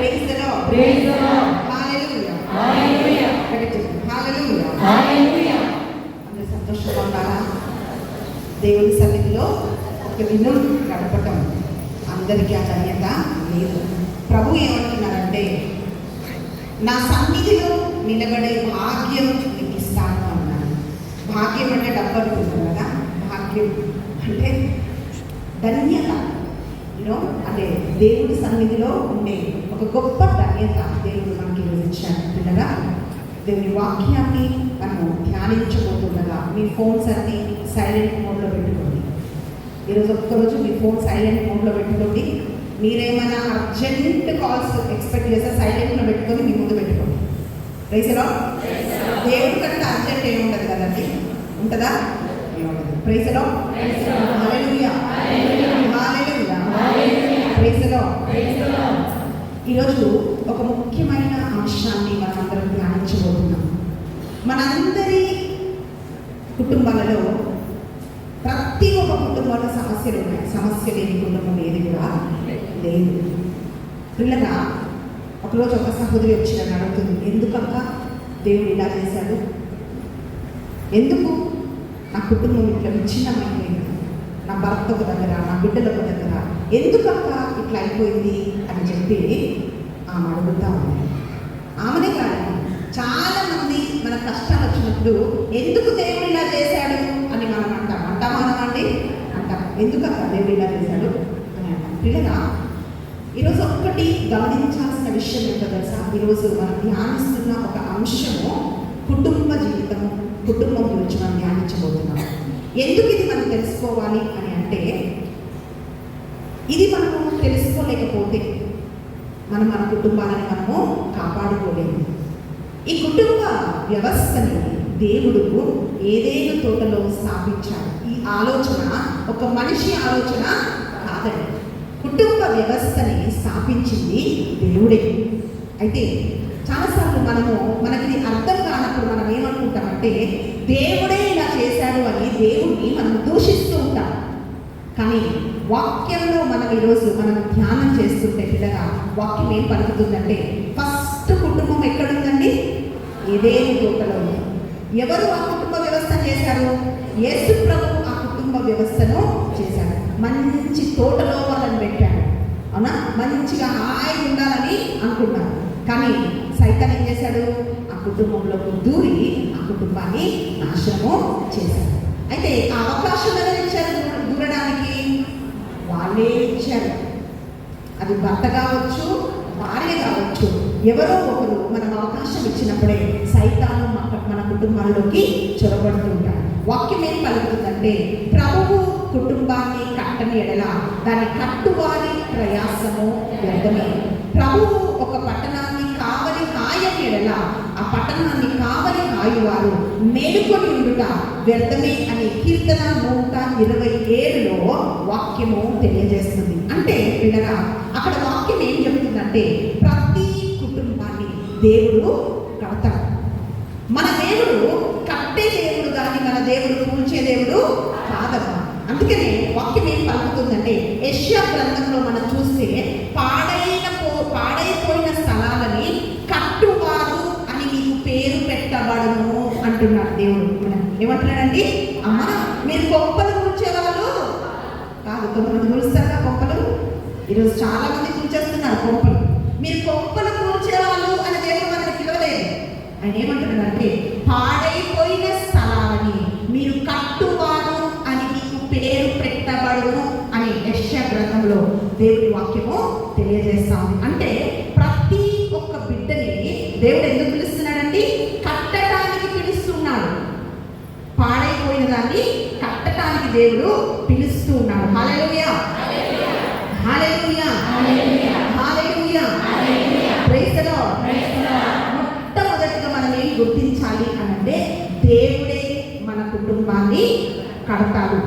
Praise the lord. Praise the lord. Hallelujah. Hallelujah. Hallelujah. Hallelujah. అందరూ సంతోషంగా ఉన్నారా? దేవుని సన్నిధిలో ఒక దినం గడపటం అందరికీ ఆ ధన్యత లేదు. ప్రభు ఏమంటున్నారంటే, నా సన్నిధిలో నిలబడే భాగ్యం మీకు ఇస్తాను అన్నాడు. భాగ్యం అంటే డబ్బు అనుకుంటాం కదా, భాగ్యం అంటే ధన్యత. అంటే దేవుడి సన్నిధిలో ఉండే ఒక గొప్ప ధన్యత దేవుడు మనకి ఈరోజు ఇచ్చాడు. పిల్లగా దేవుని వాక్యాన్ని మనము ధ్యానించబోతుండగా మీ ఫోన్స్ అన్ని సైలెంట్ మోడ్లో పెట్టుకోండి. ఈరోజు ఒక్కరోజు మీ ఫోన్ సైలెంట్ మోడ్లో పెట్టుకోండి. మీరేమైనా అర్జెంట్ కాల్స్ ఎక్స్పెక్ట్ చేస్తే సైలెంట్లో పెట్టుకొని మీ ముందు పెట్టుకోండి. Praise the lord. దేవుడి కంటే అర్జెంట్ ఏముండదు కదండి, ఉంటుందా? ఏముండదు. Praise the lord. Hallelujah. Hallelujah. Praise the lord. ఈరోజు ఒక ముఖ్యమైన అంశాన్ని మనందరం ధ్యానించబోతున్నాం. మనందరి కుటుంబాలలో ప్రతి ఒక్క కుటుంబంలో సమస్యలు ఉన్నాయి. సమస్య లేని కుటుంబం ఏది కూడా లేదు. పిల్లగా ఒకరోజు ఒక సహోదరి వచ్చి నన్ను అడుగుతుంది, ఎందుకక్క దేవుడు ఇలా చేశాడు, ఎందుకు నా కుటుంబం ఇట్లా విచ్ఛిన్నమైపోయింది, నా భర్త ఒక దగ్గర, నా బిడ్డల ఒక దగ్గర, ఎందుకక్క ఇట్లా అయిపోయింది అని చెప్పి ఆమె అడుగుతా ఉంది. ఆమెనే కాదు, చాలా మంది మన కష్టాలు వచ్చినప్పుడు ఎందుకు దేవుడు ఇలా చేశాడు అని మనం అంటామా అండి? అంటాం. ఎందుకక్క దేవుడు ఇలా చేశాడు అని అంటాం. పిల్లగా ఈరోజు ఒక్కటి గమనించాల్సిన విషయం ఏంటో తెలుసా? ఈరోజు మనం ధ్యానిస్తున్న ఒక అంశము కుటుంబ జీవితము, కుటుంబం గురించి మనం ధ్యానించబోతున్నాం. ఎందుకు ఇది మనం తెలుసుకోవాలి అని అంటే, ఇది మనము తెలుసుకోలేకపోతే మనం మన కుటుంబాలను మనము కాపాడుకోలేము. ఈ కుటుంబ వ్యవస్థని దేవుడు ఏదేను తోటలో స్థాపించాడు. ఈ ఆలోచన ఒక మనిషి ఆలోచన కాదండి. కుటుంబ వ్యవస్థని స్థాపించింది దేవుడే. అయితే చాలాసార్లు మనకి అర్థం కానప్పుడు మనం ఏమనుకుంటామంటే, దేవుడే ఇలా చేశాడు అని దేవుడిని మనం దూషిస్తూ ఉంటాం. కానీ వాక్యంలో మనం ఈరోజు మనం ధ్యానం చేస్తుంటే పిల్లగా వాక్యం ఏం పలుకుతుందంటే, ఫస్ట్ కుటుంబం ఎక్కడుందండి? ఏదేను తోటలో ఉంది. ఎవరు ఆ కుటుంబ వ్యవస్థ చేశారు? యేసు ప్రభు ఆ కుటుంబ వ్యవస్థను చేశాడు. మంచి తోటలో వాళ్ళని పెట్టాడు. అవునా? మంచిగా హాయి ఉండాలని అనుకున్నాడు. కానీ సైతాన్ ఏం చేశాడు? ఆ కుటుంబంలోకి దూరి ఆ కుటుంబాన్ని నాశనము చేశాడు. అయితే ఆ అవకాశం ఎవరు ఇచ్చారు దూరడానికి? వాళ్ళే ఇచ్చారు. అది భర్త కావచ్చు, భార్య కావచ్చు, ఎవరో ఒకరు మనం అవకాశం ఇచ్చినప్పుడే సైతాను మన కుటుంబాల్లోకి చొరబడుతుంటాడు. వాక్యం ఏం పలుకుతుందంటే, ప్రభువు కుటుంబాన్ని కట్టని ఎడల దాన్ని కట్టువారి ప్రయాసము వ్యర్థమే. ప్రభువు ఒక పట్టణాన్ని కావలి హాయని ఎడల ఆ పట్టణాన్ని కావలి హాయువారు మేలుకొని ఉండుట వ్యర్థమే అని కీర్తన 127లో వాక్యము తెలియజేస్తుంది. అంటే పిల్లగా అక్కడ వాక్యం ఏం చెబుతుందంటే, ప్రతి కుటుంబాన్ని దేవుడు కడతాడు. మన దేవుడు కట్టే దేవుడు కానీ మన దేవుడు కూల్చే దేవుడు కాదమ్మా. అందుకనే వాక్యం ఏం పలుకుతుందంటే, యెషయా గ్రంథంలో మనం చూస్తే పాడైపోయిన స్థలాలని కట్టువారు అని మీకు పేరు పెట్టబడును అంటున్నాడు దేవుడు. ఏమంటున్నాడండి? అమ్మా, మీరు కొంపలు కూర్చేవాళ్ళు కాదు. కొంతమంది కూలుస్తారుగా కొంపలు. ఈరోజు చాలా మంది కూర్చేస్తున్నారు కొంపలు. మీరు కొంపలు కూర్చేవాళ్ళు అని దేవుడు మనకి పిలవలేదు. ఆయన ఏమంటున్నాడంటే, పాడైపోయిన స్థలాలని మీరు కట్టువారు అని మీకు పేరు పెట్టబడును అని యెషయా గ్రంథంలో దేవుడి వాక్యము తెలియజేస్తా ఉంది. అంటే ప్రతి ఒక్క బిడ్డని దేవుడు ఎందుకు పిలుస్తున్నాడండి? కట్టడానికి పిలుస్తున్నాడు. పాడైపోయిన దాన్ని కట్టడానికి దేవుడు పిలుస్తూ ఉన్నాడు. Hallelujah. Hallelujah. Hallelujah. Praise the Lord. మొట్టమొదటిగా మనం ఏం గుర్తించాలి అనంటే, దేవుడే మన కుటుంబాన్ని కడతాడు,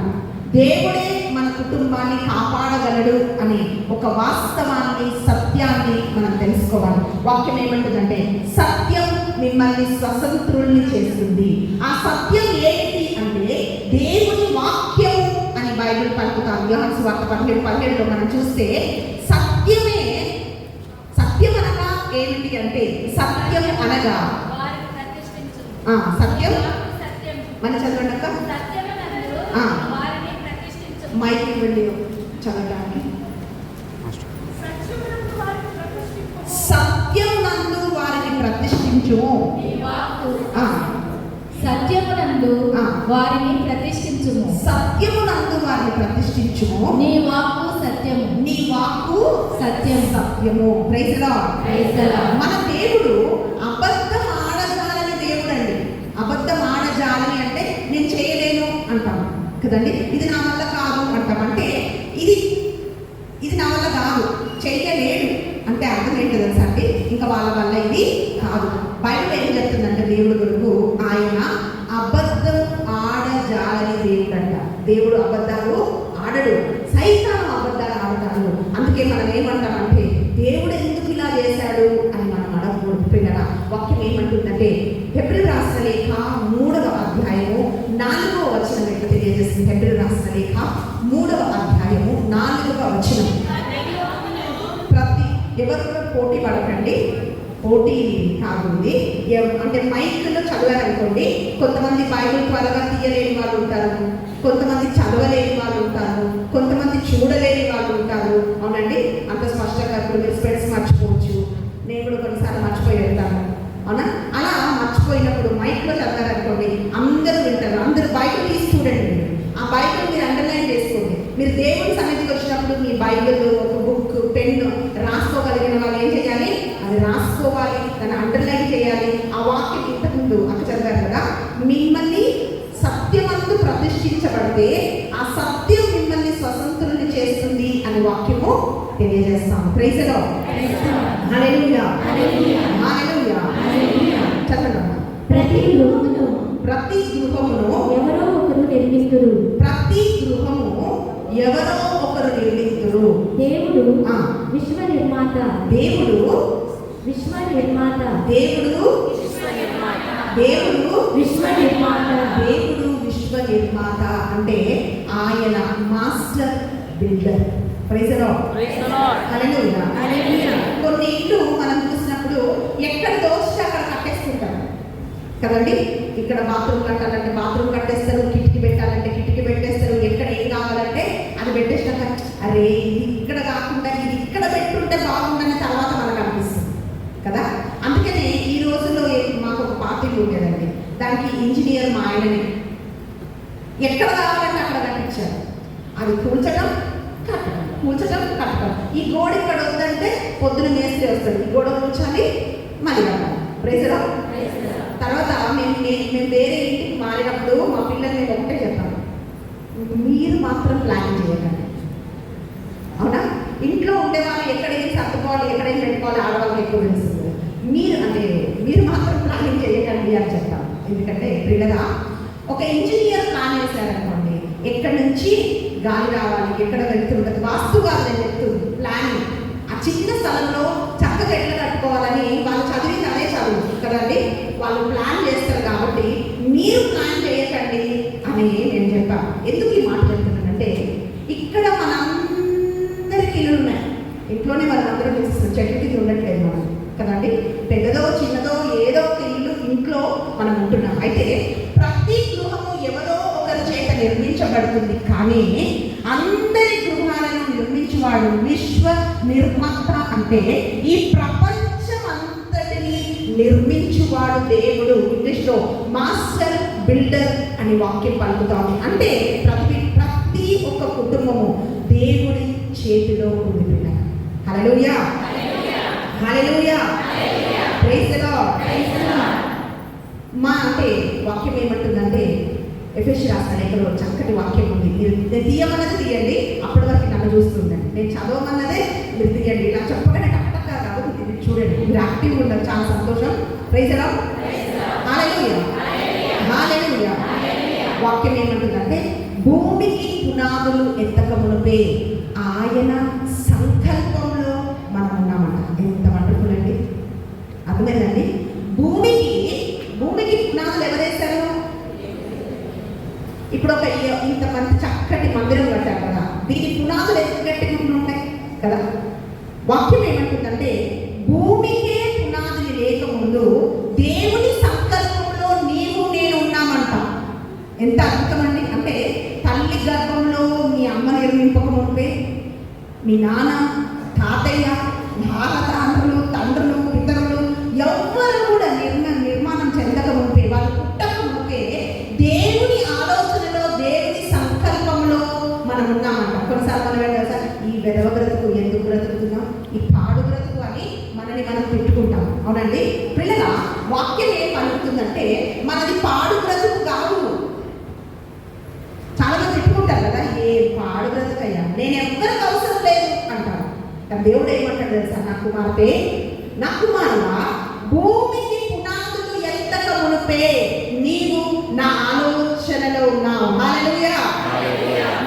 దేవుడే మన కుటుంబాన్ని కాపాడగలడు అని ఒక వాస్తవాన్ని, సత్యాన్ని మనం తెలుసుకోవాలి. వాక్యం ఏమంటుందంటే, సత్యం మిమ్మల్ని స్వతంత్రుల్ని చేస్తుంది. ఆ సత్యం ఏంటి అంటే దేవుని వాక్యం అని బైబిల్ పలుకుతాం. యోహాను సువార్త 17:17లో మనం చూస్తే సత్యం ఏమిటి అంటే సత్యం అనగా వారిని ప్రతిష్ఠించుము. సత్యం సత్యం మన చదవండి అక్క. సత్యమునందు ఆ. వారిని ప్రతిష్ఠించుము. మైక్ ఇవ్వండి చదవడానికి. సత్యమునందు వారిని ప్రతిష్ఠించుము. సత్యమునందు వారిని ప్రతిష్ఠించుము. నీ వాక్కు ఆ, సత్యమునందు ఆ. వారిని ప్రతిష్ఠించుము. సత్యమునందు వారిని ప్రతిష్ఠించుము. నీ వాక్కు సత్యము. నీ వాక్కు సత్యం. సత్యము. Praise the lord. Praise the lord. మన దేవుడు అబద్ధం ఆడజాలని దేవుడు అండి. అబద్ధం ఆడజాలని అంటే నేను చేయలేను అంటాం కదండి. ఇది నా వల్ల కాదు అంటాం. అంటే ఇది నా వల్ల కాదు, చేయలేడు అంటే అర్థం ఏంటో తెలుసా అండి? ఇంకా వాళ్ళ వల్ల ఇది కాదు. బైబిల్ ఏం చెప్తుందంటే దేవుడు కొరకు ఆయన అబద్ధం ఆడజాలని దేవుడు అంట. దేవుడు అబద్ధాలు ఆడడు, సైతాను అబద్ధాలు ఆడతాడు. అందుకే మనం ఏమంటామంటే దేవుడు ఎందుకు ఇలా చేశాడు అని మనం అడగకూడదు. పిల్లల వాక్యం ఏమంటుందంటే హెబ్రీయులకు రాసిన లేఖ 3వ అధ్యాయము 4వ వచనం ఎట్లా తెలియజేస్తుంది. హెబ్రీయులకు రాసిన లేఖ 3వ అధ్యాయము 4వ వచనం. ఎవరు పోటీ పడకండి, పోటీ కాదుంది. అంటే మైక్లో చదవాలనుకోండి, కొంతమంది బైబిల్ త్వరగా తీయలేని వాళ్ళు ఉంటారు, కొంతమంది చదవలేని వాళ్ళు ఉంటారు, కొంతమంది చూడలేని వాళ్ళు ఉంటారు. అవునండి, అంత స్పష్టంగా ఇప్పుడు మీరు స్పెట్స్ మర్చిపోవచ్చు. నేను కూడా కొన్నిసార్లు మర్చిపోయి వెళ్తాను, అవునా? అలా మర్చిపోయినప్పుడు మైక్లో చదవాలనుకోండి, అందరూ వింటారు. అందరూ బైబిల్ తీసి చూడండి. ఆ బైబిల్ మీరు అండర్లైన్ చేసుకోండి. మీరు దేవుని సన్నిధికి వచ్చినప్పుడు మీ బైబిల్ ఒక బుక్ పెన్ను రాసుకోగలిగిన వాళ్ళు ఏం చేయాలి? అది రాసుకోవాలి, దాన్ని అండర్లైన్ చేయాలి. ఆ వాక్యం ఇంతకుముందు అక్క చదివారు కదా, మిమ్మల్ని సత్యమందు ప్రతిష్ఠించబడితే ఆ సత్యం మిమ్మల్ని స్వతంత్రుల్ని చేస్తుంది అని వాక్యము తెలియజేస్తాము. Praise the lord. Hallelujah. Hallelujah. చదవండి. ప్రతి గృహమును ప్రతి గృహమును ఎవరో ఒకరు నిర్మిస్తురు. ప్రతి గృహము ఎవరో ఒకరు నిర్మిస్తురు. దేవుడు ఆ. విశ్వ నిర్మాత. దేవుడు విశ్వ నిర్మాత. దేవుడు దేవుడు విశ్వ నిర్మాత. దేవుడు విశ్వ నిర్మాత అంటే ఆయన master builder. Praise the lord. Hallelujah. Hallelujah. కొన్ని ఇల్లు మనం చూసినప్పుడు ఎక్కడ దోస్తే అక్కడ కట్టేస్తుంటారు కదండి. ఇక్కడ బాత్రూమ్ కట్టాలంటే బాత్రూమ్ కట్టేస్తారు, కిటికీ పెట్టాలంటే కిటికీ పెట్టేస్తారు, ఎక్కడ ఏం కావాలంటే అది పెట్టేసినాక అరే ఇది ఇక్కడ కాకుండా ఇది ఇక్కడ పెట్టుంటే బాగుందని తర్వాత మనకు అనిపిస్తుంది కదా. అందుకనే ఈ రోజుల్లో మాకు ఒక పార్టీ ఉండేదండి, దానికి ఇంజనీర్ మా ఆయనని ఎక్కడ కావాలంటే అక్కడ కట్టించారు. అది కూల్చడం కట్టడం, కూల్చడం కట్టడం. ఈ గోడ ఇక్కడ వద్దంటే పొద్దున మేస్త్రి వస్తుంది, ఈ గోడ కూర్చొని మళ్ళీ కట్టాలి. Praise the lord. తర్వాత మేము వేరే ఇంటికి మారినప్పుడు మా పిల్లల్ని నేను ఒకటే చెప్పాను, మీరు మాత్రం ప్లాన్ చేయకండి. అవునా? ఇంట్లో ఉండేవాళ్ళు ఎక్కడ ఏం సర్దుకోవాలి, ఎక్కడ ఏం పెట్టుకోవాలి ఆడవాళ్ళకి ఎక్కువ తెలుస్తుంది. మీరు మాత్రం ప్లానింగ్ చేయకండి అని చెప్తాను. ఎందుకంటే పిల్లగా ఒక ఇంజనీర్ ప్లాన్ చేశారనుకోండి, ఎక్కడి నుంచి గాలి రావాలి, ఎక్కడ వెళ్తుంటుంది, వాస్తుగా నేను చెప్తుంది ప్లానింగ్. ఆ చిన్న స్థలంలో చక్కగా ఎట్లా కట్టుకోవాలని వాళ్ళు చదివింది అదే చదువు కదండి. వాళ్ళు ప్లాన్ చేస్తారు కాబట్టి మీరు ప్లాన్ చేయకండి అని నేను చెప్పాను. ఎందుకు ఈ మాట చెప్తున్నానంటే ఇక్కడ మనందరికీ ఇల్లు ఉన్నాయి, ఇంట్లోనే మనం అందరం నివసిస్తాం, చెట్టు కింద ఉండట్లేదు మనం కదండి. పెద్దదో చిన్నదో ఏదో ఒక ఇల్లు ఇంట్లో మనం ఉంటున్నాం. అయితే ప్రతి గృహము ఎవరో ఒకరి చేత నిర్మించబడుతుంది, కానీ అందరి గృహాలను నిర్మించేవాడు విశ్వ నిర్మాత. అంటే ఈ ప్రపంచం అంతటిని నిర్మించువాడు దేవుడు. ఇంగ్లీష్లో మాస్టర్ బిల్డర్ అని వాక్యం పలుకుతాము. అంటే ప్రతి ఒక్క కుటుంబము దేవుడి చేతిలో ఉంది పిల్ల. Hallelujah. Hallelujah. Praise the Lord. మా అంటే వాక్యం ఏమంటుందంటే ఎఫెసీ రాసిన లేఖలో చక్కటి వాక్యం ఉంది. మీరు తీయమన్నది తీయండి, అప్పటి వరకు నన్ను చూస్తుందండి. నేను చదవమన్నదే మీరు తీయండి. ఇలా చెప్పగానే టక్ కాదు, మీరు చూడండి, మీరు యాక్టివ్గా ఉంటారు, చాలా సంతోషం. Praise the lord. Hallelujah. Hallelujah. వాక్యం ఏమంటుందంటే భూమికి పునాదులు ఎత్తకమునుపే ఆయన సంకల్పంలో మనం ఉన్నామంట. ఎంత వండర్ఫుల్ అండి, అర్థమైందండి. భూమికి పునాదులు ఎవరేశారు? ఇప్పుడు ఒక ఇంతమంది చక్కటి మందిరం కట్టారు కదా, దీనికి పునాదులు ఎంత గట్టిగా ఉంటాయి కదా. వాక్యం ఏమంటుందంటే భూమికే మీ నాన్న, తాతయ్య, తాతలు, తండ్రులు, పితరులు ఎవ్వరు కూడా నిర్మాణం చెందక ఉంటే, వాళ్ళు పుట్టక ఉంటే దేవుని ఆలోచనలో, దేవుని సంకల్పంలో మనం ఉన్నామంట. కొన్నిసార్లు మనం ఏంటో సార్, ఈ వెధవ బ్రతుకు ఎందుకు బ్రతుకుతున్నాం, ఈ పాడు బ్రతుకు అని మనని మనం పెట్టుకుంటాం. అవునండి పిల్లల, వాక్యం ఏం పలుకుతుందంటే మనది పాడు బ్రతుకు కాదు. చాలా మంది పెట్టుకుంటారు కదా, ఏ పాడు బ్రతుకయ్యా, నేను ఎవ్వరికి అవసరం లేదు అంటారు. కానీ దేవుడు ఏమంటాడు తెలుసా, నా కుమార్తె, నా కుమారుడా, భూమికి పునాదులు ఎంతక మునిపే నీవు నా ఆలోచనలో ఉన్నావు. హల్లెలూయా.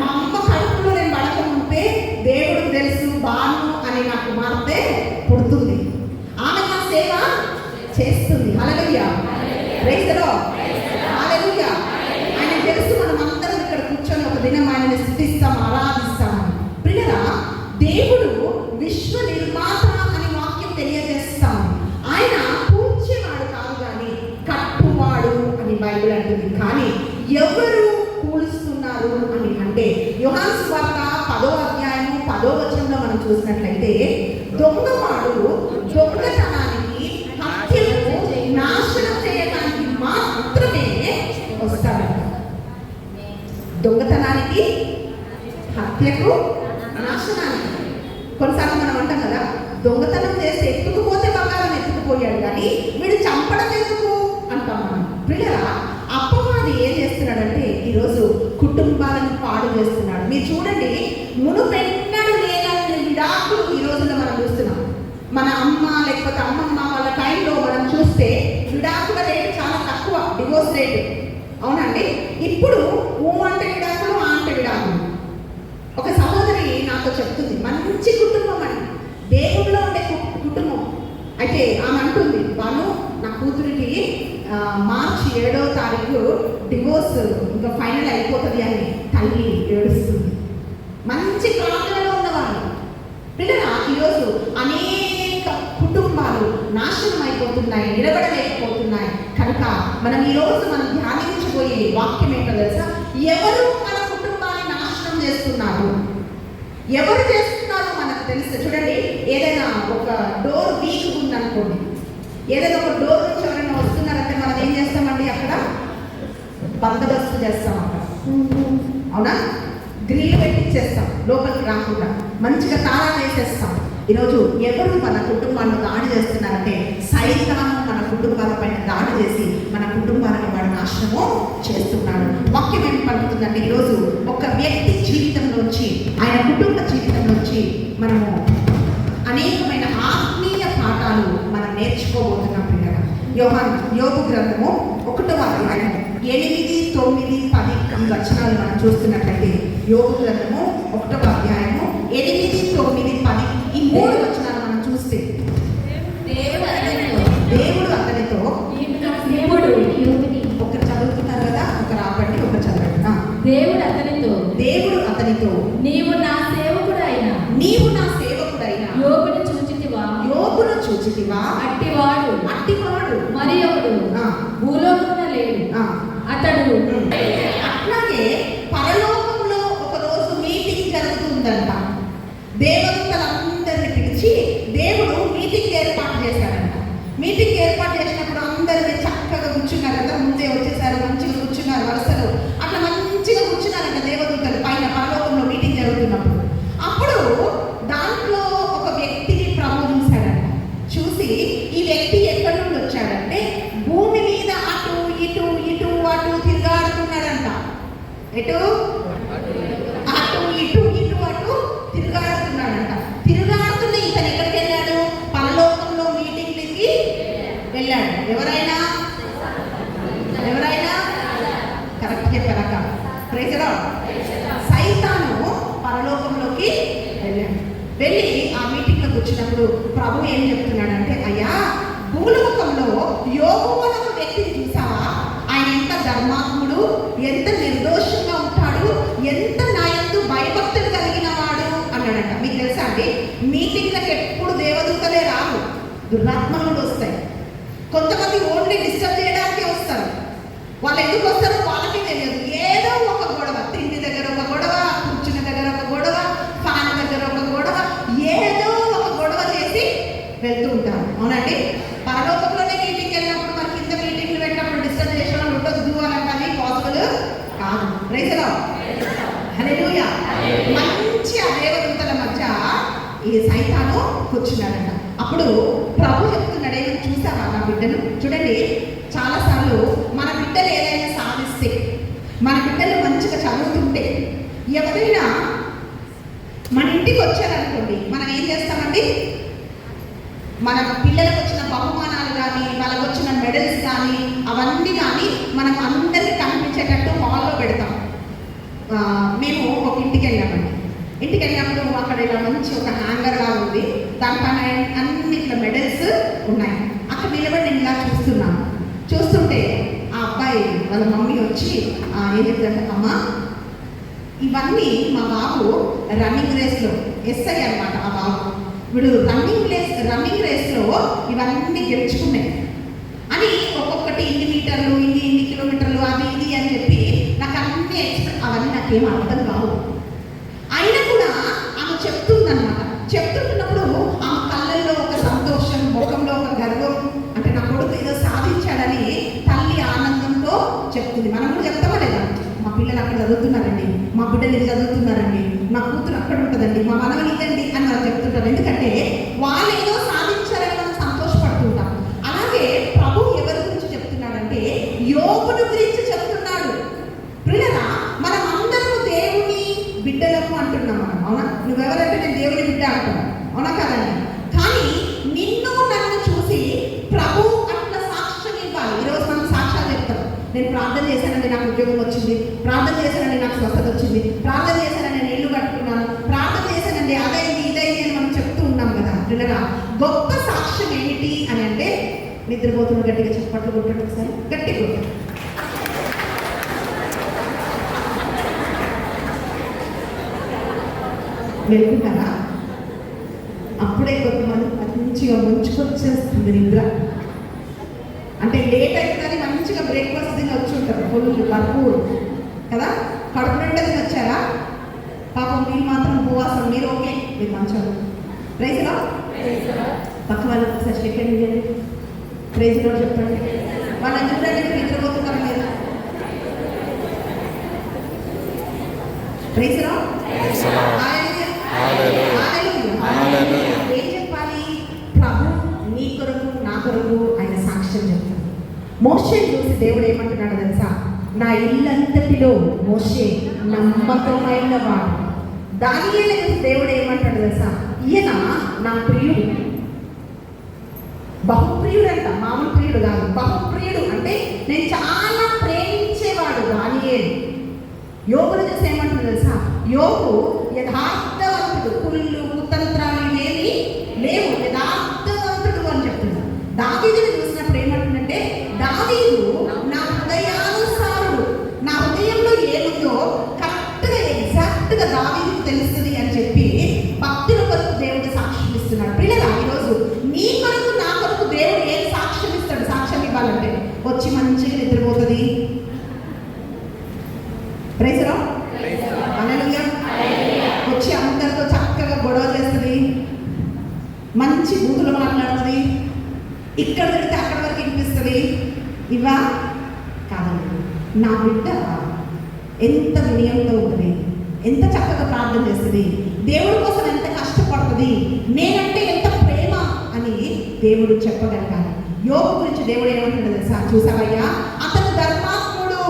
మా అమ్మ కడుపులో నేను పడక మునిపే దేవుడు తెలుసు, బాను అని నా కుమార్తె పుడుతుంది, ఆమె నా సేవ చేస్తుంది. Hallelujah. Praise the lord. Hallelujah. ఆయన తెలుసు, మనం అందరం ఇక్కడ కూర్చొని ఒక దినం ఆయనని స్తుతిస్తాం, ఆరాధిస్తామని. ప్రియరా, దేవుడు విశ్వ నిర్మాత అని వాక్యం తెలియజేస్తాం. ఆయన కూర్చేవాడు కాదు కానీ కట్టువాడు అని బైబిల్ అంటుంది. కానీ ఎవరు కూలుస్తున్నారు అని అంటే, యోహాను సువార్త 10వ అధ్యాయము 10వ వచనంలో మనం చూసినట్లయితే, దొంగవాడు దొంగతనానికి, హత్యకు, నాశనం చేయడానికి మాత్రమే వస్తాడంట. దొంగతనానికి, హత్యకు, నాశనానికి. కొన్నిసార్లు మనం అంటాం కదా, దొంగతనం చేస్తే ఎత్తుకుపోతే బంగారం ఎత్తుకుపోయాడు కానీ వీడు చంపడం ఎందుకు అంటాం మనం. పిల్లరా, అప్పవాడు ఏం చేస్తున్నాడంటే ఈరోజు కుటుంబాలను పాడు చేస్తున్నాడు. మీరు చూడండి, మునుపెన్నడు లేనన్ని విడాకులు ఈ రోజుల్లో మనం చూస్తున్నాం. మన అమ్మ లేకపోతే అమ్మమ్మ వాళ్ళ టైంలో మనం చూస్తే విడాకుల రేటు చాలా తక్కువ, డివోర్స్ రేటు. అవునండి. ఇప్పుడు ఊ అంటే విడాకులు, ఆ అంటే విడాకులు. ఒక సహోదరి నాతో చెప్తుంది, మంచి కుటుంబం అని, దేవుళ్ళో ఉండే కుటుంబం. అయితే ఆమె అంటుంది, వాళ్ళు నా కూతురికి మార్చి 7వ తారీఖు డివోర్స్ ఇంకా ఫైనల్ అయిపోతుంది అని తల్లి ఏడుస్తుంది. మంచి ప్రాంతంలో ఉన్నవాళ్ళు. పిల్లలు ఈరోజు అనేక కుటుంబాలు నాశనం అయిపోతున్నాయి, నిలబడలేకపోతున్నాయి. కనుక మనం ఈరోజు మనం ధ్యానించబోయే వాక్యం ఏంటో తెలుసా, ఎవరు మన కుటుంబాన్ని నాశనం చేస్తున్నారు, ఎవరు చేస్తున్నారో మనకు తెలుసు. చూడండి, ఏదైనా ఒక డోర్ వీక్ ఉందనుకోండి, ఏదైనా ఒక డోర్ నుంచి ఎవరైనా వస్తున్నారంటే మనం ఏం చేస్తామండి, అక్కడ బందోబస్తు చేస్తాం. అక్కడ అవునా, గ్రిల్ పెట్టించేస్తాం, లోపలికి రాకుండా మంచిగా తాళాలు వేసేస్తాం. ఈరోజు ఎవరు మన కుటుంబాలను దాడి చేస్తున్నారంటే సైతాను మన కుటుంబాల పైన దాడి చేసి మన కుటుంబాలను వాడు నాశనము చేస్తున్నాడు. వాక్యం ఏం పలుకుతుందంటే, ఈరోజు ఒక వ్యక్తి జీవితంలోంచి, ఆయన కుటుంబ జీవితంలోంచి మనము అనేకమైన ఆత్మీయ పాఠాలు మనం నేర్చుకోబోతున్నాం. పిల్లలు, యోబు గ్రంథము 1వ అధ్యాయం 8, 9, 10 ఈ వచనాలు మనం చూస్తున్నట్లయితే, యోబు గ్రంథము 1వ అధ్యాయము 8, 9, 10 ఈ 3 వచనాలు మనం చూస్తే, దేవుడు అతనితో ఒకరు చదువుతున్నారు కదా, ఒకరు ఆపండి, ఒకరు చదవండి. దేవుడు అతనితో నీవు నా సేవకుడైన యోబును చూచితివా, అట్టివాడు మరి ఒకడు భూలోకమున లేడు. అతడు అట్లాగే పరలోకంలో ఒక రోజు మీటింగ్ జరుగుతుందంట. దేవదూతలందరిని పిలిచి దేవుడు మీటింగ్ ఏర్పాటు చేశాడంట. మీటింగ్ ఏర్పాటు చేసినప్పుడు అందరినీ చక్కగా కూర్చున్నారు కదా, ముందే వచ్చేసారు, మంచిగా కూర్చున్నారు వరుసలో. అట్లా మంచిగా కూర్చున్నారంట దేవదూతలు పైన పరలోకంలో మీటింగ్ జరుగుతున్నప్పుడు. అప్పుడు దాంట్లో ఒక వ్యక్తిని ప్రభు చూశాడంట. చూసి ఈ వ్యక్తి ఎక్కడి నుండి వచ్చాడంటే భూమి మీద అటు ఇటు అటు తిరుగాడుతున్నాడంట. ఎటు అటు ఇటు అటు తిరుగాడుతున్నాడంట. తిరుగాడుతున్న ఇతను ఎక్కడికి వెళ్ళాడు, పరలోకంలో మీటింగ్లకి వెళ్ళాడు. ఎవరైనా కరెక్ట్ చెప్పారక. Praise the Lord. సైతాను పరలోకంలోకి వెళ్ళాడు. వెళ్ళి ఆ మీటింగ్లోకి వచ్చినప్పుడు ప్రభు ఏం చెప్తున్నాడంటే, అయ్యా, భూలోకంలో యోబు అనే ఒక వ్యక్తిని చూసావా, ఆయన ఎంత ధర్మాత్ముడు, ఎంత నిర్దోషంగా ఉంటాడు, ఎంత నా యందు భయభక్తులు కలిగిన వాడు అన్నాడంట. మీకు తెలుసా అండి, మీటింగ్లకు ఎప్పుడు దేవదూతలే రావు, దుర్మాత్మలు వస్తాయి. కొంతమంది ఓన్లీ డిస్టర్బ్ చేయడానికే వస్తారు. వాళ్ళు ఎందుకు వస్తారో వాళ్ళకి తెలియదు. ఏదో ఒక గొడవ, తిండి దగ్గర ఒక గొడవ, కూర్చున్న దగ్గర ఒక గొడవ, ఫ్యాన్ దగ్గర ఒక గొడవ, వెళ్తూ ఉంటారు. అవునండి, పరలోకంలోనే మీటింగ్కి వెళ్ళినప్పుడు మరి కింద మీటింగ్లు పెట్టినప్పుడు డిస్టర్బ్ చేసే వాళ్ళు ఉండొద్దు అని అంటే పాసిబుల్ కాదు. ప్రైజ్ ది లార్డ్, హల్లెలూయా. మంచి ఆ దేవదూతల మధ్య ఈ సైతాను కూర్చున్నాడంట. అప్పుడు ప్రభు చెప్తున్నాడు, ఏమైనా చూసావా నా బిడ్డను? చూడండి, చాలాసార్లు మన బిడ్డలు ఏదైనా సాధిస్తే, మన బిడ్డలు మంచిగా చదువుతుంటే, ఎవరైనా మన ఇంటికి వచ్చారనుకోండి, మనం ఏం చేస్తామండి? మన పిల్లలకు వచ్చిన బహుమానాలు కానీ, వాళ్ళకు వచ్చిన మెడల్స్ కానీ, అవన్నీ కానీ మనం అందరికీ కనిపించేటట్టు హాల్లో పెడతాం. మేము ఒక ఇంటికి వెళ్ళామండి. ఇంటికి వెళ్ళినప్పుడు అక్కడ ఇలా మంచి ఒక హ్యాంగర్ లాగా ఉంది, దానిపైన అన్ని ఇట్లా మెడల్స్ ఉన్నాయి. అక్కడ నిలబడి నేను ఇలా చూస్తున్నాను. చూస్తుంటే ఆ అబ్బాయి వాళ్ళ మమ్మీ వచ్చి ఏం చెప్తారంటే, అమ్మ ఇవన్నీ మా బాబు రన్నింగ్ రేస్లో ఎస్ఐ అనమాట. ఆ బాబు వీడు రన్నింగ్ రేస్లో ఇవన్నీ గెలుచుకున్నాయి అని ఒక్కొక్కటి ఇన్ని మీటర్లు, ఇన్ని కిలోమీటర్లు, అది ఇది అని చెప్పి నాకు అన్ని అవన్నీ నాకేం అర్థం కావు. అయినా కూడా ఆమె చెప్తుందన్నమాట. చెప్తుంటున్నప్పుడు ఆమె కళ్ళల్లో ఒక సంతోషం, ముఖంలో ఒక గర్వం, అంటే నా కొడుకు ఏదో సాధించాడని తల్లి ఆనందంతో చెప్తుంది. మనం కూడా చెప్తామా లేదా? మా పిల్లలు అక్కడ చదువుతున్నారండి, మా బిడ్డలు ఇది చదువుతున్నారండి, మా కూతురు అక్కడ ఉంటుందండి, మా మనవలు ఇదండి అని వాళ్ళు చెప్తుంటారు. ఎందుకంటే వాళ్ళు ఏదో సాధించారని మనం సంతోషపడుతుంటాం. అలాగే ప్రభు ఎవరి గురించి చెప్తున్నాడంటే యోబుని గురించి చెప్తున్నాడు. ప్రియులారా, మనం అందరూ దేవుని బిడ్డలకు అంటున్నాం మనం. అవునా? నువ్వెవరంటే నేను దేవుని బిడ్డ అంటున్నాను, అవునా కాదండి? కానీ నిన్ను నన్ను చూసి ప్రభు అట్లా సాక్ష్యం ఇవ్వాలి. ఈరోజు మనం సాక్ష్యాలు చెప్తాం. నేను ప్రార్థన చేశానండి, నాకు ఉద్యోగం వచ్చింది, ప్రార్థన చేశానండి, నాకు స్వస్థత వచ్చింది, ప్రార్థన చేశానండి, నేను ఇల్లు కట్టుకున్నాను, ప్రార్థన చేశానండి, అదైంది ఇదైంది అని మనం చెప్తూ ఉన్నాం కదా. పిల్లగా గొప్ప సాక్ష్యం ఏమిటి అని అంటే, నిద్రపోతున్న గట్టిగా చెప్పట్లు కొట్టండి, ఒకసారి గట్టిగా కొట్టండి. వెళ్తున్నారా? అప్పుడే కొంతమంది మంచిగా ముంచుకొచ్చేస్తుంది నిద్ర. అంటే లేట్ అవుతుందని మంచిగా బ్రేక్ఫాస్ట్ తిని వచ్చి ఉంటారు, ఫుల్ భర్పూర్ కదా, కడుపు నిండా తిని వచ్చారా? పాపం మీరు మాత్రం ఉపవాసం, మీరు ఓకే, మీరు మంచిగా. ప్రైజ్ లో పక్క వాళ్ళకి ఒకసారి సెకండ్ ఇవ్వండి, ప్రైజ్ లో చెప్పండి. వాళ్ళని చూడండి, నిద్రపోతున్నారు మీరు. ప్రైజ్ లో ఏం చెప్పాలి? ప్రభు నీ కొరకు నా కొరకు ఆయన సాక్ష్యం చెప్తాడు. మోషే చూసి దేవుడు ఏమంటున్నాడు తెలుసా? నా ఇల్లంతటిలో మోషే నమ్మకమైన వాడు. దానియేలు చూసి దేవుడు ఏమంటాడు తెలుసా? ఈయన నా ప్రియుడు, బహుప్రియుడు అంట, మామూలు ప్రియుడు కాదు, బహుప్రియుడు. అంటే నేను చాలా ప్రేమించేవాడు దానియేలు. యోగును చూసి ఏమంటాడు తెలుసా? యోగు యథార్థవంతుడు, కుళ్ళు కుతంత్రాలు ఇవేమి లేవు, యథార్థవంతుడు అని చెప్తున్నాడు. దావీదుని చూసినప్పుడు ఏమంటుందంటే, దావీదు నా హృదయానుసారుడు, నా హృదయంలో ఏముందో కరెక్ట్గా ఎగ్జాక్ట్గా దావీదుకు తెలుస్తుంది అని చెప్పి భక్తుల కొరకు దేవుడు సాక్ష్యం ఇస్తున్నాడు. పిల్లలు, ఈరోజు నీ కొరకు నా కొరకు దేవుడు ఏం సాక్ష్యం ఇస్తాడు? సాక్ష్యం ఇవ్వాలంటే వచ్చి మంచిగా నిద్రపోతుంది. ప్రైజ్ లో హల్లెలూయా. వచ్చి అందరితో చక్కగా గొడవ చేస్తుంది, మంచి బూతులు మాట్లాడుతుంది, ఇక్కడ పెడితే అక్కడ వరకు వినిపిస్తుంది. ఇవా కాదండి. నా బిడ్డ ఎంత వినయంతో ఉంటుంది, ఎంత చక్కగా ప్రార్థన చేస్తుంది, దేవుడి కోసం ఎంత కష్టపడుతుంది, నేనంటే ఎంత ప్రేమ అని దేవుడు చెప్పగలగాలి. యోగు గురించి దేవుడు ఏమంటాడు తెలుసా? చూసావయ్యా, అతను ధర్మాత్ముడు,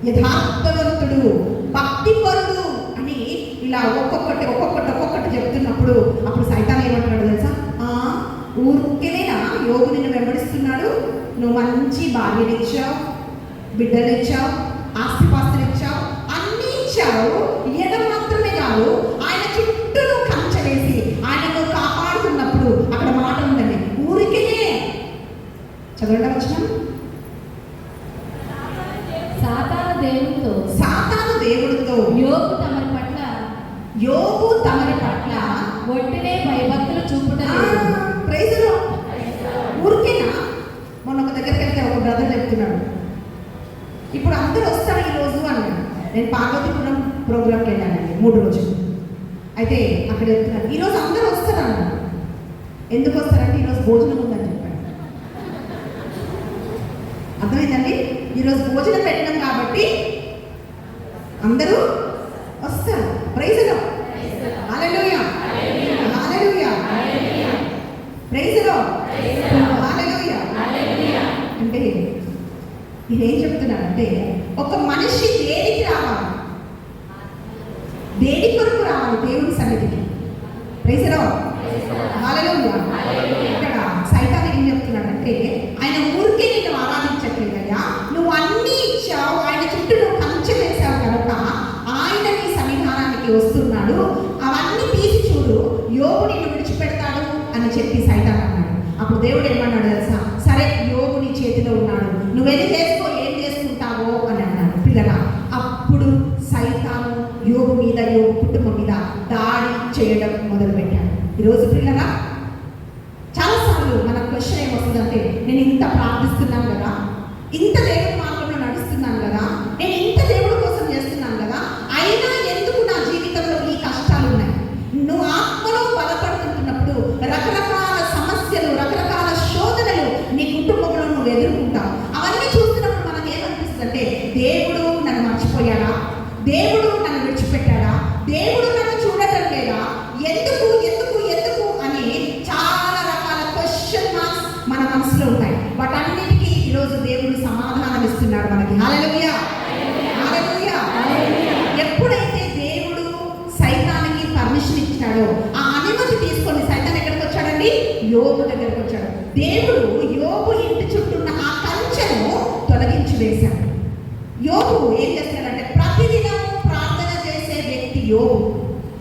యథార్థవంతుడు, భక్తిపరుడు అని ఇలా ఒక్కొక్కటి చెప్తున్నప్పుడు అప్పుడు సైతాన్ ఏమంటున్నాడు తెలుసా? ఊరికేనేనా యోగు నిన్ను వెంబడిస్తున్నాడు, నువ్వు మంచి భార్యనిచ్చావు, బిడ్డనిచ్చావు, ఆస్తిపాస్తులు ఇచ్చావు, అన్నీ ఇచ్చావు, ఇవ్వడం మాత్రమే కాదు ఆయన చుట్టూ నువ్వు కంచెలేసి ఆయనను కాపాడుతున్నప్పుడు అక్కడ మాట ఉందండి, ఊరికేనే. చదవండి వచ్చిన సాతాను దేవుడితో యోగు తమరి పట్ల ఒట్టినే భయభక్తులు చూపుటలేదు. ప్రైజ్ లో ఊరికేనా? మొన్న ఒక దగ్గరికి వెళ్తే ఒక బ్రదర్ చెప్తున్నాడు, ఇప్పుడు అందరూ వస్తారు ఈరోజు అన్నాడు. నేను పార్వతీపురం ప్రోగ్రామ్కి వెళ్ళానండి 3 రోజులు. అయితే అక్కడ చెప్తున్నాను, ఈరోజు అందరూ వస్తారు అన్నాడు. ఎందుకు వస్తారంటే ఈరోజు భోజనం ఉందని చెప్పాడు. అర్థమైందండి? ఈరోజు భోజనం పెట్టడం కాబట్టి అందరూ వస్తారు. Praise Lord. Hallelujah. Hallelujah. Praise Lord. Hallelujah. అంటే నేనేం చెప్తున్నానంటే ఒక మనిషి దేనికి రావాలి, దేని కొరకు రావాలి? దేవుని సన్నిధికి. Praise Lord. హల్లెలూయా. ఇక్కడ సైతాన్ ఏం చెప్తున్నాడంటే ఆయన ఊరికే నిన్ను ఆరాధించట్లేదయ్యా, నువ్వు అన్నీ ఇచ్చావు, ఆయన చుట్టూ నువ్వు కంచె వేశావు కనుక ఆయన నీ సన్నిధానానికి వస్తున్నాడు, అవన్నీ తీసి చూడు, యోబు నిన్ను విడిచిపెడతాడు అని చెప్పి సైతాన్ అన్నాడు. అప్పుడు దేవుడు ఏమన్నాడు తెలుసా? సరే, యోబు నీ చేతిలో ఉన్నాడు, నువ్వు వెళ్ళి చేసుకో, ఏం చేసుకుంటావో అని అన్నాడు. పిల్లరా, అప్పుడు సైతాను యోబు మీద, యోబు కుటుంబం మీద దాడి చేయడం మొదలుపెట్టాడు. ఈరోజు పిల్లరా, చాలాసార్లు మన క్వశ్చన్ ఏమొస్తుందంటే నేను ఇంత ప్రార్థిస్తున్నాను కదా, ఇంత దేవుడి మార్గంలో నడుస్తున్నాను కదా, నేను ఇంత దేవుడి కోసం చేస్తున్నాను కదా, అయినా ఎందుకు నా జీవితంలో ఈ కష్టాలు ఉన్నాయి? నువ్వు ఆత్మలో బలపడుతున్నప్పుడు రకరకాల సమస్యలు, రకరకాల శోధనలు నీ కుటుంబంలో నువ్వు ఎదుర్కొంటావు. అవన్నీ చూస్తున్నప్పుడు మనకు ఏమనిపిస్తుంది అంటే దేవుడు నన్ను మర్చిపోయాడా, దేవుడు నన్ను విడిచిపెట్టాడా, దేవుడు నన్ను చూడటం లేదా, ఎందుకు ఎందుకు ఎందుకు అని చాలా రకాల క్వశ్చన్ మార్క్స్ మన మనసులో ఉన్నాయి. వాటన్నిటికీ ఈరోజు దేవుడు సమాధానం ఇస్తున్నాడు మనకి. హల్లెలూయా. హల్లెలూయా. ఎప్పుడైతే దేవుడు సైతానికి పర్మిషన్ ఇచ్చాడో, ఆ అనుమతి తీసుకొని సైతాన్ ఎక్కడికి వచ్చాడండి? యోబు దగ్గరికి వచ్చాడు. దేవుడు యోబు ఇంటి చుట్టూ ఉన్న ఆ కంచెను తొలగించి వేశాడు. యోబు ఏం చేస్తాడంటే ప్రతిదినము ప్రార్థన చేసే వ్యక్తి యోబు.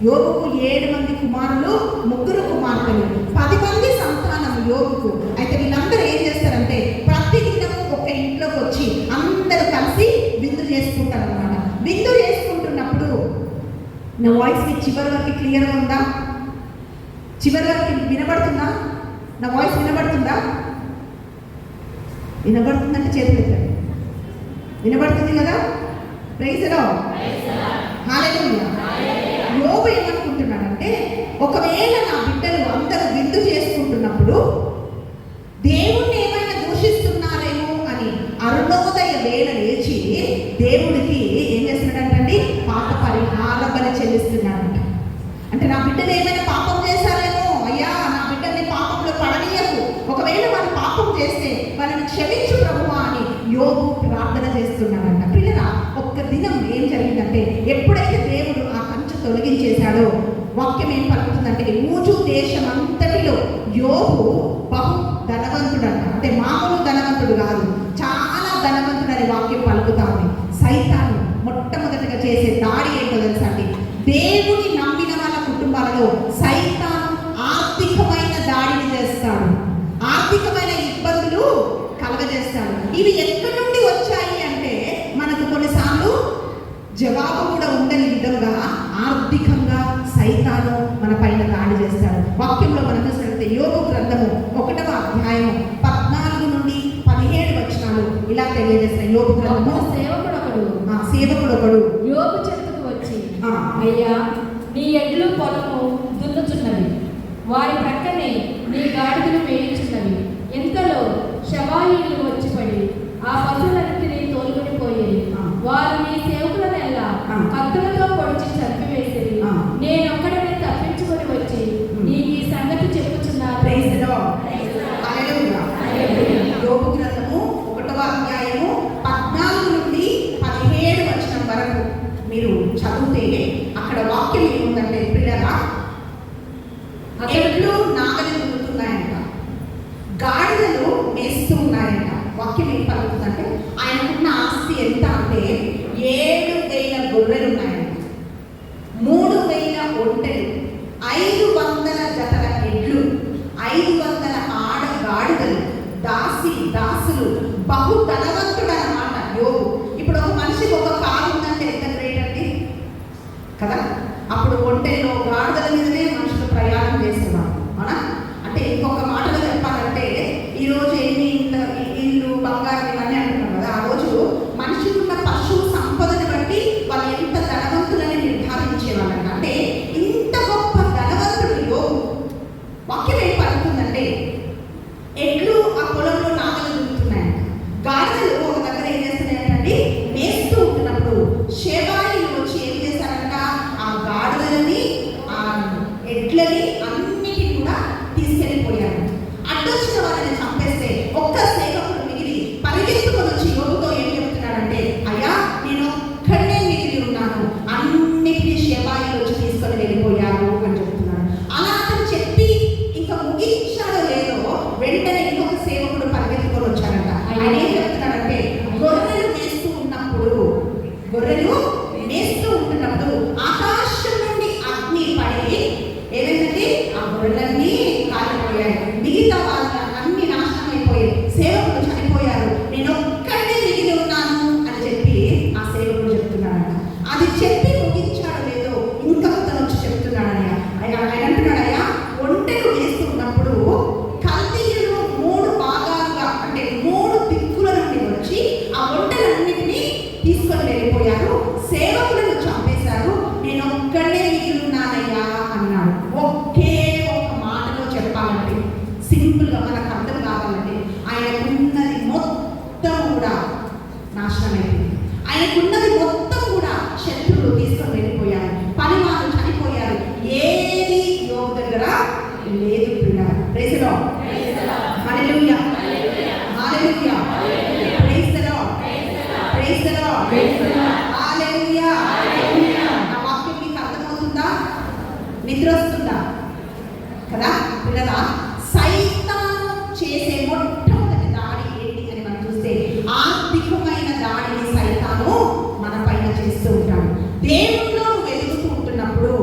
యోబుకు 7 మంది కుమారులు, 3 కుమార్తెలు, 10 మంది సంతానం యోబుకు. అయితే వీళ్ళందరూ ఏం చేస్తారంటే ప్రతిదినము ఒక ఇంట్లోకి వచ్చి అందరూ కలిసి విందు చేసుకుంటారు అన్నమాట. విందు చేసుకుంటున్నప్పుడు నా వాయిస్ మీ చివరి వరకు క్లియర్గా ఉందా? చివరి వరకు వినబడుతుందా? నా వాయిస్ వినబడుతుందా? వినబడుతుందంటే చేతులు ఎత్తండి. వినబడుతుంది కదా? Praise Lord. హల్లెలూయా. యోబు ఏమనుకుంటున్నాడంటే ఒకవేళ నా బిడ్డలు అందరూ విందు చేసుకుంటున్నప్పుడు దేవుణ్ణి ఏమైనా దూషిస్తున్నారేమో అని అరుణోదయ వేళ లేచి దేవుడికి ఏం చేస్తున్నాడంటండి? పాప పరిహార బలి చెల్లిస్తున్నాడంట. అంటే నా బిడ్డలు ఏమైనా పాపం చేశారేమో, అయ్యా నా బిడ్డల్ని పాపంలో పడనీయకు, ఒకవేళ వాళ్ళు పాపం చేస్తే వాళ్ళని క్షమించు ప్రభువా అని యోబు ప్రార్థన చేస్తున్నాడంట. పిల్లరా, ఒక్క దినం ఏం జరిగిందంటే ఎప్పుడైతే దేవుడు ఆ కంచె తొలగించేశాడో వాక్యం ఏం పలుకుతుందంటే ఊజు దేశం అంతటిలో యోబు బహు ధనవంతుడంట. అంటే మామూలు ధనవంతుడు కాదు, చాలా ధనవంతుడని వాక్యం పలుకుతా ఉంది. సైతాను మొట్టమొదటిగా చేసే దాడి ఏంటో తెలుసా అండి? దేవుని నమ్మిన వాళ్ళ కుటుంబాలలో సైతాను ఆర్థికమైన దాడిని చేస్తాడు, ఆర్థికమైన ఇబ్బందులు కలగజేస్తాడు. ఇవి ఎక్కడి నుండి వచ్చాయి అంటే మనకు కొన్నిసార్లు జవాబు కూడా ఉండని విధంగా ఆర్థికంగా సైతాను మన పైన దాడి చేస్తాడు. వాక్యంలో మనం చూసినట్లయితే యోబు గ్రంథము 1వ అధ్యాయము 14 నుండి 17 వచనాలు ఇలా తెలియజేస్తాయి. యోబు గ్రంథము సేవకుడు ఒకడు యోబు చెంతకు వచ్చి, అయ్యా నీ ఎడ్లు పొలము దున్నుచున్నవి, వారి ప్రక్కనే నీ గాడిదలు వేయించున్నవి. ఇంతలో శవాయిలు వచ్చి పడి ఆ పశువులన్నిటినీ తోలుకొని పోయేది. వారు నీ సేవకులనెల్లా కత్తులతో పొడిచి చంపివేసేది. నేనొక్కడనే తప్పించుకొని వచ్చి నీకు ఈ సంగతి చెప్పుచున్నాను. యోబు గ్రంథము 1వ అధ్యాయము 14 నుండి 17 వచనం వరకు మీరు చదివితే అక్కడ వాక్యం ఏముందంటే పిల్లరా, ఎడ్లు నాగలి దున్నుతున్నాయంట, గాడిదలు మేస్తూ ఉన్నాయంట. వాక్యం ఏం పలుకుతుందంటే ఆయనకున్న ఆస్తి ఎంత అంటే 7,000 గొర్రెలు ఉన్నాయంట, 3,000 ఒంటెలు, 500 జతల ఎడ్లు, 500 ఆడ గాడిదలు, దాసులు, బహు ధనవంతుడు అన్నమాట యోబు. ఇప్పుడు ఒక మనిషికి ఒక కారు ఉందంటే ఎంత గ్రేట్ అండి కదా. అప్పుడు ఒంటెలో గాడిదల మీదనే మనుషులు ప్రయాణం చేస్తున్నారు. అవునా? అంటే ఇంకొక మాటలో చెప్పాలంటే ఈరోజు ఎన్ని ఇల్లు బంగారం ఇవన్నీ అంటున్నాం కదా, ఆ రోజు మనిషికి ఉన్న పశువు సంపదను బట్టి వాళ్ళు ఎంత ధనవంతులని నిర్ధారించేవాళ్ళంట. అంటే ఇంత అడ్డొచ్చిన వారిని చంపేస్తే ఒక్క సేవకుడు మిగిలి పరిగెత్తుకొని వచ్చి యోగుతో ఏం చెప్తున్నాడంటే, అయ్యా నేను ఒక్కడే మిగిలి ఉన్నాను, అన్నిటినీ శవాయిలు వచ్చి తీసుకొని వెళ్ళిపోయారు అని చెప్తున్నాడు. అలా అతను చెప్పి ఇంకా ముగించాడో లేదో వెంటనే ఇంకొక సేవకుడు పరిగెత్తుకొని వచ్చాడంట. ఆయన ఏం చెప్తున్నాడంటే, గొర్రెలు మేస్తూ ఉంటున్నప్పుడు ఆకాశం నుండి అగ్ని పడి ఏమైందంటే ఆ గొర్రెలన్నీ కాలిపోయాయి, మిగతా వాళ్ళ అన్ని నాశనం అయిపోయాయి, సేవకులు చనిపోయారు, నేను ఒక్కడే మిగిలి ఉన్నాను అని చెప్పి ఆ సేవకుడు చెప్తున్నాడంట. అది చెప్పి ముగించాడు లేదో ఇంకా అతను వచ్చి చెప్తున్నాడయ్యా. ఆయన అంటున్నాడయ్యా, ఒంటెలు వేస్తున్నప్పుడు కల్దీయులు 3 భాగాలుగా అంటే 3 దిక్కుల నుండి వచ్చి ఆ ఒంటెలన్నిటినీ తీసుకొని వెళ్ళిపోయారు, సేవకులను చంపేశారు, నేను ఒక్కడే మిగిలి ఉన్నానయ్యా అన్నాడు. ఒకే ఒక మాటలో చెప్పాలంటే, సింపుల్గా మనకు అర్థం కావాలంటే, ఆయనకున్నది మొత్తం కూడా నాశనం అయిపోయింది. ఆయనకున్నది మొత్తం కూడా శత్రువులు తీసుకొని వెళ్ళిపోయారు, పని వాళ్ళు చనిపోయారు, ఏది యోగు దగ్గర లేదు. Praise the lord, hallelujah, hallelujah, praise the lord, praise the lord, hallelujah. నా వాక్యం మీకు అర్థమవుతుందా? నిద్ర వస్తుందా కదా పిల్లలా? సైతాను చేసే మొట్టమొదటి దాడి ఏంటి అని మనం చూస్తే, ఆర్థికమైన దాడిని సైతాను మన పైన చేస్తూ ఉంటాడు. దేవుల్లో వెలుగుతూ ఉంటున్నప్పుడు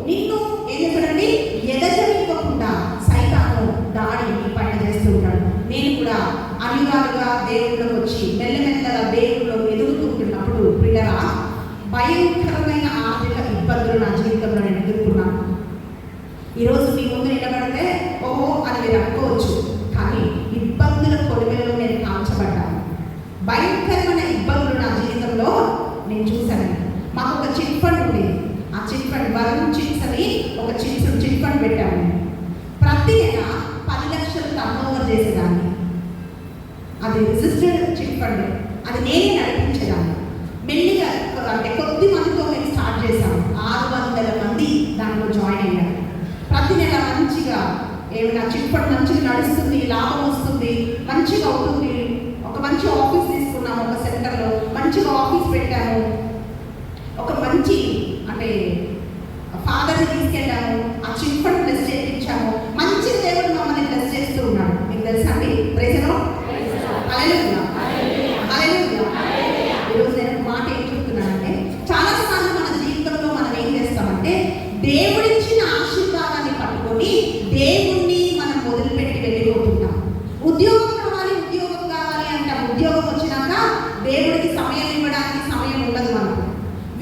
నిన్ను ఏం చెప్పండి ఎదగనివ్వకుండా సైతాను దాడి నీ పైన చేస్తూ ఉంటాడు. నేను కూడా అనురాలుగా దేవుళ్ళకి వచ్చి మెల్లమెల్లగా దేవుళ్ళు ఎదుగుతూ ఉంటున్నప్పుడు పిల్లరా భయంకరమైన ఆర్థిక ఇబ్బందులు నా జీవితంలో నేను ఎదుర్కొన్నాను. ఈరోజు మీ ముందు నిలబడితే ఓహో అని మీరు అనుకోవచ్చు, కానీ ఇబ్బందుల కొలిమేలో నేను కాల్చబడ్డాను. భయంకరమైన ఇబ్బందులు నా జీవితంలో నేను చూశాను. మాకు ఒక చిట్ ఫండ్ ఉండేది. ఆ చిట్ ఫండ్ వరుణ్ చిట్స్ అని ఒక చిట్ ఫండ్ పెట్టాము. ప్రతి నెల 10 లక్షలు టర్నోవర్ చేసేదాన్ని. అది రిజిస్టర్డ్ చిట్ ఫండ్, అది నేనే నడిపించేదాన్ని. మెల్లిగా అంటే కొద్ది మందితో మేము స్టార్ట్ చేశాము. 600 మంది దాంట్లో జాయిన్ అయ్యారు. ప్రతి నెల మంచిగా ఏమైనా చిట్ ఫండ్ మంచిగా నడుస్తుంది, లాభం వస్తుంది, మంచిగా అవుతుంది. ఒక మంచి ఆఫీస్ తీసుకున్నాము, ఒక సెంటర్లో మంచిగా ఆఫీస్ పెట్టాము, ఒక మంచి అంటే ఫాదర్ని తీసుకెళ్ళాము, ఆ చిట్ ఫండ్ ప్లస్ చేయించాము. మంచి దేవుడు మమ్మల్ని ప్లస్ చేస్తూ ఉన్నాడు. మీకు తెలుసా అండి? ప్రైజ్ ది లార్డ్, హల్లెలూయా, హల్లెలూయా. ఈరోజు నేను మాట ఏం చెప్తున్నానంటే, చాలాసార్లు మన జీవితంలో మనం ఏం చేస్తామంటే దేవుడిచ్చిన ఆశీర్వాదాన్ని పట్టుకొని దేవుణ్ణి మనం వదిలిపెట్టి వెళ్ళిపోతున్నాం. ఉద్యోగం కావాలి అంటాం. ఉద్యోగం వచ్చినాక దేవుడికి సమయం ఇవ్వడానికి సమయం ఉండదు మనకు.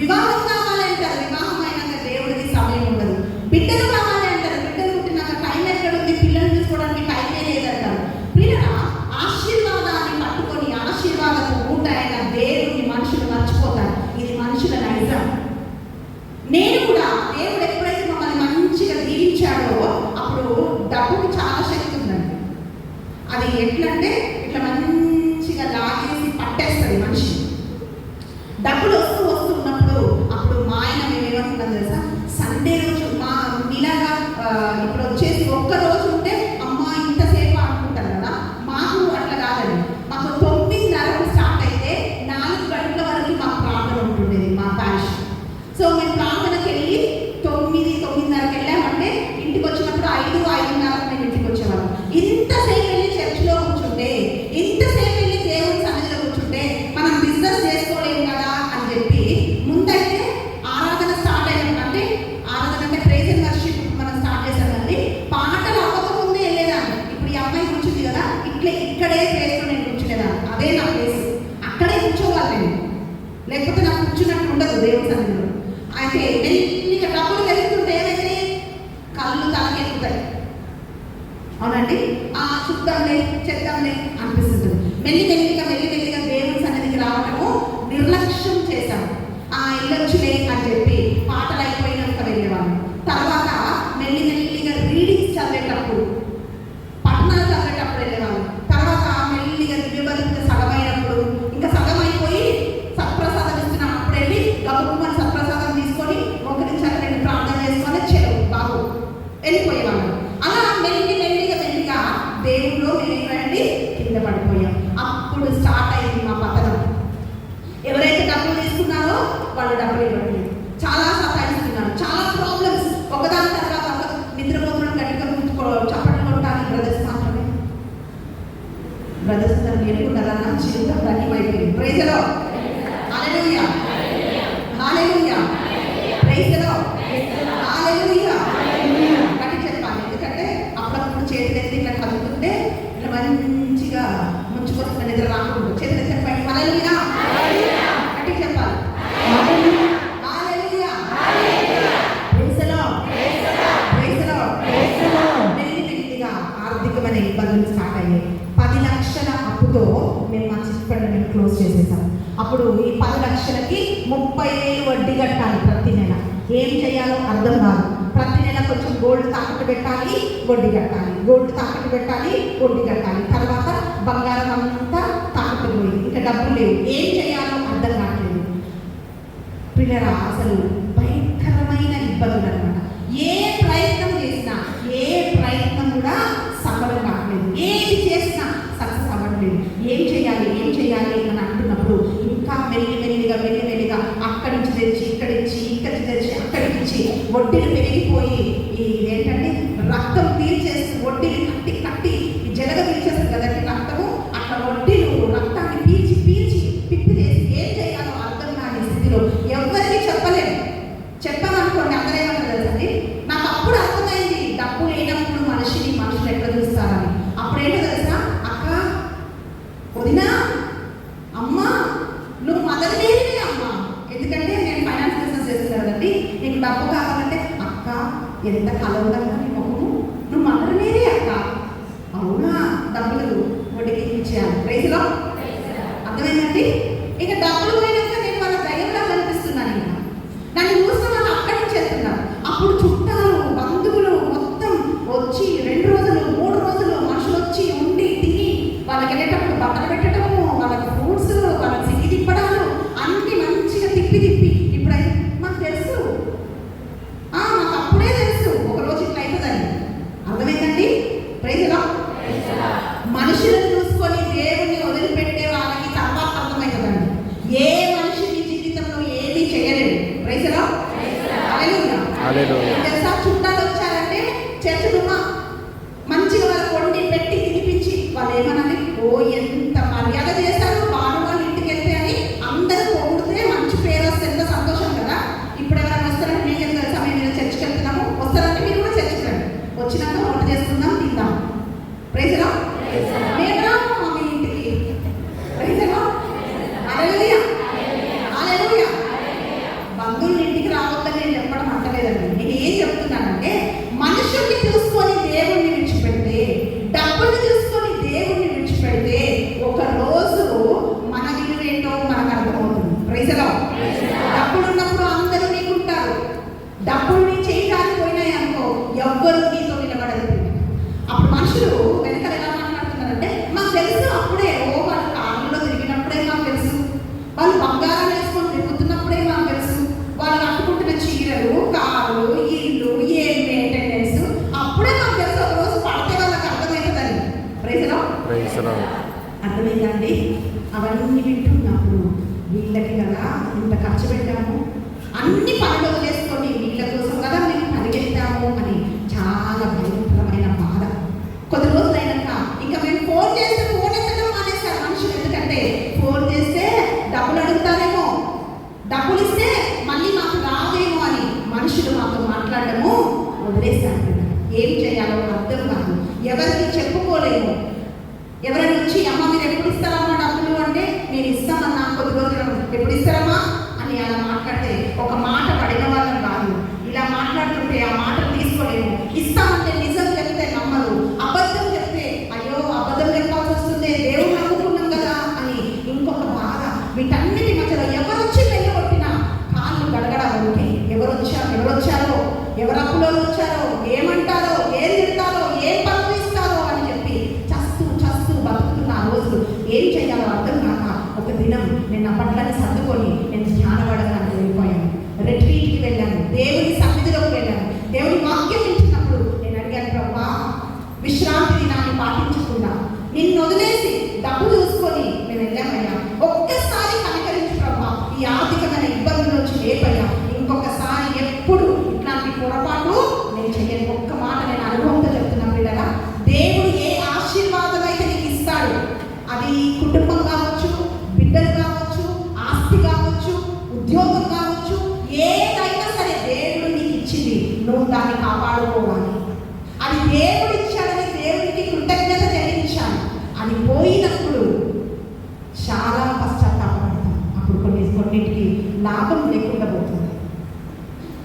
వివాహం కావాలి అంటారు, వివాహం అయినాక దేవుడికి సమయం ఉండదు. బిడ్డలు కావాలి అంటారు, బిడ్డలు పుట్టినాక టైం ఎక్కడుంది, పిల్లలు చూసుకోవడానికి టైమే లేదంటారు. పిల్లల ఆశీర్వాదాన్ని పట్టుకొని ఆశీర్వాదపు ఊట అయిన దేవుడిని మనుషులు మర్చిపోతారు. ఇది మనుషుల నైజం. నేను కూడా దేవుడు ఎప్పుడైతే మమ్మల్ని మంచిగా దీవించాడో అప్పుడు డబ్బుకి చాలా శక్తి ఉందండి. అది ఎట్లంటే ఇట్లా మంచిగా లాగేసి పట్టేస్తుంది మనిషి. డబ్బులు వస్తూ ఉన్నప్పుడు అప్పుడు మా ఆయన మేము ఏమనుకున్నాం తెలుసా, సండే రోజు మా ఇలాగా ఇప్పుడు వచ్చేసి ఒక్క రోజు ఉంటే అమ్మ ఇంతసేపు అనుకుంటారు కదా, మాకు అట్లా కాదండి. మాకు 9:30 స్టార్ట్ అయితే 4 గంటల వరకు మాకు ప్రార్థన ఉంటుండేది మా ప్యాష్. సో మేము ప్రార్థనకి వెళ్ళి 9:30కి వెళ్ళామంటే ఇంటికి వచ్చినప్పుడు 5:30 మేము ఇంటికి వచ్చేవాళ్ళం. ఇంతసేపు వెళ్ళి చర్చిలో కూర్చుంటే, ఇంతసేపు వెళ్ళి దేవుని సన్నిధిలో కూర్చుంటే మనం బిజినెస్ చేసుకోలేము కదా అని చెప్పి ముందైతే ఆరాధన స్టార్ట్ అయినప్పుడు, అంటే ఆరాధన అంటే ప్రైజ్ అండ్ వర్షిప్ మనం స్టార్ట్ చేసామండి. పాటలు అవ్వకముందే వెళ్ళేదాన్ని. ఇప్పుడు ఈ అమ్మాయి కూర్చుంది కదా, ఇక్కడే ప్లేస్లో నేను కూర్చునేదాన్ని. అదే నా ప్లేస్, అక్కడే కూర్చోవాలి నేను, లేకపోతే నాకు కూర్చున్నట్టు ఉండదు దేవుని సన్నిధిలో. అయితే మెల్లిగా డబ్బులు వెళ్తుంటే ఏమైతే కళ్ళు తలకెక్కుతాయి. అవునండి, చూద్దాంలే చేద్దాంలే అనిపిస్తుంది. మెల్లిమెల్లిగా దేవుని సన్నిధికి రావడము నిర్లక్ష్యం చేశాము. వెళ్ళొచ్చులే అని చెప్పి పాటలు అయిపోయినాక వెళ్ళేవాళ్ళు. తర్వాత మెల్లిమెల్లిగా రీడింగ్స్ చదివేటప్పుడు, పట్టణాలు చదివేటప్పుడు వెళ్ళేవాళ్ళు. తర్వాత మెల్లిగా దివ్యబలిగా సగమైనప్పుడు, ఇంకా సగం అయిపోయి సత్ప్రసాదం ఇస్తున్నాం అప్పుడు వెళ్ళి గబుక్కుమని సత్ప్రసాదం తీసుకొని మోకరించాలి, నేను ప్రార్థన చేసుకొని చెరువు బాబు వెళ్ళిపోయేవాళ్ళు. అలా మెల్లిగా దేవుని గేమ్లో మేమేమండి కింద పడిపోయాం. అప్పుడు స్టార్ట్ అయింది మా పతనం. ఎవరైతే డబ్బులు తీసుకున్నారో వాళ్ళు డబ్బులు ఇవ్వండి, చాలా సతాయిస్తున్నారు, చాలా ప్రాబ్లమ్స్ ఒకదాని తర్వాత ఒక నిద్రపోతున్న గట్టిగా చప్పట్లు కొట్టాలి. బ్రదర్స్ నేర్చుకున్నారన్న జీవితం ధన్యమైపోయింది. Praise the lord, hallelujah, hallelujah, praise the lord, hallelujah. గట్టి చెప్పాలి, ఎందుకంటే అప్పుడప్పుడు చేతులు ఎత్తి ఇట్లా కదులుతుంటే ఇట్లా మంచిగా ముంచుకొస్తున్న నిద్ర రాకుండా చేతులు చెప్పండి. హల్లెలూయా, గట్టి చెప్పాలి, hallelujah, praise the lord, praise the Lord. మెల్లిమెల్లిగా ఆర్థికమైన ఇబ్బందులు స్టార్ట్ అయ్యాయి. 10 లక్షల అప్పుతో మేము మా చిట్పండి క్లోజ్ చేసేసాం. అప్పుడు ఈ 10 లక్షలకి 30,000 వడ్డీ కట్టాలి ప్రతి నెల. ఏం చేయాలో అర్థం కాదు. ప్రతి నెల కొంచెం గోల్డ్ తాకట్టు పెట్టాలి, వడ్డీ కట్టాలి, గోల్డ్ తాకట్టు పెట్టాలి, వడ్డీ కట్టాలి. తర్వాత బంగారం అంతా తాకట్టు పోయింది, ఇంకా డబ్బులు లేవు. ఏం చేయాలో అర్థం కావట్లేదు. పిల్లరా, అసలు భయంకరమైన ఇబ్బందులు అనమాట. ఏ ప్రయత్నం చేసినా కూడా సఫలం కావట్లేదు, ఏది చేసినా సక్సెస్ అవ్వట్లేదు. ఏం చేయాలి అని అంటున్నప్పుడు ఇంకా మెల్లిమెల్లిగా అక్కడి నుంచి తెచ్చి ఇక్కడి తెచ్చి అక్కడికి ఇచ్చి వడ్డీలు పెరిగిపోయి ఏంటంటే రక్తం పీల్చేసి వడ్డీలు కట్టి జలగ పీల్చేస్తుంది కదండి రక్తము, అట్లా వడ్డీలు రక్తాన్ని పీల్చి పిప్పి చేసి ఏం చేయాలో అర్థం కాని స్థితిలో ఎవరికి చెప్పాలనుకోండి అందరూ ఏమంటారు కదండి. నాకు అప్పుడు అర్థమైంది డబ్బు లేనప్పుడు మనుషులు ఎట్లా చూస్తారని. అప్పుడేంటో తెలుసా, అక్క, వదినా, అమ్మ, నువ్వు మదర్లేని అమ్మ. ఎందుకంటే నేను ఫైనాన్స్ బిజినెస్ చేస్తున్నాను కదండి. నీకు డబ్బు కావాలంటే అక్క ఎంత కలవదంగా నీ మొహము, నువ్వు మదర్లేని అక్క. అవునా, డబ్బులు వడ్డీకి ఇచ్చేయాలి. ప్రైజ్ ది లార్డ్, అర్థమైందండి. ఇక డబ్బులు పోయినాక నేను వాళ్ళ దయ్యంలా కనిపిస్తున్నాను. ఇంకా నన్ను చూసిన వాళ్ళు అక్కడి నుంచి వెళ్తున్నారు. అప్పుడు చుట్టాలు బంధువులు మొత్తం వచ్చి 2 రోజులు 3 రోజులు మనుషులు వచ్చి ఉండి తిని వాళ్ళకి వెళ్ళేటప్పుడు బట్టలు పెట్టడము, వాళ్ళకి ఫ్రూట్స్, వాళ్ళకి సిగ్గి తిప్పడాలు అన్ని మంచిగా తిప్పి ఇప్పుడైతే మాకు తెలుసు, మాకు అప్పుడే తెలుసు ఒకరోజు ఇట్లా అవుతుందని. అర్థమైందండి. Praise the lord. మనుషులను చూసుకొని దేవుణ్ణి వదిలిపెట్టే వాళ్ళకి తర్వాత అర్థమవుతుందండి. ఏ మనిషి మీ జీవితంలో ఏమీ చేయలేడు. ప్రైజ్ ది లార్డ్, హల్లెలూయా. తెలుసా, చుట్టాలు వచ్చారంటే చర్చ్ దుమ్మా మంచిగా వాళ్ళకి వండి పెట్టి తినిపించి వాళ్ళు ఏమనాలి, ఓ ఎంత మర్యాద చేశారు బాను వాళ్ళ ఇంటికి వెళ్తే అని అందరూ పొగిడితే మంచి పేరు వస్తే ఎంత సంతోషం కదా. ఇప్పుడు ఎవరైనా వస్తారంటే మీకు తెలుసా, మేము చర్చికి వెళ్తున్నాము, వస్తారంటే మీరు కూడా చర్చికి రండి, వచ్చినాక వంట చేసుకుందాం, తిందాం. Praise the lord. మేము రాము మీ ఇంటికి. Praise the lord, hallelujah, hallelujah. బంధువుల ఇంటికి రావద్దని నేను చెప్పడం అంటలేదండి. నేను ఏం చెప్తున్నానంటే మనుషుల్ని చూసుకొని దేవుణ్ణి విడిచిపెడితే, డబ్బుని చూసుకొని దేవుణ్ణి విడిచిపెడితే ఒక రోజు మన విలువ ఏంటో మనకు అర్థమవుతుంది. Praise the lord. డబ్బులు ఉన్నప్పుడు అందరూ నీకుంటారు, డబ్బులు నీ చేయడానికి పోయినాయి అనుకో ఎవ్వరు నీతో నిలబడదు. అప్పుడు మనుషులు వెనకాల ఎలా మాట్లాడుతున్నారంటే మాకు తెలుసు, అప్పుడే వాళ్ళు కార్లలో తిరిగినప్పుడే మాకు తెలుసు, వాళ్ళు బంగారం వేసుకొని తిరుగుతున్నప్పుడే మాకు తెలుసు, వాళ్ళు కట్టుకుంటున్న చీరలు, కార్లు, ఇల్లు, ఏం మెయింటెనెన్స్ అప్పుడే మాకు తెలుసు. ఒక రోజు పడితే వాళ్ళకి అర్థమవుతుందని. ప్రైజ్ ది లార్డ్, అర్థమైందండి. అవన్నీ వింటున్నప్పుడు వీళ్ళకి కదా ఇంత ఖర్చు పెట్టాము, అన్ని పనులు వదిలేసుకొని వీళ్ళ కోసం కదా మేము పరిగెత్తాము అని చాలా భయంకరమైన బాధ. కొద్ది రోజులు అయినాక ఇంకా మేము ఫోన్ చేస్తే ఫోన్ ఎత్తడం మానేస్తారు మనుషులు. ఎందుకంటే ఫోన్ చేస్తే డబ్బులు అడుగుతారేమో, డబ్బులు ఇస్తే మళ్ళీ మాకు రాదేమో అని మనుషులు మాతో మాట్లాడడము వదిలేస్తారు. ఏం చేయాలో అర్థం కాదు, ఎవరికి చెప్పుకోలేము. ఎవరైనా వచ్చి అమ్మ మీరు ఎప్పుడు ఇస్తారమ్మా డబ్బులు అంటే నేను ఇస్తామన్నా కొద్ది రోజులు ఎప్పుడు ఇస్తారమ్మా అని అలా మాట్లాడితే ఒక మాట పడిన వాళ్ళం కాదు. ఇలా మాట్లాడుతుంటే ఆ మాటలు తీసుకోలేము. ఇస్తామంటే నిజం చెప్తే నమ్మరు, అబద్ధం చెప్తే అయ్యో అబద్ధం చెప్పాల్సి వస్తుంది, దేవుడు నమ్ముకున్నాం కదా అని ఇంకొక బాధ. వీటన్నిటి మధ్యలో ఎవరు వచ్చి వెళ్ళగొట్టినా కాళ్ళు గడగడానికి ఎవరు వచ్చారో, ఎవరు అప్పులో వచ్చారో, ఏమంటారో, ఏం తింటారో, ఏం పనులు ఇస్తారో అని చెప్పి చస్తూ బతుకుతున్న ఆ రోజులు ఏం చేయాలో అర్థం కాక ఒక దినం నేను అప్పట్లని సర్దుకొని నేను ధ్యానపడడానికి వెళ్ళిపోయాను. రెట్రీట్కి వెళ్ళాను, దేవుని సన్నిధిలోకి వెళ్ళాను. దేవుని వాక్యం ఇచ్చినప్పుడు నేను అడిగాను, ప్రభువా విశ్రాంతి దినాన్ని పాటించకుండా అది కుటుంబం కావచ్చు, బిడ్డలు కావచ్చు, ఆస్తి కావచ్చు, ఉద్యోగం కావచ్చు, ఏదైనా సరే దేవుడు నీకు ఇచ్చింది, నువ్వు దాన్ని కాపాడుకోవాలి. అది దేవుడు ఇచ్చాడని దేవుడికి కృతజ్ఞత చెల్లించాలి. అది పోయినప్పుడు చాలా పశ్చాత్తాపడతాం. అప్పుడు కొన్నింటికి లాభం లేకుండా పోతుంది.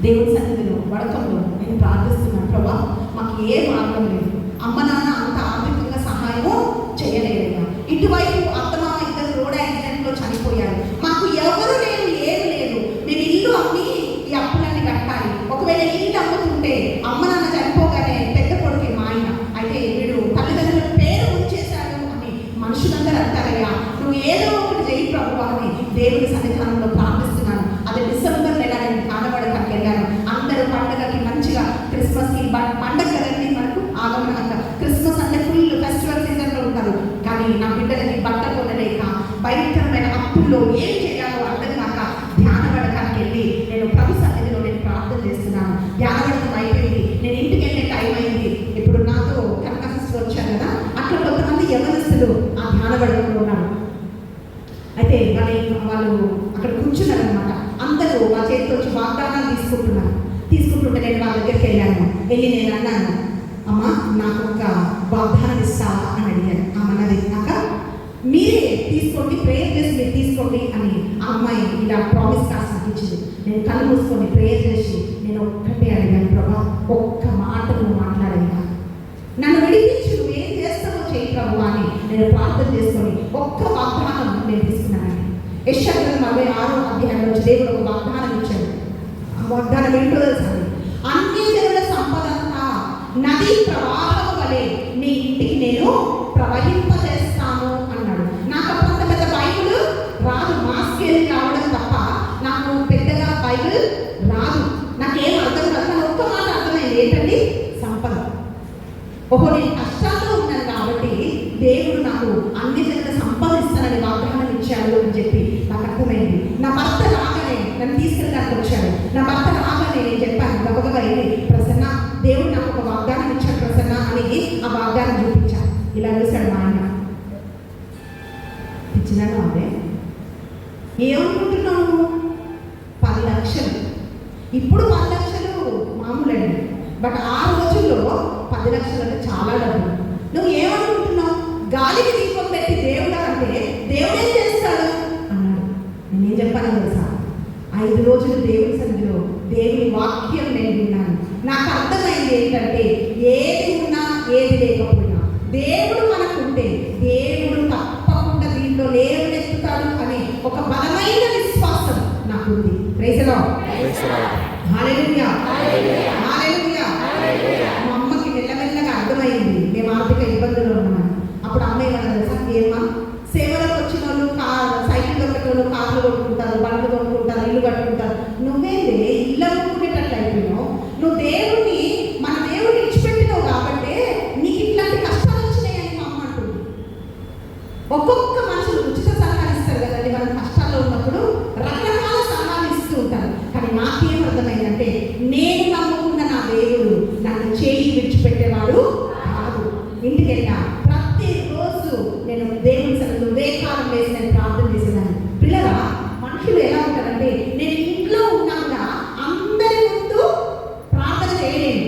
దేవుడి సన్నిధిలో వడకంలో నేను ప్రార్థిస్తున్నాను, ప్రభా మాకు ఏ మార్గం లేదు, అమ్మ నాన్న అంత ఆర్థికంగా సహాయము చేయలేదయ్యా, ఇటువైపు అత్తమామ ఇద్దరు రోడ్ యాక్సిడెంట్లో చనిపోయారు, మాకు ఎవరు లేరు, ఏమి లేదు, మేము ఇల్లు అమ్మి ఈ అప్పులన్నీ కట్టాలి. ఒకవేళ ఇల్లు అమ్ముతుంటే అమ్మ నాన్న చనిపోగానే పెద్ద కొడుకు మా ఆయన అయితే వీడు తల్లిదండ్రుల పేరు ఉంచేశాడు అని మనుషులందరూ అంటారయ్యా, నువ్వు ఏదో ఒకటి చేయి ప్రభు అని దేవుడి సన్నిధానంలో ప్రార్థిస్తున్నాను. అది డిసెంబర్ నెల నేను కానబడటానికి వెళ్ళాను. అందరూ పండుగకి మంచిగా క్రిస్మస్కి పండుగలన్నీ మనకు ఆగమనంగా క్రిస్మస్ అంటే ఫుల్ ఫెస్టివల్ సీజన్లో ఉంటారు. కానీ నా బిడ్డలకి బట్ట కొనలేక భయంకరమైన అప్పుల్లో ఏం చేయాలో అర్థం కాక ధ్యానపడటానికి వెళ్ళి నేను ప్రభు సన్నిధిలో నేను ప్రార్థన చేస్తున్నాను. ధ్యానపడటం అయిపోయింది, నేను ఇంటికి వెళ్ళే టైం అయింది. ఇప్పుడు నాతో కనకసిస్తూ వచ్చాను కదా, అక్కడ కొంతమంది యవనస్తులు ఆ ధ్యానపడటంలో ఉన్నారు. అయితే వాళ్ళు అక్కడ కూర్చున్నారు అనమాట. అందరూ మా చేతితో వచ్చి వాగ్దానాలు తీసుకుంటుంటే నేను వాళ్ళ దగ్గరికి వెళ్ళాను. వెళ్ళి నేను అన్నాను, అమ్మ నాకు ఒక వాగ్దానం ఇస్తావా అని అడిగాను. అమ్మన్నది అక్క మీరే తీసుకోండి, ప్రేయర్ చేసి మీరు తీసుకోండి అని ఆ అమ్మాయి ఇలా ప్రామిస్ కార్డ్స్ నాకు ఇచ్చింది. నేను కళ్ళు మూసుకొని ప్రేయర్ చేసి నేను ఒక్కటే అడిగాను, ప్రభా ఒక్క మాట నువ్వు మాట్లాడేగా, నన్ను విడిపించి నువ్వు ఏం చేస్తావో చేయి ప్రభు అని నేను ప్రార్థన చేసుకొని ఒక్క వాగ్దానం నేను తీసుకున్నానండి. యెషయా 46వ అధ్యాయంలో దేవుడు ఒక వాగ్దానం ఇచ్చాడు. ఆ వాగ్దానం ఏంటో తెలుసా? అన్ని జనుల సంపదంతా నది ప్రవాహం వలె నీ ఇంటికి నేను ప్రవహింపజేస్తాను అన్నాడు. నాకు అప్పుడు అంత పెద్ద బైబిల్ రాదు, మాస్కేది రావడం తప్ప నాకు పెద్దగా బైబిల్ రాదు, నాకేం అర్థం కాదు. కానీ ఒక్క మాట అర్థమైంది, ఏంటండి? సంపద. ఓహో నేను కష్టాల్లో ఉన్నాను కాబట్టి దేవుడు నాకు అన్ని జనుల సంపాదిస్తానని వాగ్దానం ఇచ్చాడు అని చెప్పి నాకు అర్థమైంది. నా భర్త రాగానే నన్ను తీసుకెళ్ళడానికి వచ్చాడు. నా భర్త రాగానే నేను చెప్పాను, గబగబా వెళ్ళి ప్రసన్న దేవుడు నాకు ఒక వాగ్దానం ఇచ్చాడు ప్రసన్న అని ఆ వాగ్దానం చూపించాను. ఇలా చూశాడు మా ఆయన, ఇచ్చినాను అదే ఏమనుకుంటున్నావు 10 లక్షలు. ఇప్పుడు 10 లక్షలు మామూలండి, బట్ ఆ రోజుల్లో 10 లక్షలు అంటే చాలా డబ్బు. నువ్వు ఏమనుకుంటున్నావు? గాలికి దీపం పెట్టి దేవుడా అంటే దేవుడేం చేస్తాడు అన్నాడు. నేనేం చెప్పాను తెలుసా? 5 రోజులు దేవుడి సన్నిధిలో దేవుని వాక్యం నేను విన్నాను. నాకు అర్థమైంది ఏంటంటే ఏది ఉన్నా ఏది లేకపోయినా దేవుడు మనకుంటే దేవుడు తప్పకుండా దీంట్లో లేవనెత్తుతాడు అనే ఒక బలమైన విశ్వాసం నాకుంది. Praise the lord. Hallelujah. Hallelujah. మా అమ్మకి మెల్లమెల్లగా అర్థమైంది మేము ఆర్థిక ఇబ్బందుల్లో ఉన్నామని. అప్పుడు అమ్మ ఏమన్నా తెలుసా? ఏమా సేవలకు వచ్చిన వాళ్ళు సైకిల్ దొక్కటోళ్ళు కార్లు కొట్టుకుంటారు, బండ్లు కొనుక్కుంటారు, ఇల్లు కట్టుకుంటారు, నువ్వేందే ఇల్లు అమ్ముకునేటట్లు అయిపోయినావు? నువ్వు దేవుడిని మన దేవుడిని ఇచ్చిపెట్టినావు కాబట్టి నీకు ఇట్లాంటి కష్టాలు వచ్చినాయని మా అమ్మ అంటుంది. ఒక్కొక్క మనుషులు ఉచిత సలహాలు ఇస్తారు కదండి, మనం కష్టాల్లో ఉన్నప్పుడు రకరకాల సలహాలు ఇస్తూ ఉంటారు. కానీ నాకేం అర్థమైందంటే నేను నమ్ముకున్న నా దేవుడు నన్ను చేయి విడిచిపెట్టేవాడు కాదు. ఇంటికి వెళ్ళా ప్రతిరోజు నేను దేవుని సన్నిధిలో ఉదయకాలం వేసి నేను ప్రార్థన చేసేదాన్ని. పిల్లరా మనుషులు ఎలా ఉంటారంటే నేను ఇంట్లో ఉన్నాగా అందరి ముందు ప్రార్థన చేయలేను,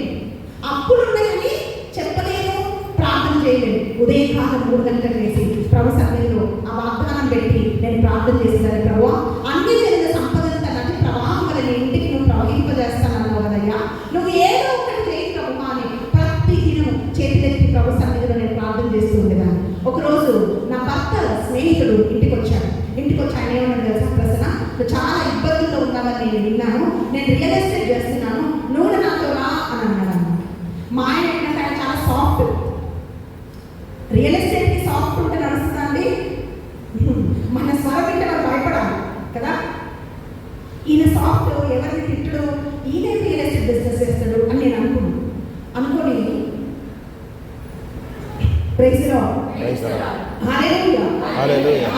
అప్పులు ఉన్నాయని చెప్పలేను, ప్రార్థన చేయలేను. ఉదయకాలం 3 గంటలకు వేసి ప్రభు సన్నిధిలో ఆ వాగ్దానం పెట్టి నేను ప్రార్థన చేసేదాన్ని. ప్రభు అన్ని జరిగిన సంపదంతా నది ప్రవాహం వల్ల నీ ఇంటికి నువ్వు ప్రవహింపజేస్తానన్నావు కదయ్యా, నువ్వు ఏదో ఒకటి చేయి ప్రభు అని ప్రతి దినం చేతులెత్తి ప్రభు సన్నిధిలో నేను ప్రార్థన చేస్తూ ఉండేదాన్ని. ఒకరోజు నా భర్త స్నేహితుడు ఇంటికి వచ్చి ఆయన ఏమన్నాడు తెలుసా? ప్రసన్న నువ్వు చాలా ఇబ్బందుల్లో ఉన్నావని నేను విన్నాను, నేను రియల్ ఎస్టేట్ చేస్తున్నాను, నువ్వు నాతో రా అని అన్నాడు. మా ఆయన ఏంటంటే ఆయన చాలా సాఫ్ట్. రియల్ ఎస్టేట్కి సాఫ్ట్ ఉంటే నడుస్తుందా అండి? మన స్వరం వింటే మనం భయపడాలి కదా. ఈయన సాఫ్ట్, ఎవరిని తిట్టడు, ఈయన రియల్ ఎస్టేట్ బిజినెస్ చేస్తాడు అని నేను అనుకొని praise the lord. Hallelujah. Hallelujah.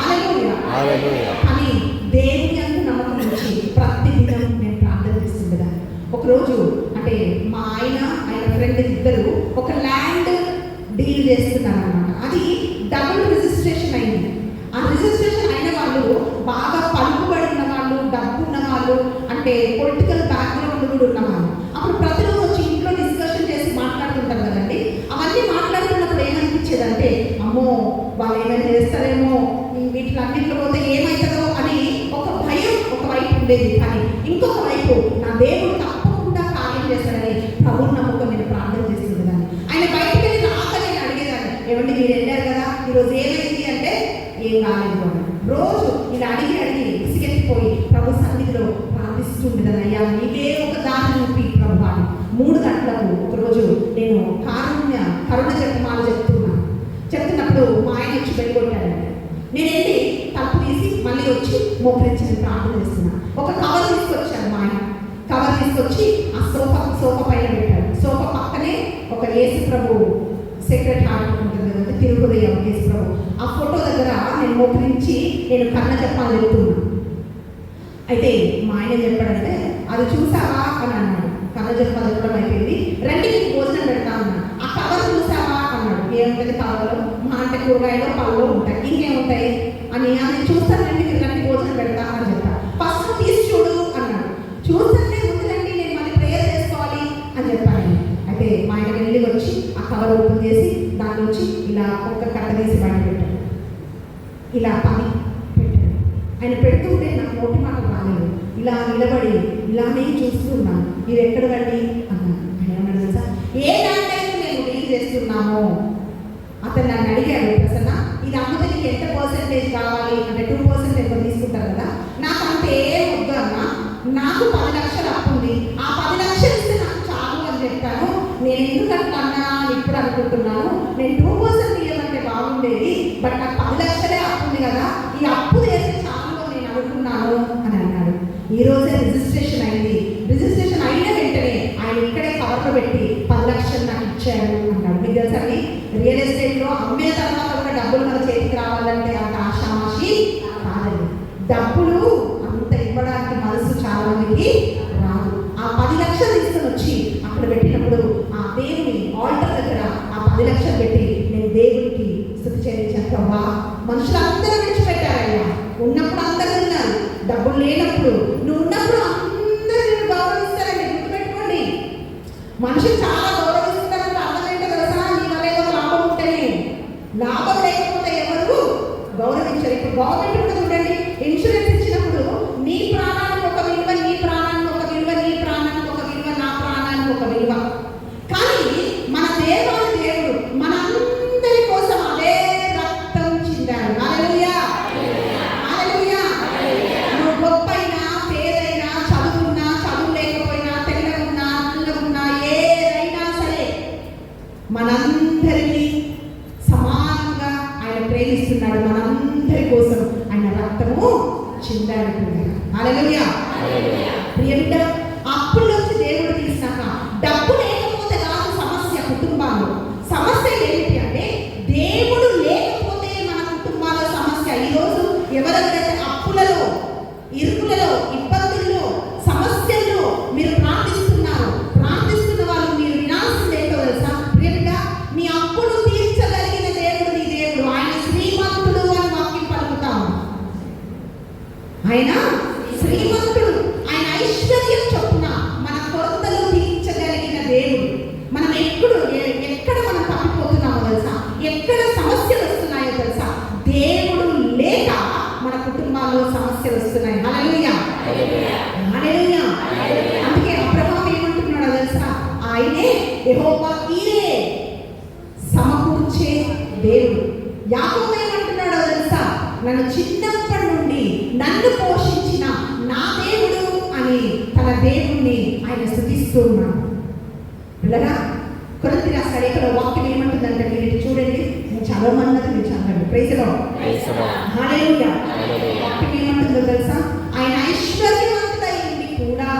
హల్లెలూయా. అని దేవుని యందు నమ్మకం ఉంచి ప్రతి దినం నేను ప్రార్థన చేస్తుండేదాన్ని. ఒకరోజు అంటే మా ఆయన ఫ్రెండ్ ఇద్దరు ఒక ల్యాండ్ డీల్ చేస్తున్నారు అనమాట. అది డబుల్ రిజిస్ట్రేషన్ అయింది. రిజిస్ట్రేషన్ అయిన వాళ్ళు బాగా పలుకుబడి ఉన్న వాళ్ళు, డబ్బు ఉన్న వాళ్ళు, అంటే పొలిటికల్ బ్యాక్గ్రౌండ్ కూడా ఉన్న వాళ్ళు. అప్పుడు ప్రతిరోజు వచ్చి ఇంట్లో డిస్కషన్ చేసి మాట్లాడుతుంటారు కదండి. అవన్నీ మాట్లాడుతున్నప్పుడు ఏమనిపించేదంటే, అమ్మో వాళ్ళు ఏమైనా చేస్తారేమో, వీటిలన్నింటిలో పోతే ఏమవుతుందో అని ఒక భయం ఒకవైపు ఉండేది. కానీ ఇంకొక వైపు నా దేవుడు తప్పకుండా కార్యం చేస్తాడని ప్రభువు నమ్ముకొని నేను ప్రార్థన చేస్తుండేదాన్ని. ఆయన బయటికి వెళ్ళి రాక నేను అడిగేదాన్ని, ఏమంటే మీరు వెళ్ళారు కదా, ఈరోజు ఏమైంది అంటే ఏం కాలేదు అని. రోజు ఇలా అడిగి విసిగెత్తిపోయి ప్రభు సన్నిధిలో ప్రార్థిస్తుండేదాన్ని. అయ్యా నీకే ఒక దారి చూపి ప్రభు అని. 3 గంటలకు ఒకరోజు నేను కరుణ జపమాల చెప్తున్నప్పుడు మా ఆయన వచ్చి వెళ్ళగొట్టాడండి. నేను వెళ్ళి తలుపు తీసి మళ్ళీ వచ్చి మోకరించి నేను ప్రార్థన చేస్తున్నా. ఒక కవర్ తీసుకొచ్చాను మా ఆయన. కవర్ తీసుకొచ్చి ఆ సోఫా పైన పెట్టాడు. సోఫా పక్కనే ఒక యేసు ప్రభు సెక్రెట్ హార్ట్ ఉంటుంది కదంటే, తిరుగుదయం యేసు ప్రభు. ఆ ఫోటో దగ్గర నేను మోకరించి నేను కన్న చెప్పాలని చెప్తున్నా. అయితే మా ఆయన చెప్పాడంటే, అది చూసావా అని అన్నాడు. కన్న చెప్పాలి చెప్పడం అయిపోయింది, రండి నీకు భోజనం పెడతా అన్నాడు. ఆ కవర్ చూసావా అన్నాడు. ఏముంటుంది కవర్లో? మా అంటే కూరగాయలు పళ్ళు ఉంటాయి, ఇంకేముంటాయి అని. అది చూస్తానండి, మీరు రండి భోజనం పెడతా అని చెప్పాడు. ఫస్ట్ తీసి చూడు అన్నాడు. చూస్తానే ముందులండి, నేను మళ్ళీ ప్రేయర్ చేసుకోవాలి అని చెప్పాను. అయితే మా ఆయన వెళ్ళి వచ్చి ఆ కవర్ ఓపెన్ చేసి దాని నుంచి ఇలా ఒక్క కట్ట తీసి బయట పెట్టాడు. ఇలా పని పెట్టాడు. ఆయన పెడుతుంటే నాకు నోటి మాట రాలేదు. ఇలా నిలబడి ఇలానే చూస్తున్నాను. ఇది ఎక్కడ రండి అన్నాను. ఆయన ఏమన్నాడు తెలుసా? ఏ దాంట్లో మేము డీల్ చేస్తున్నాము. అతను నన్ను అడిగాడు, ప్రసన్న ఇది అమ్మితే నీకు ఎంత పర్సెంటేజ్ కావాలి అంటే 2% ఎక్కువ తీసుకుంటారు కదా, నాకు అంతే వద్దు అన్న, నాకు 10 లక్షలు అప్పు ఉంది, ఆ 10 లక్షలు ఇస్తే నాకు చాలు అని చెప్పాను. నేను ఎందుకంటే అన్నా ఇప్పుడు అనుకుంటున్నాను, నేను 2% ఇవ్వమంటే బాగుండేది, బట్ నాకు 10 లక్షలే అప్పు ఉంది కదా, ఈ అప్పు చేస్తే చాలు నేను అనుకున్నాను అని అన్నాడు. ఈ రోజే రిజిస్ట్రేషన్ అయింది. రిజిస్ట్రేషన్ అయిన వెంటనే ఆయన ఇక్కడే కవర్లో పెట్టి 10 లక్షలు నాకు ఇచ్చాడు అన్నాడు. మీకు తెలుసా, రియల్ ఎస్టేట్లో అమ్మే తర్వాత కూడా డబ్బులు మన చేతికి రావాలంటే అంత ఆషామాషి కాదండి. డబ్బులు అంత ఇవ్వడానికి మనసు చాలా మందికి రాదు. ఆ 10 లక్షలు తీసుకొని వచ్చి అక్కడ పెట్టినప్పుడు ఆ దేవుని ఆల్టర్ దగ్గర ఆ 10 లక్షలు పెట్టి నేను దేవుడికి స్తుతి చెల్లించాను. ప్రభా, మనుషులందరూ విడిచిపెట్టారయ్యా. ఉన్నప్పుడు అందరూ ఉన్నారు, డబ్బులు లేనప్పుడు నువ్వు ఉన్నప్పుడు అందరూ నేను గౌరవిస్తారని గుర్తుపెట్టుకోండి. మనుషులు చాలా గౌరవిస్తారంటే అర్థం ఏంటో తెలుసా? నీ వల్ల ఏదో లాభం ఉంటేనే. లాభం లేకపోతే ఎవరు గౌరవించరు. ఇప్పుడు గవర్నమెంట్ కూడా చూడండి, ఇన్సూరెన్స్ ఇచ్చినప్పుడు నీ ప్రాణానికి ఒక విలువ, నీ ప్రాణానికి ఒక విలువ, నీ ప్రాణానికి ఒక విలువ, నా ప్రాణానికి ఒక విలువ. కానీ మన దేవాది దేవుడు మనందరి కోసం అదే రక్తం చిందాడు. హల్లెలూయా, హల్లెలూయా. నువ్వు గొప్పైనా పేదైనా, చదువున్నా చదువు లేకపోయినా, తెల్లగున్నా నల్లగున్నా, ఏదైనా సరే మనందరినీ సమానంగా ఆయన ప్రేమిస్తున్నాడు. మనందరి కోసం ఆయన రక్తము చిందాడు. హల్లెలూయా. ప్రియమిట, అప్పుల్లోంచి దేవుడు తీసినాక డబ్బు లేకపోతే కాదు సమస్య కుటుంబాల్లో. సమస్య ఏమిటి అంటే దేవుడు లేకపోతే మన కుటుంబాల సమస్య. ఈరోజు ఎవరెవరైతే అప్పులలో, ఇరుకులలో, ఇబ్బందుల్లో, సమస్యల్లో మీరు ప్రార్థిస్తున్న వాళ్ళు మీరు వినాల్సింది ఏంటో తెలుసా? ప్రియమిట, నీ అప్పులు తీర్చగలిగిన దేవుడు నీ దేవుడు. ఆయన శ్రీమంతుడు అని వాక్యం పలుకుతాము. ఆయన శ్రీమంతుడు, ఆయన ఐశ్వర్యం చొప్పున మన కొరతలు తీర్చగలిగిన దేవుడు. మనం ఎక్కడ మనం తప్పిపోతున్నామో తెలుసా? ఎక్కడ సమస్యలు వస్తున్నాయో తెలుసా? దేవుడు లేక మన కుటుంబాల్లో సమస్యలు వస్తున్నాయి. హల్లెలూయా, హల్లెలూయా. అందుకే అబ్రహాము ఏమంటున్నాడో తెలుసా? ఆయనే యెహోవా ఈరే, సమకూర్చే దేవుడు. యాకోబు ఏమంటున్నాడో తెలుసా? నన్ను చిన్నప్పటి నుండి నన్ను పోషించిన నా దేవుడు అని తన దేవుణ్ణి ఆయన స్తుతిస్తూ ఉన్నాడు. పిల్లగా, కొరింథీ రాసిన లేఖలో వాక్యం ఏమంటుందంటే, మీరు చూడండి, నేను చదవమన్నది మీరు చదవండి. ప్రైజ్ ది లార్డ్, హల్లెలూయా. వాక్యం ఏమంటుందో తెలుసా? ఆయన ఐశ్వర్యవంతుడైంది కూడా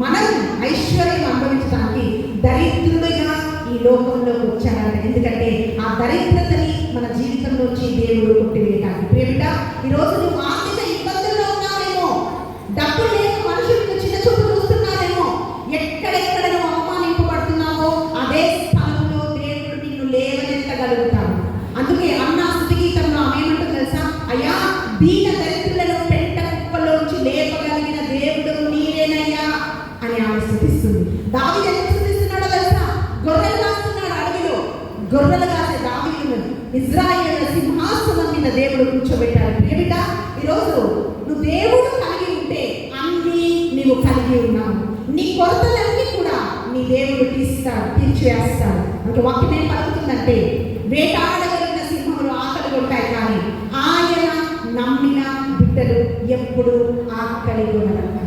మనం ఐశ్వర్యం అనుభవించడానికి దరిద్రుడిగా ఈ లోకంలోకి వచ్చాడంట. ఎందుకంటే ఆ దరిద్రతని మన జీవితంలోంచి దేవుడు కొట్టివేయడానికి. ప్రియమిట, ఈరోజు నువ్వు ఆర్థిక ఇబ్బందుల్లో ఉన్నావేమో, డబ్బు లేక మనుషులకు చిన్న చూపు చూస్తున్నావేమో, ఎక్కడెక్కడ నువ్వు అవమానింపబడుతున్నావో అదే స్థలంలో దేవుడు నిన్ను లేవనెత్తగలుగుతాడు. అందుకే అన్న స్తుతి గీతంలో ఆమె ఏమంటుంది తెలుసా? కింద దేవుడు కూర్చోబెట్టాడు. ప్రియబిడ్డ, ఈరోజు నువ్వు దేవుడు కలిగి ఉంటే అన్నీ నీవు కలిగి ఉన్నావు. నీ కొరతలన్నీ కూడా నీ దేవుడు తీర్చివేస్తాడు. అంటే వాక్యం ఏం పలుకుతుందంటే, వేటాడగలిగిన సింహములు ఆకలి కొట్టాయి, కానీ ఆయన నమ్మిన బిడ్డలు ఎప్పుడు ఆకలి కొనరంట.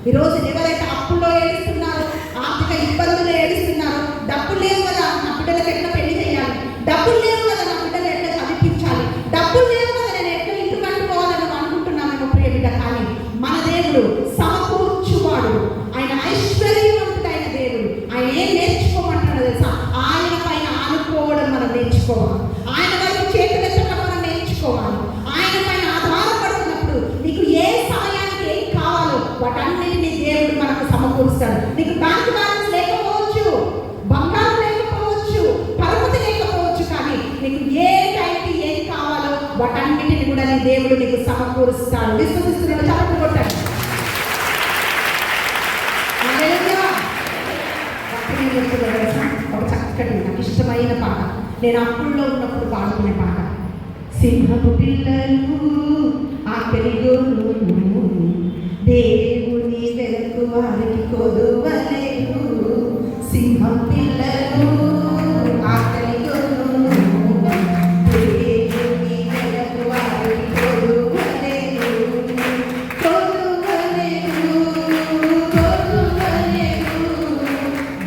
ఈరోజు ఎవరైతే అప్పుల్లో ఏడుస్తున్నారో, ఆర్థిక ఇబ్బందులు ఏడుస్తున్నారో, డబ్బులు లేవు కదా నా బిడ్డలకు ఎట్లా పెళ్లి చేయాలి, డబ్బులు లేవు కదా నా బిడ్డలు ఎట్లా చదివించాలి, డబ్బులు లేవు కదా నేను ఎట్లా ఇంటి కట్టుకోవాలని అనుకుంటున్నాను ప్రియబిడ్డ, కానీ మన దేవుడు సమకూర్చువాడు. ఆయన ఐశ్వర్యవంతుడైన దేవుడు. ఆయన ఏం నేర్చుకోమంటాడో తెలుసా? ఆయన పైన ఆనుకోవడం మనం నేర్చుకోవాలి. ఆయన వైపు చేతులు ఎత్తడం మనం నేర్చుకోవాలి. ఆయన పైన ఆధారపడుతున్నప్పుడు నీకు ఏ సమయానికి ఏం కావాలో వాటన్నిటినీ దేవుడు మనకు సమకూరుస్తాడు. నీకు బ్యాంక్ బ్యాలెన్స్ లేకపోవచ్చు, బంగారం లేకపోవచ్చు, పరపతి లేకపోవచ్చు, కానీ నీకు ఏ టైంకి ఏం కావాలో వాటన్నిటిని కూడా నీ దేవుడు నీకు సమకూరుస్తాడు. విశ్వసిస్తున్నాడు, చప్పట్లు కొట్టాడు. ఒక చక్కటి నాకు ఇష్టమైన పాట, నేను అప్పుల్లో ఉన్నప్పుడు పాడుకునే పాట. సింహపు పిల్లలు ఆకలి గొర్రెలు, దేవుని వెలుగు వారికి కొదువలేదు. సింహం పిల్లలు ఆకలి గొర్రెలు, దేవుని వెలుగు వారికి కొదువలేదు. కొదువలేదు, కొదువలేదు,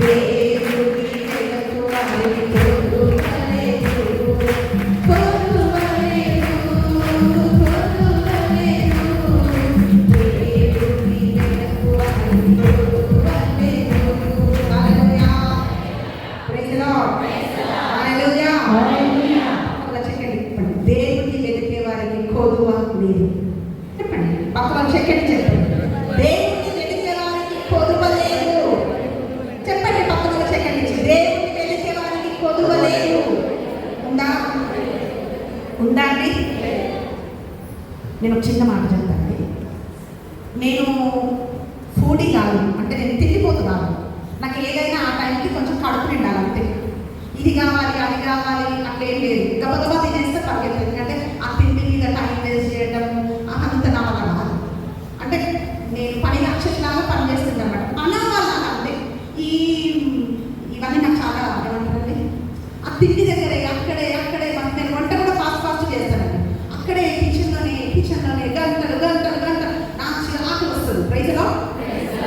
దేవుని వెలుగు వారికి కొదువలేదు. కొదువలేదు, కొదువలేదు, దేవుని వెలుగు వారికి కొదువలేదు. Hallelujah. Praise the lord. Hallelujah. అలా చెప్పండి, దేవుని వెతికే వారికి కొదువ లేదు. చెప్పండి, పక్కన చెప్పండి, దేవుని వెతికే వారికి కొదువ లేదు. చెప్పండి, పక్కన చెప్పండి, దేవుని వెతికే వారికి కొదువ లేదు. ఉందా? ఉందా అండి? నేను ఒక చిన్న మాట చెప్తానండి. నేను ఫుడీ కాదు, అంటే నేను తిండిపోతు కాదు. నాకు ఏదైనా ఆ టైంకి కొంచెం కడుపు నిండాలి అంతే. ఇది కావాలి, అది కావాలి అట్లేం లేదు. గబగబా తినేస్తే పర్లేదు. ఎందుకంటే ఆ తిండి మీద టైం వేస్ట్ చేయడం అంత నా వల్ల కాదు. అంటే నేను పని రాక్షసులాగా పని చేస్తుంటాను అన్నమాట. మన వల్ల అంటే ఇవన్నీ నాకు చాలా ఏమంటారండి, ఆ తిండి దగ్గరే అక్కడే నేను వంట కూడా ఫాస్ట్ చేస్తానండి. అక్కడే కిచెన్లోనే గంటలు గంటలు గంటలు నాకు చిరాకు వస్తుంది. Praise the lord.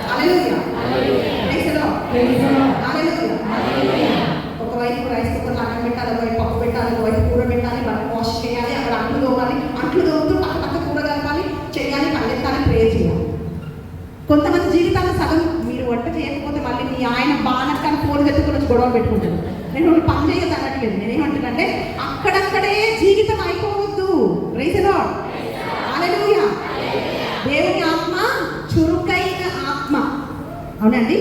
Hallelujah. Praise the lord. Hallelujah. ఒకవైపు రైస్ కుక్కర్ అన్నం పెట్టాలి, ఒకవైపు పప్పు పెట్టాలి, ఒకవైపు కూర పెట్టాలి, వాష్ చేయాలి, అక్కడ అంట్లు తోమాలి, అంట్లు తోముతూ పక్క కూర కలపాలి, చేయాలి, కళ్ళెత్తాలి, ప్రేయర్ చేయాలి. కొంతమంది జీవితాలు సగం మీరు వంట చేయకపోతే మళ్ళీ మీ ఆయన బానక్కని ఫోన్ ఎత్తుకుని వచ్చి గొడవ పెట్టుకుంటారు. నేను పని చేయదు అనట్లేదు. నేనేమంటున్నానంటే అక్కడక్కడే జీవితం అయిపోవద్దు. Praise the lord. హల్లెలూయా. దేవుని ఆత్మ చురుకైన ఆత్మ, అవునండి,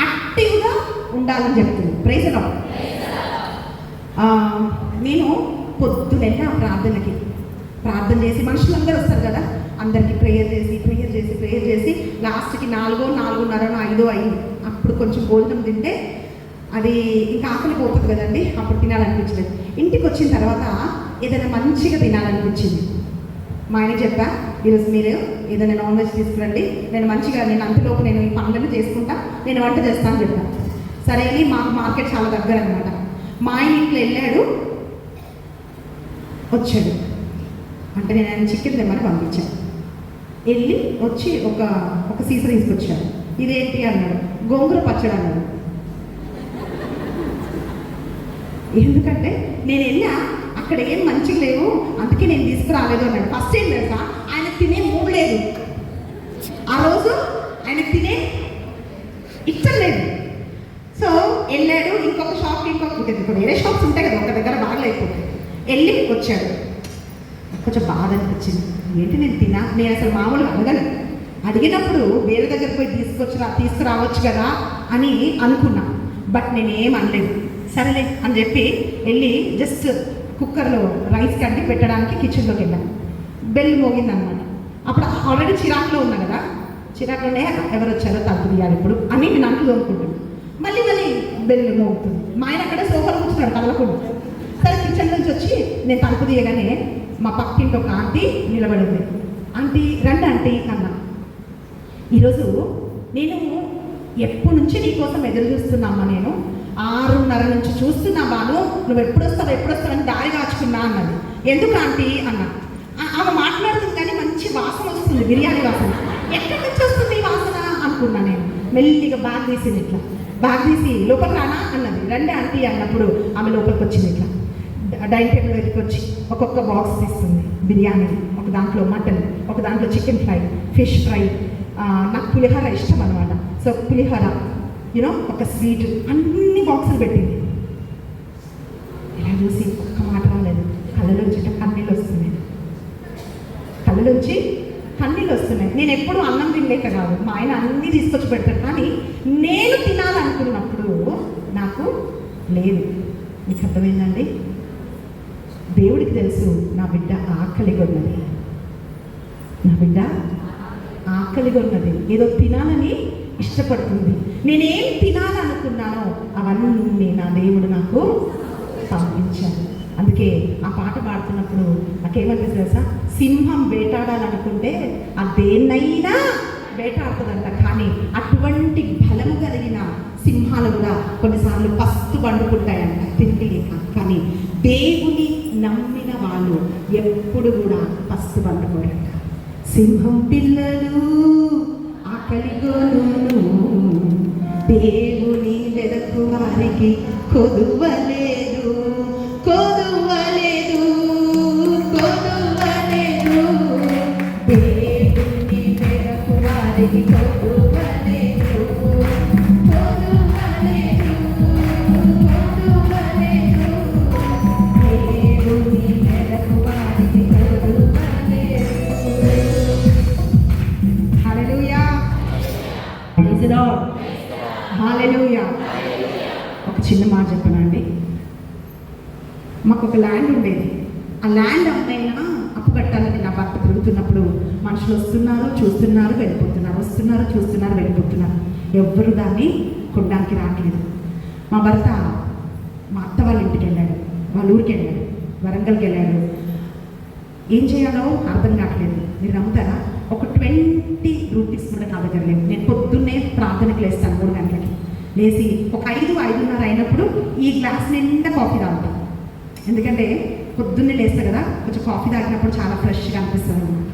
యాక్టివ్గా ఉండాలని చెప్తుంది. Praise the Lord. నేను పొద్దునెళ్ళి ఆ ప్రార్థన చేసి మనుషులందరూ వస్తారు కదా, అందరికీ ప్రేయర్ చేసి లాస్ట్కి 4:30 5 అయింది. అప్పుడు కొంచెం భోజనం తింటే అది ఇంకా ఆకలి పోతుంది కదండి, అప్పుడు తినాలనిపించలేదు. ఇంటికి వచ్చిన తర్వాత ఏదైనా మంచిగా తినాలనిపించింది. మా ఆయన చెప్పా, ఈరోజు మీరు ఏదైనా నాన్ వెజ్ తీసుకురండి, నేను అంతలోపు నేను ఈ పనులను చేసుకుంటా, నేను వంట చేస్తాను చెప్పాను. సరే అని మాకు మార్కెట్ చాలా దగ్గర అనమాట. మా ఆయన ఇంట్లో వెళ్ళాడు, వచ్చాడు. అంటే నేను ఆయన చికెన్ తెమ్మని పంపించాను. వెళ్ళి వచ్చి ఒక సీస తీసుకొచ్చాడు. ఇదేంటి అన్నాడు. గోంగూర పచ్చడి అన్నాడు. ఎందుకంటే నేను వెళ్ళా, అక్కడ ఏం మంచిగా లేవు, అందుకే నేను తీసుకురాలేదు అన్నాడు. ఫస్ట్ ఏం తెలుసా, ఆయన తినే మూడు లేదు ఆ రోజు, ఆయన తినే ఇష్టం లేదు. సో వెళ్ళాడు ఇంకొక షాప్కి, వేరే షాప్స్ ఉంటాయి కదా, ఒక దగ్గర బాగా అయిపోతుంది. వెళ్ళి వచ్చాడు. కొంచెం బాధ అనిపించింది. ఏంటి నేను అసలు మామూలుగా అడిగినప్పుడు వేరే దగ్గర పోయి తీసుకురావచ్చు కదా అని అనుకున్నా. బట్ నేనేం అనలేదు. సరేలే అని చెప్పి వెళ్ళి జస్ట్ కుక్కర్లో రైస్ కట్టి పెట్టడానికి కిచెన్లోకి వెళ్ళాను. బెల్ మోగిందనమాట. అప్పుడు ఆల్రెడీ చిరాకులో ఉన్నా కదా, చిరాకులోనే ఎవరు వచ్చారో తలుపు తీయాలి ఇప్పుడు అని నేను అంట్లు తోముకుంటున్నాను. మళ్ళీ బెల్ మోగుతుంది. మా ఆయన అక్కడే సోఫాలో కూర్చున్నాడు కదలకుండా. సరే కిచెన్ నుంచి వచ్చి నేను తలుపు తీయగానే మా పక్కింటి ఒక ఆంటీ నిలబడింది. ఆంటీ రండి ఆంటీ అన్నా. ఈరోజు నేను ఎప్పటి నుంచి నీ కోసం ఎదురు చూస్తున్నామ్మా. నేను 6:30 నుంచి చూస్తున్నా బాను, నువ్వు ఎప్పుడు వస్తావని దారి కాచుకున్నా అన్నది. ఎందుకు ఆంటీ అన్నా. ఆమె మాట్లాడుతుంది కానీ మంచి వాసన వస్తుంది, బిర్యానీ వాసన. ఎక్కడి నుంచి వస్తుంది ఈ వాసన అనుకున్నా. నేను మెల్లిగా బ్యాగ్ తీసింది, ఇట్లా బ్యాగ్ తీసి లోపల రానా అన్నది. రండి ఆంటీ అన్నప్పుడు ఆమె లోపలికి వచ్చింది. ఇట్లా డైనింగ్ టేబుల్ దగ్గరికి వచ్చి ఒక్కొక్క బాక్స్ తీస్తుంది. బిర్యానీ, ఒక దాంట్లో మటన్, ఒక దాంట్లో చికెన్ ఫ్రై, ఫిష్ ఫ్రై, నాకు పులిహోర ఇష్టం అనమాట. సో పులిహోర, ఒక స్వీట్, అన్ని బాక్సులు పెట్టింది. ఇలా చూసి ఒక్క మాట రాలేదు. కళ్ళలోంచి కన్నీళ్ళు వస్తున్నాయి. నేను ఎప్పుడు అన్నం తినలేక కాదు, మా ఆయన అన్నీ తీసుకొచ్చి పెడతాడు. కానీ నేను తినాలనుకున్నప్పుడు నాకు లేదు. మీకు అర్థమైందండి? దేవుడికి తెలుసు నా బిడ్డ ఆకలిగా ఉన్నది, ఏదో తినాలని ఇష్టపడుతుంది. నేనేం తినాలనుకున్నానో అవన్నీ నా దేవుడు నాకు పంపించాడు. అందుకే ఆ పాట పాడుతున్నప్పుడు నాకేమనిపిస్తుంది తెలుసా? సింహం వేటాడాలనుకుంటే ఆ దేన్నైనా వేటాడుతుందంట. కానీ అటువంటి బలము కలిగిన సింహాలు కూడా కొన్నిసార్లు పస్తు పండుకుంటాయంట తిండి లేక. కానీ దేవుని నమ్మిన వాళ్ళు ఎప్పుడు కూడా పస్తు పండుకోరంట. సింహం పిల్లలు ఆకలిగోను, దేవుని వెదకు వారికి కొదువలేదు, కొదువలేదు, కొదువలేదు. దేవుని వెదకు వారికి కొదువలేదు, కొదువలేదు, కొదువలేదు. దేవుని వెదకు వారికి కొదువలేదు. హల్లెలూయా, ప్రైజ్ ది లార్డ్, హల్లెలూయా. ఒక చిన్న మాట చెప్పనండి. మాకు ఒక ల్యాండ్ ఉండేది. ఆ ల్యాండ్ అమ్మైనా అప్పు కట్టాలని నా భర్త తిరుగుతున్నప్పుడు మనుషులు చూస్తున్నారు వెళ్ళిపోతున్నారు. ఎవ్వరు దాన్ని కొనడానికి రావట్లేదు. మా భర్త మా అత్త వాళ్ళ ఇంటికి వెళ్ళాడు, వాళ్ళ ఊరికి వెళ్ళాడు, వరంగల్కి వెళ్ళాడు. ఏం చేయాలో అర్థం కావట్లేదు. మీరు నమ్ముతారా? ఒక 20 రూపీస్ కూడా నా దగ్గర లేదు. నేను పొద్దున్నే ప్రార్థనకు లేస్తాను 3 గంటలకి. లేచి ఒక 5-5:30 అయినప్పుడు ఈ గ్లాస్ నిండా కాఫీ తాగుతాను. ఎందుకంటే పొద్దున్నే లేస్తా కదా, కొంచెం కాఫీ తాగినప్పుడు చాలా ఫ్రెష్గా అనిపిస్తుంది అనమాట.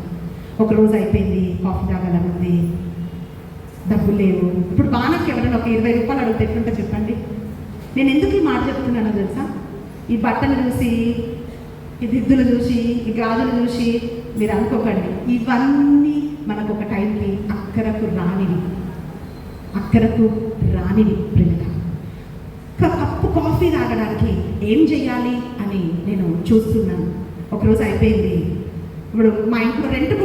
ఒకరోజు అయిపోయింది, కాఫీ తాగాలనుంది, డబ్బులు లేవు. ఇప్పుడు బాణకి ఎవరైనా ఒక 20 రూపాయలు అడిగితే ఎట్లుంటే చెప్పండి. నేను ఎందుకు ఈ మాట చెప్తున్నానో తెలుసా? ఈ బట్టలు చూసి, ఈ దిద్దులు చూసి, ఈ గాజులు చూసి మీరు అనుకోకండి, ఇవన్నీ మనకు ఒక టైంకి అక్కరకు రానివి ప్రియుల. కప్పు కాఫీ తాగడానికి ఏం చేయాలి అని నేను చూస్తున్నాను. ఒకరోజు అయిపోయింది. ఇప్పుడు మా ఇంట్లో రెంట్కి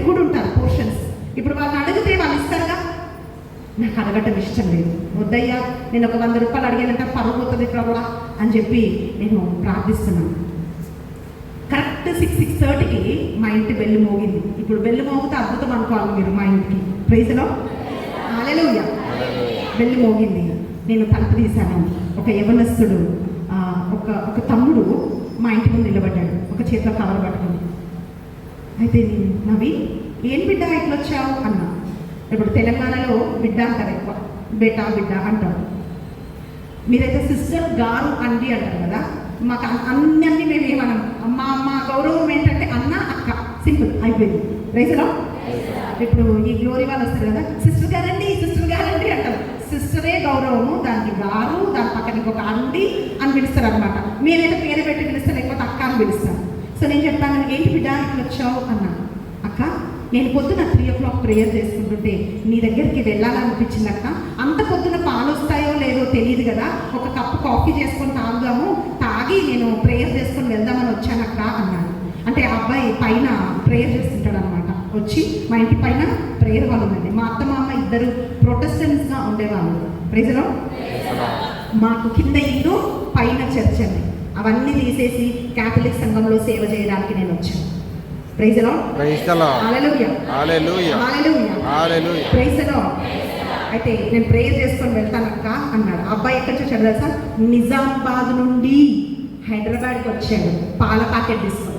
కూడా ఉంటారు పోర్షన్స్. ఇప్పుడు వాళ్ళని అడిగితే వాళ్ళు ఇస్తారుగా. నాకు అడగటం ఇష్టం లేదు. వద్దయ్యా, నేను ఒక 100 రూపాయలు అడిగానంటే పరువు పోతుంది ఇక్కడ కూడా అని చెప్పి నేను ప్రార్థిస్తున్నాను. కరెక్ట్ 6:30కి మా ఇంటి బెల్లు మోగింది. ఇప్పుడు బెల్లు మోగితే అద్భుతం అనుకోవాలి మీరు మా ఇంటికి. Praise the lord, hallelujah. Bell మోగింది. నేను తలుపు తీశాను. ఒక యవనస్తుడు, ఒక తమ్ముడు మా ఇంటి ముందు నిలబడ్డాడు, ఒక చేతిలో కవర్ పట్టుకుని. అయితే నేను నవ్వి, ఏం బిడ్డ ఇట్లా వచ్చావు అన్నా. ఇప్పుడు తెలంగాణలో బిడ్డ అంటారు, ఎక్కువ బిడ్డ అంటారు. మీరైతే సిస్టర్ గారు అండి అంటారు కదా. మాకు అన్నీ మేము ఏమన్నాం, అమ్మ గౌరవం ఏంటంటే అన్న అక్క, సింపుల్ అయిపోయింది. Praise the lord. ఇప్పుడు ఈ గ్లోరీ వాళ్ళు వస్తారు కదా, సిస్టర్ గారండి అంటారు. సిస్టరే గౌరవము, దానికి గారు, దాని పక్కన ఒక అండి అని పిలుస్తారు అనమాట. మేమైతే పేరు పెట్టి పిలుస్తాం, లేకపోతే అక్క అని పిలుస్తాం. సో నేను చెప్పాను, ఏంటి బిడ్డ ఇట్లా వచ్చావు అన్నా. అక్క, నేను పొద్దున 3 o'clock ప్రేయర్ చేసుకుంటుంటే నీ దగ్గరికి వెళ్ళాలనిపించింది అక్క. అంత పొద్దున పాలు వస్తాయో లేదో తెలియదు కదా, ఒక కప్పు కాఫీ చేసుకొని తాగి నేను ప్రేయర్ చేసుకొని వెళ్దామని వచ్చానక్క అన్నాడు. అంటే ఆ అబ్బాయి పైన ప్రేయర్ చేస్తుంటాడు అనమాట. వచ్చి మా ఇంటి పైన ప్రేయర్ వాళ్ళు ఉందండి. మా అత్త మామ ఇద్దరు ప్రొటెస్టెంట్స్గా ఉండేవాళ్ళు. Praise the lord. మాకు కింద ఇల్లు, పైన చర్చ్ అండి. అవన్నీ తీసేసి క్యాథలిక్ సంఘంలో సేవ చేయడానికి నేను వచ్చాను. Praise the lord. Hallelujah, hallelujah, hallelujah, praise the lord. అయితే నేను ప్రేయర్ చేసుకొని వెళ్తానక్క అన్నాడు. అబ్బాయి ఎక్కడి నుంచి వచ్చాడు తెలుసా? నిజామాబాద్ నుండి హైదరాబాద్కి వచ్చాడు పాల ప్యాకెట్ తీసుకొని.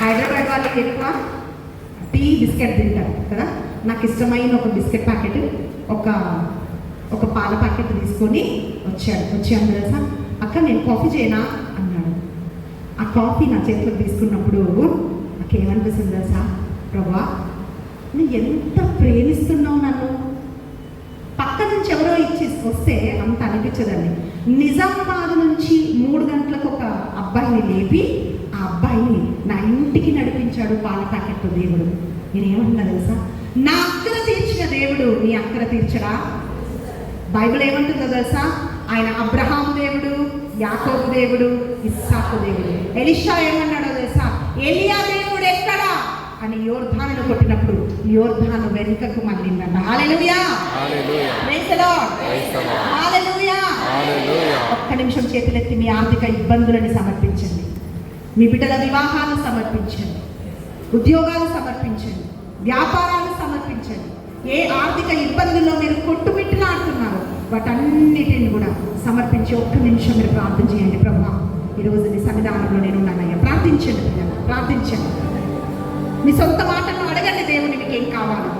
హైదరాబాద్ వాళ్ళకి ఎక్కువ టీ బిస్కెట్ తింటారు కదా. నాకు ఇష్టమైన ఒక బిస్కెట్ ప్యాకెట్, ఒక పాల ప్యాకెట్ తీసుకొని వచ్చాను తెలుసా. అక్క నేను కాఫీ చేయనా అన్నాడు. ఆ కాఫీ నా చేతిలో తీసుకున్నప్పుడు నాకేమనిపిస్తుంది తెలుసా, ప్రభా నువ్వు ఎంత ప్రేమిస్తున్నావు నన్ను. పక్క నుంచి ఎవరో ఇచ్చి వస్తే అంత అనిపించదండి. నిజామాబాద్ నుంచి 3 గంటలకు ఒక అబ్బాయిని లేపి ఆ అబ్బాయిని నా ఇంటికి నడిపించాడు పాల ప్యాకెట్తో దేవుడు. నేనేమంటున్నా తెలుసా, నా అక్కర తీర్చిన దేవుడు నీ అక్కర తీర్చడా? బైబిల్ ఏమంటుందో తెలుసా, ఆయన అబ్రహాము దేవుడు, యాకోబు దేవుడు, ఇస్సాకు దేవుడు. ఎలీషా ఏమన్నాడో తెలుసా, ఎలియా దేవుడు ఎక్కడా అని యోర్ధానును కొట్టినప్పుడు యోర్ధాను వెనుకకు మళ్ళిందంట. హల్లెలూయా, ప్రైజ్ ది లార్డ్, హల్లెలూయా. ఒక్క నిమిషం చేతులెత్తి మీ ఆర్థిక ఇబ్బందులను సమర్పించండి, మీ బిడ్డల వివాహాలు సమర్పించండి, ఉద్యోగాలు సమర్పించండి, వ్యాపారాలు సమర్పించండి. ఏ ఆర్థిక ఇబ్బందుల్లో మీరు కొట్టుమిట్టులాడుతున్నారో వాటన్నిటిని కూడా సమర్పించి ఒక్క నిమిషం మీరు ప్రార్థన చేయండి. ప్రభా ఈరోజు నీ సన్నిధానంలో నేను ఉన్నానయ్యా. ప్రార్థించండి పిల్లలు, ప్రార్థించండి. మీ సొంత మాటలను అడగండి దేవుని, మీకు ఏం కావాలి.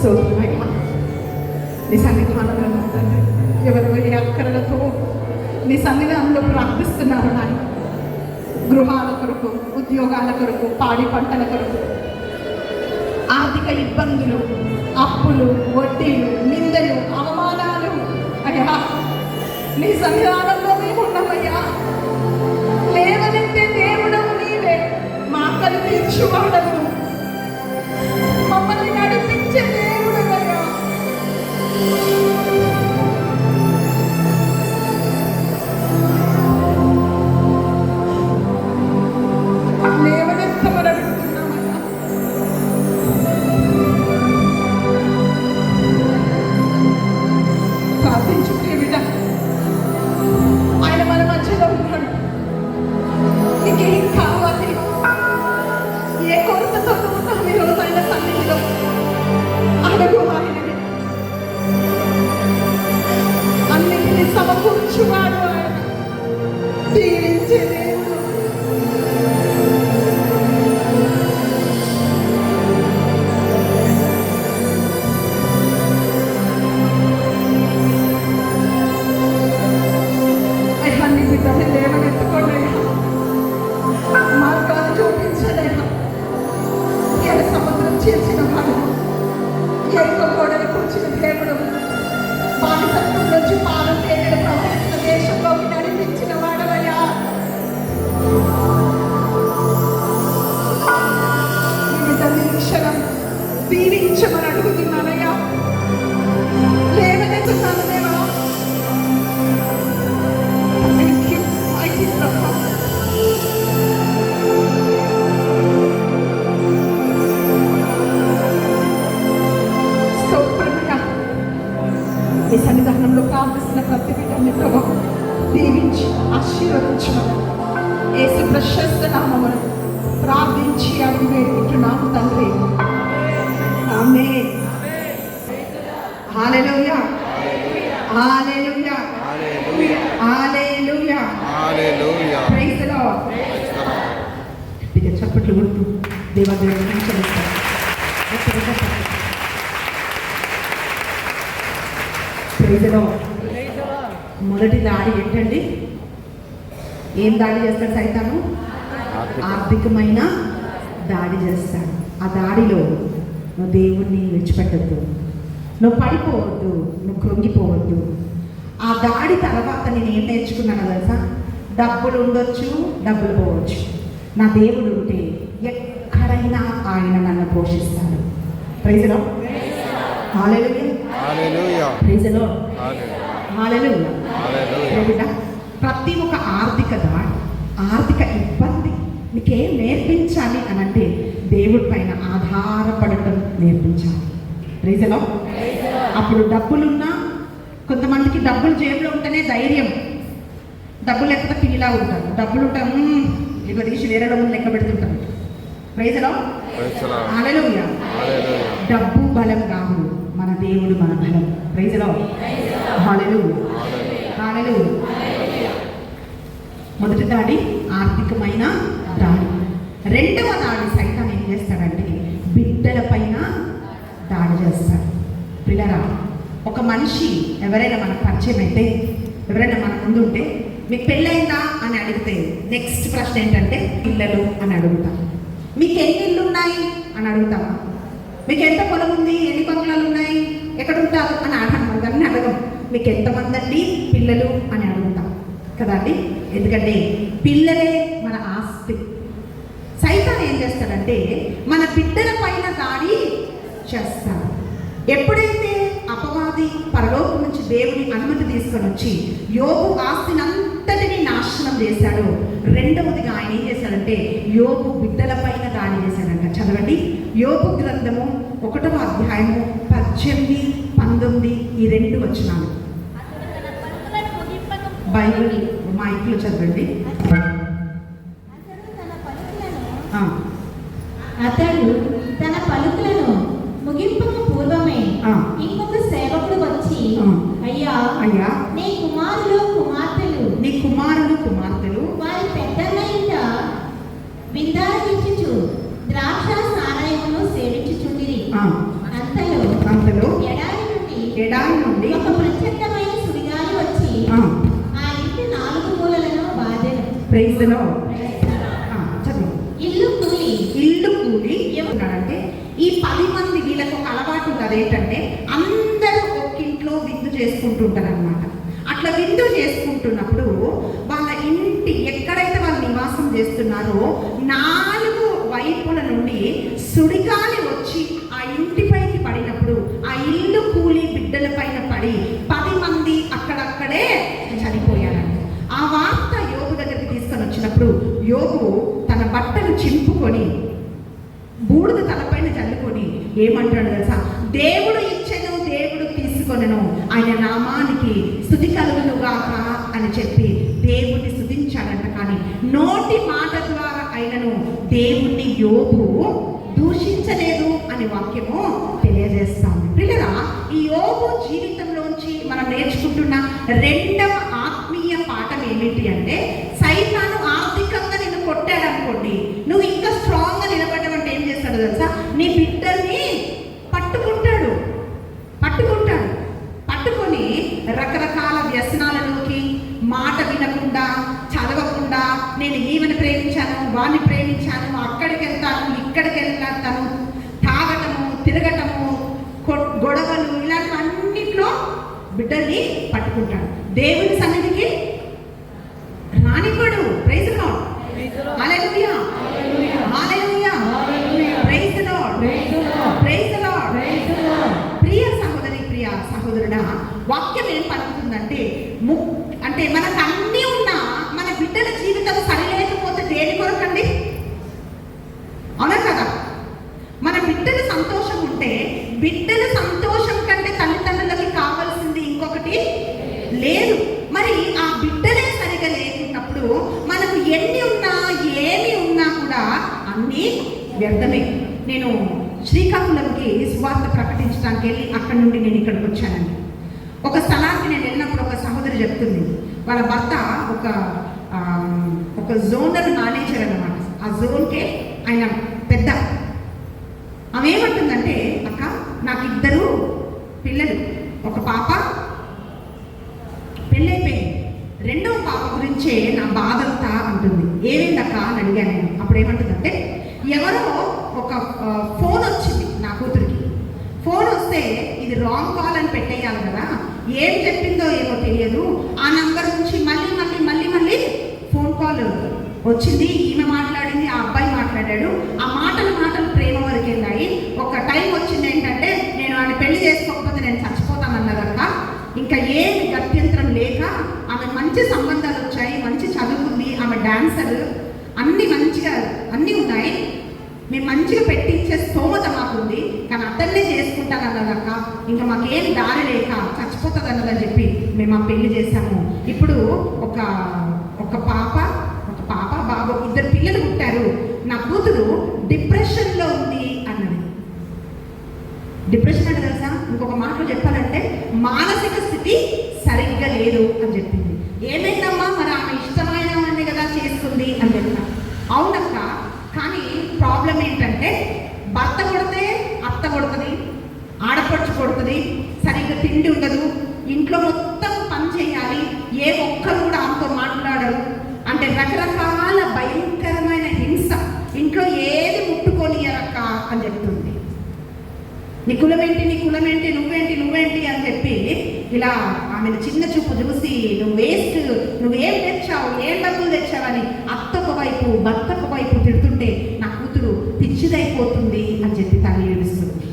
స్తోత్రమయ్యా, నీ సన్నిధానంలో ఉందండి. ఎవరు ఏ అక్కరలతో నీ సన్నిధానంలో ప్రార్థిస్తున్నారు నాయన. గృహాల కొరకు, ఉద్యోగాల కొరకు, పాడి పంటల కొరకు, ఆర్థిక ఇబ్బందులు, అప్పులు, వడ్డీలు, నిందలు, అవమానాలు అయ్యా నీ సన్నిధానంలో మేము ఉన్నామయ్యా. లేవనెత్తే దేవుడు నీవే, మా ఆకలి తీర్చువాడవు, మమ్మల్ని నడిపించే దేవుడు అయ్యా. లేవనెత్తమని అడుగుతున్నామయ్యా. ప్రార్థించు ప్రియబిడ్డ, ఆయన మన మధ్యలో ఉన్నాడు. నీకేం కావాలి, ఏ కొరతతో ఉన్నావు ఈరోజు ఆయన సన్నిధిలో అడుగు. ఆయనని అన్నిటినీ సమకూర్చువాడు, ఆయన దీవించే దేవుడు. అన్ని బిడ్డలు లేవనెత్తుకోండి, మార్గాలు చూపించలేక ఎడ సముద్రం చేసిన వాడు, ఎరుక గోడలు కూర్చిన దేవుడు, బానిసత్వం నుంచి పాలు తేనెలు ప్రవహిస్తున్న దేశంలోకి నడిపించిన వాడవయ్యా. క్షణం దీవించమని అడుగుతున్నానయ్యా. లేవనెత్తుతాను దేవా. Thank you, mighty Prabhu. ఈ సన్నిధానంలో ప్రార్థిస్తున్న ప్రతి బిడ్డని ప్రభు దీవించి ఆశీర్వదించమని యేసు ప్రశస్త నామమున ప్రార్థించి అడిగి వేడుకుంటున్నాము తండ్రి, amen. Hallelujah, hallelujah, hallelujah, hallelujah. Praise the Lord. గట్టిగా చప్పట్లు కొడుతూ దేవాదేవుని చెల్లిస్తాను. Praise the Lord. మొదటి దాడి ఏంటండి? ఏం దాడి చేస్తాడు సైతాను? ఆర్థికమైన దాడి చేస్తాడు. ఆ దాడిలో నువ్వు దేవుణ్ణి విడిచిపెట్టద్దు, నువ్వు పడిపోవద్దు, నువ్వు కృంగిపోవద్దు. ఆ దాడి తర్వాత నేను ఏం నేర్చుకున్నాను తెలుసా? డబ్బులు ఉండొచ్చు, డబ్బులు పోవచ్చు. నా దేవుడు ఉంటే ఎక్కడైనా ఆయన నన్ను పోషిస్తాడు. Praise the lord. Hallelujah, praise the lord, hallelujah. ప్రతి ఒక్క ఆర్థిక దాడి, ఆర్థిక ఇబ్బంది మీకేం నేర్పించాలి అని అంటే దేవుడి పైన ఆధారపడటం నేర్పించాలి. Praise the lord. అప్పుడు డబ్బులున్నా, కొంతమందికి డబ్బులు జేబులో ఉంటేనే ధైర్యం, డబ్బులు లేకపోతే పిల్లిలా ఉంటారు. డబ్బులు ఉంటాం ఇక తీసి వేరే డబ్బులు లెక్క పెడుతుంటారు. Praise the lord. హల్లెలూయా. డబ్బు బలం కాదు, మన దేవుడు మన బలం. Praise the lord. Hallelujah. Hallelujah. మొదటి దాడి ఆర్థికమైన దాడి. రెండవ దాడి సైతాన్ ఏం చేస్తాడంటే బిడ్డల పైన దాడి చేస్తాడు. పిల్లరా, ఒక మనిషి ఎవరైనా మనకు పరిచయం అయితే, ఎవరైనా మన ముందు ఉంటే మీకు పెళ్ళైందా అని అడిగితే నెక్స్ట్ ప్రశ్న ఏంటంటే పిల్లలు అని అడుగుతాం. మీకు ఎన్ని ఇళ్ళు ఉన్నాయి అని అడుగుతామా? మీకు ఎంత పొలం ఉంది, ఎన్ని బంగ్లాలు ఉన్నాయి, ఎక్కడ ఉంటారు అని అడగం. దాన్ని అడగం. మీకు ఎంతమంది అండి పిల్లలు అని అడుగుతాం కదండి. ఎందుకంటే పిల్లలే మన ఆస్తి. సైతాన్ ఏం చేస్తాడంటే మన బిడ్డల పైన దాడి చేస్తాడు. ఎప్పుడైతే అపవాది పరలోకం నుంచి దేవుని అనుమతి తీసుకొని వచ్చి యోబు ఆస్తినంతటిని నాశనం చేశాడో, రెండవదిగా ఆయన ఏం చేశాడంటే యోబు బిడ్డల పైన దాడి చేశాడంట. చదవండి, యోబు గ్రంథము 1వ అధ్యాయము 18, 19 ఈ 2 వచనాలు. బైబిల్ మైక్లో చదవండి. అతడు తన పలుకులను ముగింపక పూర్వమే ఇంకొక సేవకుడు వచ్చి, అయ్యా అయ్యా, నీ కుమారులు కుమార్తెలు వారి పెద్దల ఇంట విందారగించుచు ద్రాక్ష సారాయమును సేవించుచుండిరి. అంతలో ఎడారి నుండి ఒక ప్రచండమైన సుడిగాలి వచ్చి ఆ ఇంటి 4 మూలలను బాధెను. Praise the Lord. ఇల్లు కూలి ఏమన్నాడంటే ఈ 10 మంది వీళ్ళకు ఒక అలవాటు ఉంది. అదేంటంటే అందరూ ఒక్కింట్లో విందు చేసుకుంటుంటారు అనమాట. అట్లా విందు చేసుకుంటున్నప్పుడు వాళ్ళ ఇంటి ఎక్కడైతే వాళ్ళు నివాసం చేస్తున్నారో 4 వైపుల నుండి సుడిగాలి వచ్చి ఆ ఇంటిపైకి పడినప్పుడు ఆ ఇల్లు కూలి బిడ్డల పైన పడి 10 మంది అక్కడక్కడే చనిపోయారంట. ఆ వార్త యోబు దగ్గరికి తీసుకొని వచ్చినప్పుడు యోబు తన బట్టలు చింపుకొని బూడిద తలపైన చల్లుకొని ఏమంటాడు తెలుసా? దేవుడు ఇచ్చెను, దేవుడు తీసుకొనెను, ఆయన నామానికి స్తుతి కలుగునుగాక అని చెప్పి దేవుణ్ణి స్తుతించాడంట. కానీ నోటి మాట ద్వారా ఆయనను దేవుణ్ణి యోబు దూషించలేదు అని వాక్యము తెలియజేస్తాము. పిల్లరా, ఈ యోబు జీవితంలోంచి మనం నేర్చుకుంటున్న రెండవ ఆత్మీయ పాఠం ఏమిటి అంటే, సైతాను ఆర్థికంగా నిన్ను కొట్టాడు అనుకోండి, నువ్వు ఇంకా స్ట్రాంగ్గా నిలబడ్డావంటే ఏం చేస్తాడు తెలుసా? నీ బిడ్డల్ని పట్టుకుంటాడు. పట్టుకొని రకరకాల వ్యసనాలలోకి, మాట వినకుండా, చదవకుండా, నేను ఈమెను ప్రేమించాను, వాడిని ప్రేమించాను, అక్కడికి వెళ్తాను, ఇక్కడికి వెళ్తాను, తాగటము, తిరగటము, గొడవలు, ఇలాంటివన్నిట్లో బిడ్డల్ని పట్టుకుంటాడు. దేవుని సన్నిధికి రానివ్వడు. Praise the lord. Hallelujah. Hallelujah. Praise the lord. Praise the Lord. ప్రియ సహోదరి, ప్రియ సహోదరుడా, వాక్యం ఏం పలుకుతుందంటే అంటే మనకు అన్నీ ఉన్నా మన బిడ్డల జీవితం సరిలేకపోతే దేని కొరకండి? అవునా కదా? మన బిడ్డల సంతోషం ఉంటే, బిడ్డల సంతోషం కంటే తల్లిదండ్రులకి కావాల్సింది ఇంకొకటి లేదు. మరి ఆ బిడ్డలే సరిగా లేకున్నప్పుడు మనకు ఎన్ని ఉన్నా ఏమి ఉన్నా కూడా అన్నీ వ్యర్థమే. నేను శ్రీకాకుళంకి సువార్త ప్రకటించడానికి వెళ్ళి అక్కడి నుండి నేను ఇక్కడికి వచ్చానండి. ఒక స్థలానికి నేను వెళ్ళినప్పుడు ఒక సహోదరి చెప్తుంది, వాళ్ళ భర్త ఒక జోనల్ మేనేజర్ అన్నమాట. ఆ జోన్కే ఆయన పెద్ద. ఆమె ఏమంటుందంటే, అక్క నాకు 2 పిల్లలు, ఒక పాప పెళ్ళైపోయింది, 2వ పాప గురించే నా బాధంతా అంటుంది. ఏమైందక్క అని అడిగాను నేను. అప్పుడు ఏమంటుందంటే, ఎవరో ఒక ఫోన్ వచ్చింది నా కూతురికి. ఫోన్ వస్తే ఇది రాంగ్ కాల్ అని పెట్టేయాలి కదా, ఏం చెప్పిందో ఏమో తెలియదు, ఆ నంబర్ నుంచి మళ్ళీ ఫోన్ కాల్ వచ్చింది. ఈమె మాట్లాడింది, ఆ అబ్బాయి మాట్లాడాడు. ఆ మాటలు ప్రేమ వరకు వెళ్ళాయి. ఒక టైం వచ్చింది ఏంటంటే, నేను ఆయన పెళ్లి చేసుకోకపోతే నేను చచ్చిపోతానన్నదక్క. ఇంకా ఏమి గత్యంతరం లేక ఆమె మంచి సంబంధాలు వచ్చాయి, మంచి చదువుకుంది, ఆమె డాన్సర్, అన్ని మంచి మంచిగా అన్నీ ఉన్నాయి, మేము మంచిగా పెట్టించే స్తోమత మాకుంది, కానీ అతన్నే చేసుకుంటాను అన్నదక్క, ఇంకా మాకేం దారి లేక చచ్చిపోతుంది అన్నదని చెప్పి మేము ఆ పెళ్లి చేశాము. ఇప్పుడు ఒక పాప బాబు 2 పిల్లలు పుట్టారు. నా కూతురు డిప్రెషన్లో ఉంది అన్నది. డిప్రెషన్ అంటే తెలుసా, ఇంకొక మాటలో చెప్పాలంటే మానసిక స్థితి సరిగ్గా లేదు అని చెప్పింది. ఏమైందమ్మా, మరి ఆమె ఇష్టమైనవన్నీ కదా చేసుకుంది అని చెప్పిన. అవునక్క, కానీ ప్రాబ్లం ఏంటంటే భర్త కొడితే అత్త కొడుతుంది, ఆడపడుచు కొడుతుంది, సరిగ్గా తిండి ఉండదు, ఇంట్లో మొత్తం పని చేయాలి, ఏ ఒక్కరు కూడా ఆమెతో మాట్లాడరు. అంటే రకరకాల భయంకరమైన హింస, ఇంట్లో ఏది ముట్టుకోనియరక్క అని చెప్తుంది. నీ కులమేంటి, నువ్వేంటి అని చెప్పి ఇలా ఆమెను చిన్న చూపు చూసి నువ్వు వేస్ట్, నువ్వేం తెచ్చావు, ఏం డబ్బులు తెచ్చావని అత్తొక వైపు భర్తొక వైపు తిడుతుంటే నా కూతురు పిచ్చిదైపోతుంది అని చెప్పి తల్లి ఏడుస్తుంది.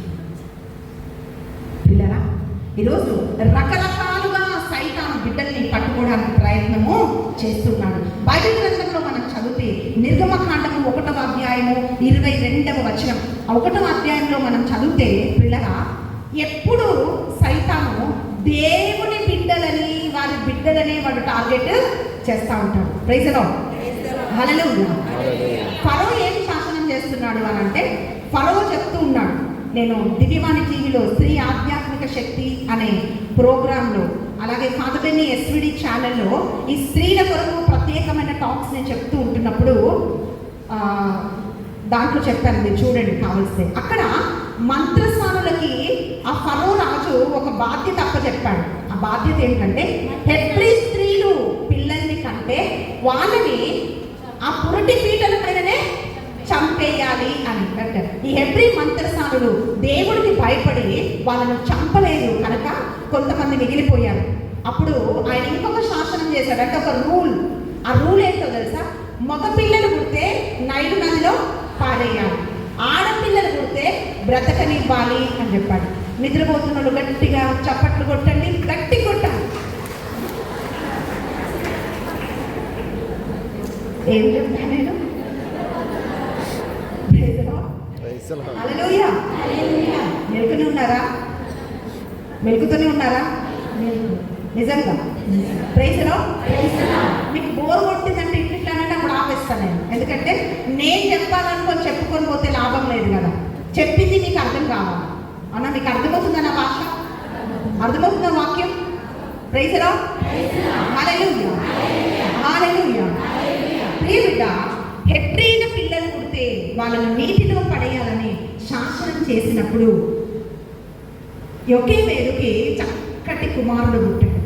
పిల్లరా, ఈరోజు రకరకాలుగా సైతాను బిడ్డల్ని పట్టుకోవడానికి ప్రయత్నము చేస్తున్నాడు. బైబిల్ గ్రంథంలో మనం చదివితే నిర్గమకాండము 1వ అధ్యాయము 22వ వచనం, 1వ అధ్యాయంలో మనం చదివితే పిల్లగా ఎప్పుడు సైతాను దేవుని బిడ్డలని వాడు టార్గెట్ చేస్తూ ఉంటాడు. ప్రైజ్ ది లార్డ్, హల్లెలూయా. ఫరో ఏం శాసనం చేస్తున్నాడు అని అంటే, ఫరో చెప్తూ ఉన్నాడు, నేను దివ్యవాణి టీవీలో స్త్రీ ఆధ్యాత్మిక శక్తి అనే ప్రోగ్రాంలో, అలాగే కాదబెన్ని ఎస్విడి ఛానల్లో ఈ స్త్రీల కొరకు ప్రత్యేకమైన టాక్స్ నేను చెప్తూ ఉంటున్నప్పుడు దాంట్లో చెప్పాను, మీరు చూడండి కావలిస్తే. అక్కడ మంత్రస్వాములకి ఆ ఫరో రాజు ఒక బాధ్యత అప్పచెప్పాడు. ఆ బాధ్యత ఏంటంటే హెబ్రీ స్త్రీలు పిల్లల్ని కంటే వాళ్ళని ఆ పురటి పీటల పైననే చంపేయాలి అని. ఈ హెబ్రీ మంత్రస్వాములు దేవుడికి భయపడి వాళ్ళను చంపలేదు కనుక కొంతమంది మిగిలిపోయారు. అప్పుడు ఆయన ఇంకొక శాసనం చేశాడు, అంటే ఒక రూల్. ఆ రూల్ ఏంటో తెలుసా, మగ పిల్లలు పుడితే నైలు నదిలో పారేయాలి, ఆడపిల్లలు పుడితే బ్రతకనివ్వాలి అని చెప్పాడు. నిద్రపోతున్న వాళ్ళు గట్టిగా చప్పట్లు కొట్టండి, గట్టి కొట్టాలి. ఏం చెప్తాను నేను, హల్లెలూయా. మెలుకుతూనే ఉన్నారా నిజంగా? Praise the lord. మీకు బోర్ కొట్టిందంటే ఇట్లా అంటే అప్పుడు ఆపేస్తాను నేను, ఎందుకంటే నేను చెప్పాలనుకొని చెప్పుకొని పోతే లాభం లేదు కదా. చెప్పింది మీకు అర్థం కావాలి. అన్న మీకు అర్థమవుతుందా నా భాష? అర్థమవుతుందా వాక్యం? ప్రైజ్ ది లార్డ్, హల్లెలూయా, హల్లెలూయా. ప్రియ బిడ్డ, హెబ్రీల పిల్లలు పుడితే వాళ్ళను నీటిలో పడేయాలని శాసనం చేసినప్పుడు ఒకే వేరుకి చక్కటి కుమారుడు పుట్టాడు.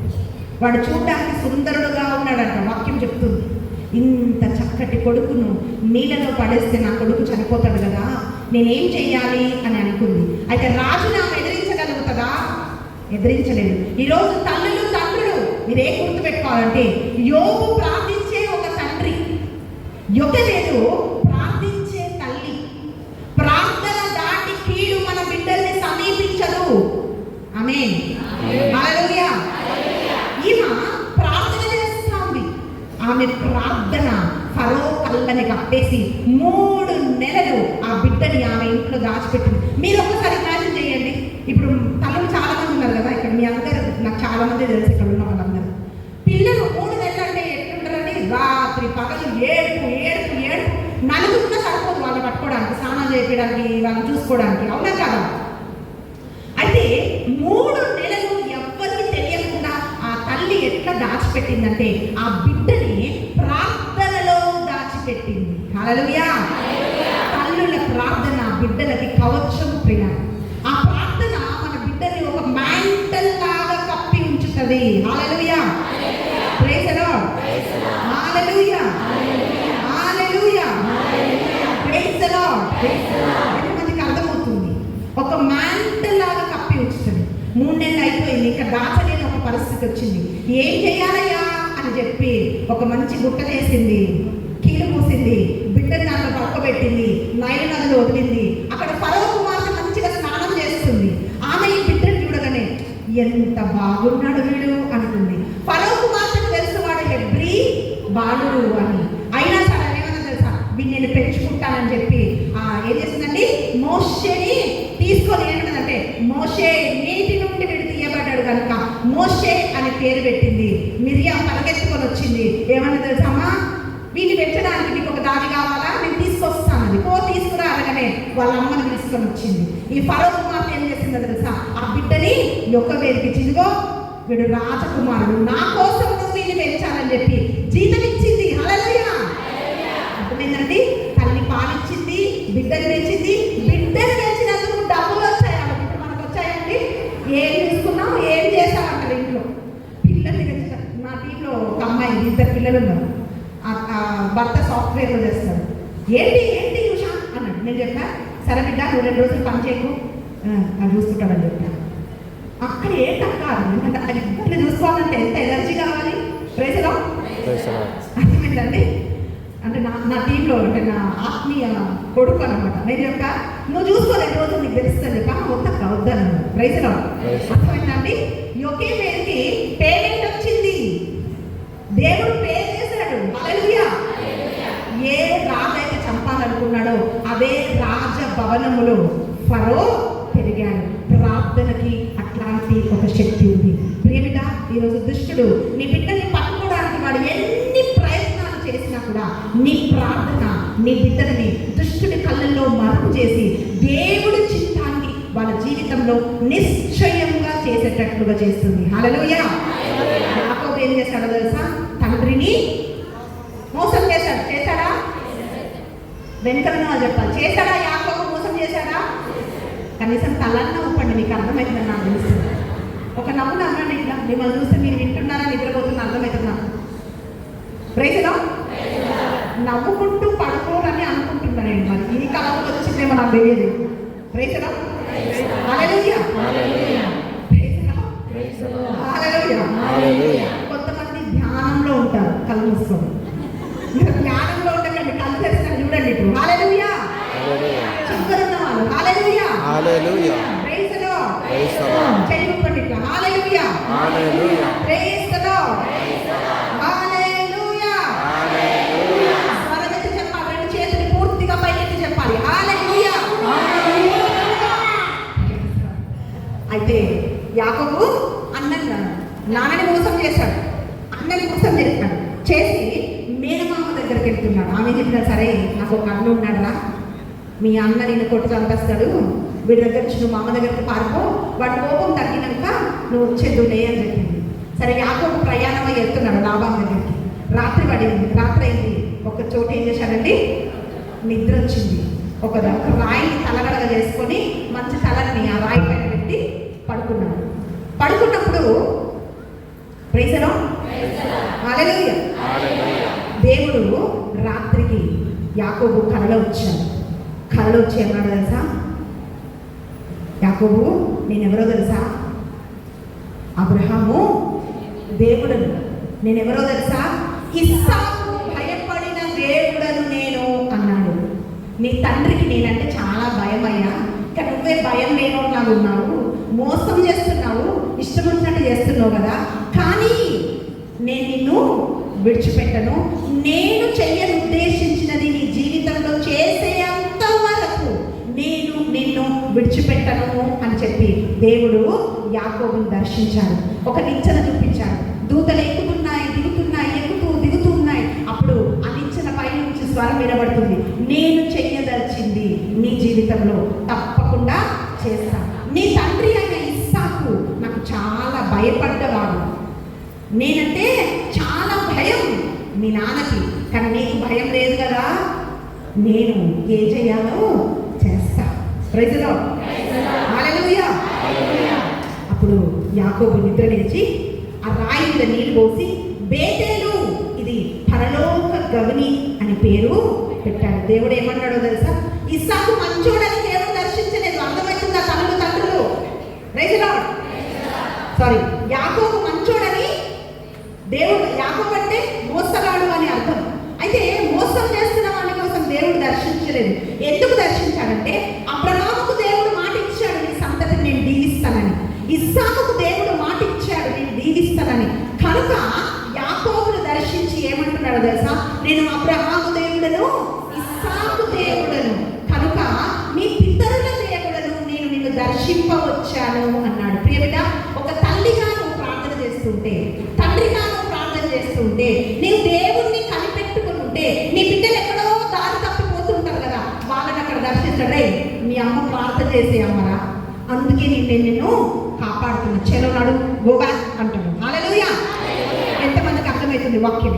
వాడు చూడడానికి సుందరుడుగా ఉన్నాడంట. వాక్యం చెప్తుంది, ఇంత చక్కటి కొడుకును నీళ్ళలో పడేస్తే నా కొడుకు చనిపోతాడు కదా, నేనేం చెయ్యాలి అని అనుకుంది. అయితే రాజు నా ఎదిరించగలుగుతుందా? ఎదిరించలేదు. ఈరోజు తల్లులు తండ్రులు మీరేం గుర్తుపెట్టుకోవాలంటే, యోబు ప్రార్థించే ఒక తండ్రి, యొకలేదు ప్రార్థించే తల్లి. ప్రార్థన దాటి కీడు మన బిడ్డల్ని సమీపించదు. ఆమేన్, హల్లెలూయా. ఈమె ప్రార్థన చేస్తుంది. ఆమె ప్రార్థన ఫరో కళ్ళని కప్పేసి 3 నెలలు ఆ బిడ్డని ఆమె ఇంట్లో దాచిపెట్టింది. మీరు ఒక్కసారి ఇమాజిన్ చేయండి. ఇప్పుడు తల్లులు చాలా మంది ఉన్నారు కదా ఇక్కడ, మీ అందరూ నాకు చాలా మంది తెలుసు ఇక్కడ ఉన్న వాళ్ళందరూ. పిల్లలు 3 నెలలు అంటే ఎట్లుంటారండి? రాత్రి పగలు ఏడుపు ఏడుపు ఏడుపు. నలుగురున్న సరిపోదు వాళ్ళని పట్టుకోవడానికి, స్నానం చేయడానికి, వాళ్ళని చూసుకోవడానికి. అవునా కదా? అయితే 3 నెలలు ఎవ్వరికి తెలియకుండా ఆ తల్లి ఎట్లా దాచిపెట్టిందంటే ఆ బిడ్డని ప్రార్థనలో దాచిపెట్టింది. హల్లెలూయా. తల్లుల ప్రార్థన బిడ్డలకి కవచం ప్రియ. ఆ ప్రార్థన మన బిడ్డని ఒక మ్యాంటల్ లాగా కప్పి ఉంచుతుంది. Hallelujah, praise the lord, hallelujah, hallelujah, praise the Lord. ఎంతమందికి అర్థమవుతుంది? ఒక మ్యాంటల్ లాగా కప్పి ఉంచుతుంది. 3 నెలలు అయిపోయింది, ఇంకా దాచలేని ఒక పరిస్థితి వచ్చింది. ఏం చేయాలయ్యా అని చెప్పి ఒక మంచి గుట్ట చేసింది, కీలు పూసింది, బిడ్డని దాంట్లో పక్కబెట్టింది, నైలు నదిలో వదిలింది. అక్కడ ఫరో కుమార్తె మంచిగా స్నానం చేస్తుంది. ఆమె ఈ బిడ్డను చూడగానే ఎంత బాగున్నాడు వీడు అనుకుంది. ఫరో కుమార్తెకు తెలుసు వాడు హెబ్రీ బాలుడు అని. అయినా సరే ఏమన్నా తెలుసా, వీడు నేను మోషేని తీసుకొని ఏమంటదంటే మోషే నీటి నుండి వీడు తీయబడ్డాడు కనుక మోషే అని పేరు పెట్టింది. మిరియా పరిగెత్తుకొని వచ్చింది, ఏమన్నా తెలుసామా, వీళ్ళు పెట్టడానికి మీకు ఒక దారి కావాలా, నేను తీసుకొస్తానని. తీసుకురా అనగానే వాళ్ళ అమ్మని తీసుకొని వచ్చింది. ఈ ఫరో కుమార్తె ఏం చేసిందో తెలుసా, ఆ బిడ్డని యొక్క వేడికిచ్చిదిగో వీడు రాజకుమారుడు, నా కోసం నువ్వు వీడిని పెంచాలని చెప్పి జీతం ఇచ్చింది. హల్లెలూయా. అర్థమైందండి? తల్లి పాలిచ్చింది, బిడ్డని పెంచింది. బిడ్డని పెంచినందుకు డబ్బులు వచ్చాయి. ఇప్పుడు మనకు వచ్చాయండి. ఏం తీసుకున్నాం, ఏం చేసామంటారు ఇంట్లో. పిల్లల్ని పెంచుతారు. మా టీంలో ఒక అమ్మాయి, 2 పిల్లలు ఉన్నారు. భర్త సాఫ్ట్వేర్లో చేస్తాడు. ఏంటి ఉషా అన్నాడు. నేను చెప్పా, సరే బిడ్డ నువ్వు 2 రోజులు పని చేయకు, అది చూసుకుంటాడని చెప్పా. అక్కడ ఏంటక్క అది ఇద్దరిని చూసుకోవాలంటే ఎంత ఎనర్జీ కావాలి. ప్రైజ్లో అర్థమైందండి. అంటే నా టీంలో అంటే నా ఆత్మీయ కొడుకు అనమాట. నేను చెప్పా, నువ్వు చూసుకో 2 రోజులు నీకు తెలుస్తుంది కానీ వద్దక్క వద్దను. ప్రైజ్లో అర్థమైందండి. ఒకే పేరుకి పేమెంట్ వచ్చింది, దేవుడు పే చేశాడు. హల్లెలూయా. ఏ రాజైతే చంపాలనుకున్నాడో అదే రాజ భవనములో ఫరో పెరిగాడు. ప్రార్థనకి అట్లాంటి ఒక శక్తి ఉంది. ప్రియబిడ్డ, ఈరోజు దుష్టుడు నీ బిడ్డని పట్టుకోవడానికి వాడు ఎన్ని ప్రయత్నాలు చేసినా కూడా నీ ప్రార్థన నీ బిడ్డని దుష్టుడి కళ్ళల్లో మరుపు చేసి దేవుడి చిత్తాన్ని వాళ్ళ జీవితంలో నిశ్చయంగా చేసేటట్లుగా చేస్తుంది. హల్లెలూయా. యాకోబు ఏం చేశాడో తెలుసా, తండ్రిని మోసం చేశాడు. చేశాడా? వెనుకన్నా చెప్పాలి. చేశాడా? యాకోబు మోసం చేశాడా? కనీసం తలన్న ఊపండి, మీకు అర్థమవుతుందని నాకు తెలుసు. ఒక నవ్వును అన్నాడు ఇట్లా, మిమ్మల్ని చూస్తే మీరు వింటున్నారా నిద్రపోతున్నా అర్థమవుతున్నా. ప్రైజ్లో నవ్వుకుంటూ పడుకోరని అనుకుంటున్నా నేను. మరి ఈ కాలంలో వచ్చిందేమో నాకు తెలియదు. ప్రైజ్లో హల్లెలూయా. కొంతమంది ధ్యానంలో ఉంటారు కళ్ళు మూసుకొని. ధ్యానంలో ఉండకండి, కళ్ళు తెరిచిన చూడండి. ఇప్పుడు హల్లెలూయా. చిక్కరున్న వాళ్ళు హల్లెలూయా. Praise the Lord. చెయ్యొప్పండి ఇట్లా hallelujah. Praise the lord. Hallelujah. స్వరమెత్తి చెప్పాలి, 2 చేతులు పూర్తిగా పైకెత్తి చెప్పాలి హల్లెలూయా. అయితే యాకోబు నాన్నని మోసం చేశాడు, అన్నని మోసం చేశాడు. చేసి మేనమామ దగ్గరికి వెళ్తున్నాడు. ఆమె చెప్పినా, సరే నాకు ఒక అన్న ఉన్నాడురా, మీ అన్న నిన్ను కొట్టు చంపేస్తాడు, వీడి దగ్గర నుంచి నువ్వు మామ దగ్గరికి పారిపో, వాడి కోపం తగ్గినాక నువ్వు వచ్చేద్దులే అని చెప్పింది. సరే యాకోబు ప్రయాణమై వెళ్తున్నాడు లాబాను దగ్గరికి. రాత్రి పడింది. రాత్రి అయింది. ఒక చోట ఏం చేశాడండి, నిద్ర వచ్చింది. ఒక రాయిని తలగడగా చేసుకొని మంచి తలని ఆ రాయి పైన పెట్టి పడుకున్నాడు. పడుకున్నప్పుడు ప్రైజ్ ది లార్డ్. హల్లెలూయా. దేవుడు రాత్రికి యాకోబు కలలో వచ్చాడు. కలలో వచ్చి ఏమన్నాడు తెలుసా, యాకోబు నేనెవరో తెలుసా, అబ్రహాము దేవుడను. నేనెవరో తెలుసా, ఇస్సాకు భయపడిన దేవుడను నేను అన్నాడు. నీ తండ్రికి నేనంటే చాలా భయమయ్యా, ఇక నువ్వే భయం లేనోట్లాగా ఉన్నావు, మోసం చేస్తున్నావు, ఇష్టం వచ్చినట్టు చేస్తున్నావు కదా, కానీ నేను నిన్ను విడిచిపెట్టను. నేను చెయ్యను ఉద్దేశించినది నీ జీవితంలో చేసేంత వరకు నేను నిన్ను విడిచిపెట్టను అని చెప్పి దేవుడు యాకోబుని దర్శించాడు. ఒక నిచ్చెన చూపించాడు. దూతలు ఎక్కుతున్నాయి, దిగుతున్నాయి, దిగుతూ ఉన్నాయి. అప్పుడు ఆ నిచ్చెన పై నుంచి స్వరం వినబడుతుంది, నేను చెయ్యదలిచింది నీ జీవితంలో తప్పకుండా చేస్తాను. నీ తండ్రి అయిన ఇస్సాకు నాకు చాలా భయపడ్డవాడు, నేనంటే చాలా భయం మీ నాన్నకి, కానీ నీకు భయం లేదు కదా, నేను ఏం చేయాలో చేస్తా. Praise the lord. హల్లెలూయా. అప్పుడు యాకోబు నిద్ర లేచి ఆ రాయి మీద నీళ్లు పోసి బేతేలు, ఇది పరలోక గవిని అని పేరు పెట్టాడు. దేవుడు ఏమన్నాడో తెలుసా, ఇస్సాకు మంచోడని దేవుడు దర్శించలేదు. అర్థమవుతుందా తండ్రులు? Praise the lord. సారీ, యాకోబు మంచోడని దేవుడు, యాకోబు అంటే మోసగాడు అని అర్థం. అయితే మోసం చేస్తున్న వాడి కోసం దేవుడు దర్శించలేదు. ఎందుకు దర్శించాడంటే అబ్రహాముకు దేవుడు మాట ఇచ్చాడు, నీ సంతతిని నేను దీవిస్తానని. ఇస్సాకుకు దేవుడు మాట ఇచ్చాడు, నేను దీవిస్తానని. కనుక యాకోబును దర్శించి ఏమంటున్నాడు తెలుసా, నేను అబ్రహాము దేవుడను, ఇస్సాకు దేవుడను, కనుక మీ పితరుల దర్శింపవచ్చాను అన్నాడు. ప్రియబిడ్డ, ఒక తల్లిగా నువ్వు ప్రార్థన చేస్తుంటే, తండ్రిగా నువ్వు ప్రార్థన చేస్తుంటే, నీవు దేవుణ్ణి కనిపెట్టుకుని ఉంటే, నీ బిడ్డలు ఎక్కడో దారి తప్పిపోతుంటారు కదా, వాళ్ళని అక్కడ దర్శించడే. మీ అమ్మ ప్రార్థన చేసే అమ్మరా, అందుకే నిన్ను కాపాడుతున్నా. చెలో నాడు గోగా అంటాడు. హల్లెలూయా. ఎంతమందికి అర్థమవుతుంది వాక్యం?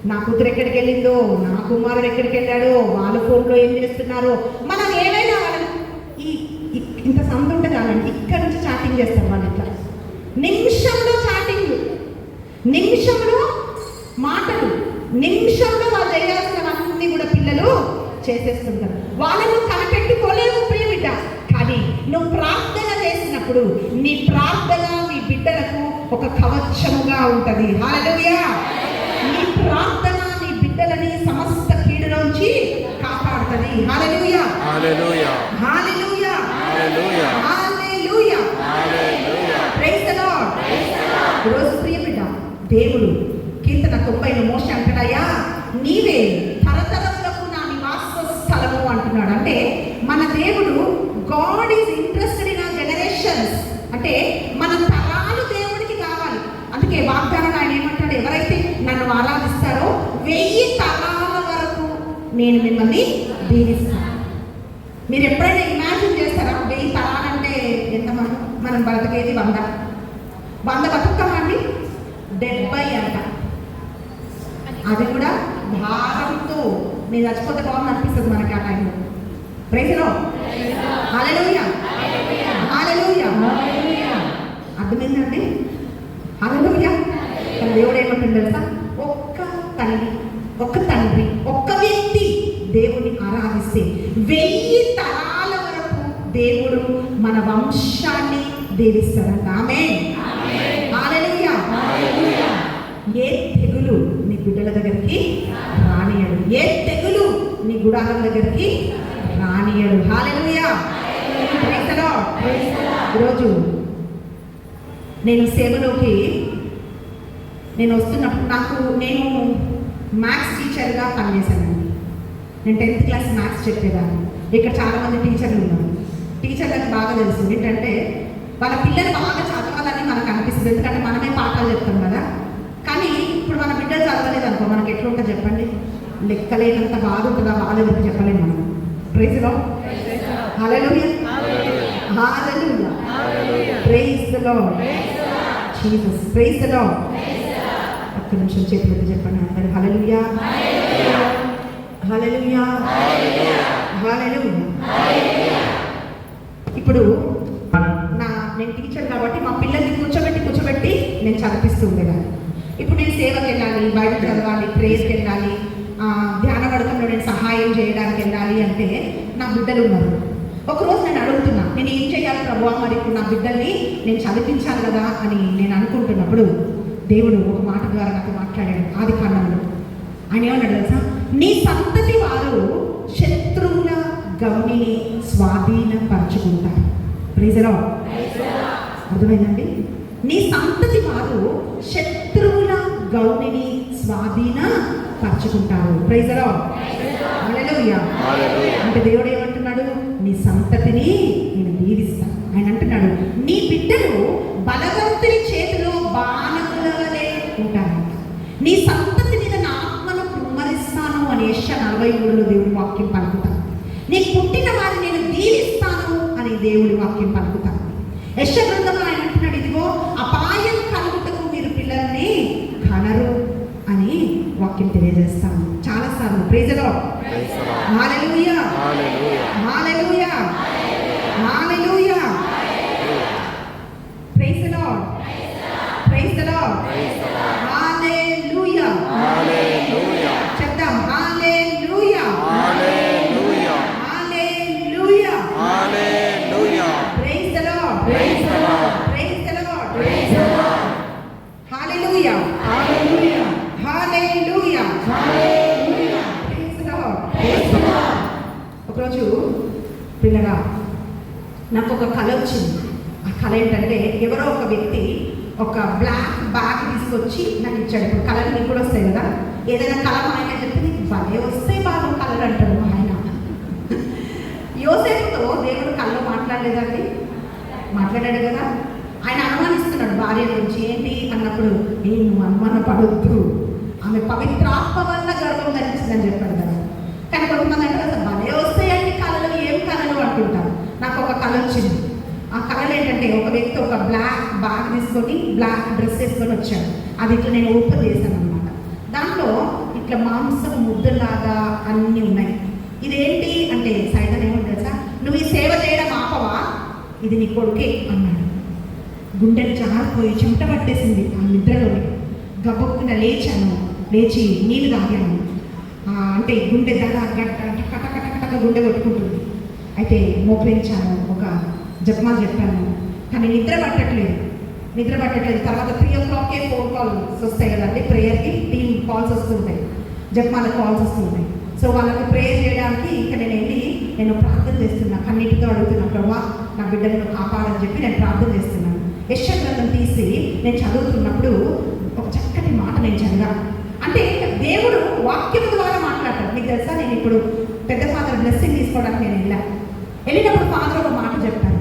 నా కూతురు ఎక్కడికి వెళ్ళిందో, నా కుమారుడు ఎక్కడికి వెళ్ళాడో, వాళ్ళ ఫోన్లో ఏం చేస్తున్నారో, మనం ఏమైనా వాళ్ళని ఇంత సంత ఉంటే కాదండి, ఇక్కడ నుంచి చాటింగ్ చేస్తారు వాళ్ళు. ఇట్లా నిమిషంలో చాటింగ్, నిమిషంలో మాటలు, నిమిషంలో వాళ్ళు చేయాల్సినవన్నీ కూడా పిల్లలు చేసేస్తుంటారు. వాళ్ళను కనిపెట్టుకోలేవు ప్రియబిడ్డ. కానీ నువ్వు ప్రార్థన చేసినప్పుడు నీ ప్రార్థన నీ బిడ్డలకు ఒక కవచముగా ఉంటది. హల్లెలూయా. నీ ప్రార్థన నీ బిడ్డలని సమస్త కీడులోంచి కాపాడుతుంది. Hallelujah, hallelujah, hallelujah, hallelujah, hallelujah, hallelujah. Praise the lord. ఈరోజు ప్రియబిడ్డ, దేవుడు కీర్తన 90 మోషే అంటాడయ్యా, నీవే తరతరములకు నా నివాస స్థలము అంటున్నాడు. అంటే మన దేవుడు God is interested in our generations. అంటే మన తరాలు దేవుడికి కావాలి. అందుకే వాగ్దానం ఆయన ఏమంటాడు, ఎవరైతే నన్ను ఆరాధిస్తారో 1000 తరాల వరకు నేను మిమ్మల్ని దీవిస్తాను. మీరు ఎప్పుడైనా ఇమాజిన్ చేస్తారా 1000 తరాలంటే ఎంతమంది? మనం బ్రతికేది 100 బతుకమండి, 70 అంట. అది కూడా భారంతో. నేను చచ్చిపోతే బాగుంది అనిపిస్తుంది మనకి ఆ టైంలో. Praise the lord. Hallelujah, hallelujah. అర్థమైందండి? హల్లెలూయా. దేవుడు ఏమంటుంది తెలుసా? ఒక్క తల్లి, ఒక్క తండ్రి, ఒక్క వ్యక్తి దేవుని ఆరాధిస్తే 1000 తరాల వరకు దేవుడు మన వంశాన్ని దీవిస్తాడంట. ఆమేన్, హల్లెలూయా. ఏ తెగులు నీ బిడ్డల దగ్గరికి రానియడు, ఏ తెగులు నీ గుడారం దగ్గరికి రానియడు. హల్లెలూయా. Praise the lord. ఈరోజు నేను సేవలోకి వస్తున్నప్పుడు నేను మ్యాథ్స్ టీచర్గా పనిచేశానండి. నేను 10th క్లాస్ మ్యాథ్స్ చెప్పేదాన్ని. ఇక్కడ చాలామంది టీచర్లు ఉన్నారు. టీచర్లకు బాగా తెలుసు ఏంటంటే వాళ్ళ పిల్లలు బాగా చదవాలని మనకు అనిపిస్తుంది. ఎందుకంటే మనమే పాఠాలు చెప్తాం కదా. కానీ ఇప్పుడు మన బిడ్డలు చదవలేదు అనుకో, మనకి ఎట్లుంటుంది చెప్పండి? లెక్కలేనంత బాధ ఉంటుందా? బాధ ఎవరికి చెప్పలేము మనం. Praise the lord. Hallelujah, hallelujah. Praise the lord Jesus. Praise the lord. ఒక్క నిమిషం చేతులెత్తి చెప్పండి అందరూ. హల్లెలూయా, హల్లెలూయా, హల్లెలూయా. ఇప్పుడు నేను టీచర్ కాబట్టి మా పిల్లల్ని కూర్చోబెట్టి నేను చదివిస్తూ ఉండేదాన్ని. ఇప్పుడు నేను సేవకి వెళ్ళాలి, బయట చదవాలి, ప్రేయర్కి వెళ్ళాలి, ధ్యాన పడకంలో నేను సహాయం చేయడానికి వెళ్ళాలి అంటే నా బిడ్డలు ఉన్నారు. ఒకరోజు నేను అడుగుతున్నా, నేను ఏం చేయాలి ప్రభువా, మరి ఇప్పుడు నా బిడ్డల్ని నేను చదివించాలి కదా అని నేను అనుకుంటున్నప్పుడు దేవుడు ఒక మాట ద్వారా నాకు మాట్లాడాడు. ఆదికాండంలో ఆయన ఏమన్నాడు తెలుసా? నీ సంతతి వారు శత్రువుల గౌనిని స్వాధీనపరచుకుంటారు. Praise the lord. అర్థమైందండి? నీ సంతతి వారు శత్రువుల గౌనిని స్వాధీనపరచుకుంటారు. Praise the lord. హల్లెలూయా. అంటే దేవుడు ఏమంటున్నాడు? నీ సంతతిని నేను దీవిస్తాను. ఆయన అంటున్నాడు, నీ బిడ్డలు బలవంతుని చేతిలో బాణముల వలె ఉంటారు. నీ సంతతి మీద నా ఆత్మను కుమ్మరిస్తాను అని యెషయా 43లో దేవుడి వాక్యం పలుకుతాను. నీకు పుట్టిన వారిని నేను దీవిస్తాను అని దేవుడి వాక్యం పలుకుతాను. యెషయా గ్రంథంలో ఆయన అంటున్నాడు, ఇదిగో అపాయం కలుగుటకు మీరు పిల్లల్ని కనరు అని వాక్యం తెలియజేస్తాను చాలాసార్లు. Praise the lord. Hallelujah, hallelujah, hallelujah. Praise the lord, praise the lord, hallelujah, hallelujah. చెప్తాం hallelujah, hallelujah, hallelujah, hallelujah. Praise the lord, praise the lord, praise the lord, praise the lord. Hallelujah, hallelujah, hallelujah, hallelujah. Praise the lord, praise the Lord. ఒకరోజు పిల్లగా నాకు ఒక కళ వచ్చింది. ఆ కళ ఏంటంటే ఎవరో ఒక వ్యక్తి ఒక బ్లాక్ బ్యాగ్ తీసుకొచ్చి నాకు ఇచ్చాడు. ఇప్పుడు కళలు నీకు కూడా వస్తాయి కదా, ఏదైనా కళ మా ఆయన చెప్తే నీకు భలే వస్తాయి బాగా కళలు అంటాడు మా ఆయన. యోసేపుతో దేవుడు కళలో మాట్లాడలేదండి. మాట్లాడాడు కదా. ఆయన అనుమానిస్తున్నాడు భార్య గురించి. ఏంటి అన్నప్పుడు, నువ్వు అనుమాన పడొద్దు, ఆమె పవిత్రాత్మ వల్ల గర్భం ధరించిందని చెప్పాడు కదా. కానీ కొంతమంది అంటే అసలు భలే వస్తాయండి కళలు, ఏం కళలు అంటుంటారు. నాకు ఒక కళ వచ్చింది. ఆ కళలు ఏంటంటే, ఒక వ్యక్తి ఒక బ్లాక్ బ్యాగ్ తీసుకొని బ్లాక్ డ్రెస్ వేసుకొని వచ్చాడు. అది ఇట్లా నేను ఓపెన్ చేశాను అనమాట. దాంట్లో ఇట్లా మాంసం ముద్దలాగా అన్నీ ఉన్నాయి. ఇదేంటి అంటే సైతం ఏముంది తెలుసా, నువ్వు ఈ సేవ చేయడం ఆపవా, ఇది నీ కొడుకే అన్నాడు. గుండెలు జారిపోయి చెమట పట్టేసింది ఆ నిద్రలోని. గబుక్కున లేచి నీళ్ళు తాగాను. అంటే గుండె దడ కటకటకటక గుండె కొట్టుకుంటుంది. అయితే మోకరించాను, ఒక జపమాలు చెప్పాను. కానీ నిద్ర పట్టట్లేదు. తర్వాత 3 o'clock 4 calls వస్తాయి కదండి, ప్రేయర్కి టీమ్ కాల్స్ వస్తుంటాయి, జపమాల కాల్స్ వస్తుంటాయి. సో వాళ్ళకి ప్రేయర్ చేయడానికి ఇంకా నేను ప్రార్థన చేస్తున్నా, కన్నీటితో అడుగుతున్నా, ప్రభువా నా బిడ్డలను కాపాడని చెప్పి నేను ప్రార్థన చేస్తున్నాను. యెషయా గ్రంథం తీసి నేను చదువుతున్నప్పుడు ఒక చక్కటి మాట నేను చదివాను. అంటే దేవుడు వాక్యం ద్వారా మాట్లాడతాడు. మీకు తెలుసా, నేను ఇప్పుడు పెద్ద ఫాదర్ బ్లెస్సింగ్ తీసుకోవడానికి నేను వెళ్ళినప్పుడు ఫాదర్ ఒక మాట చెప్పాను.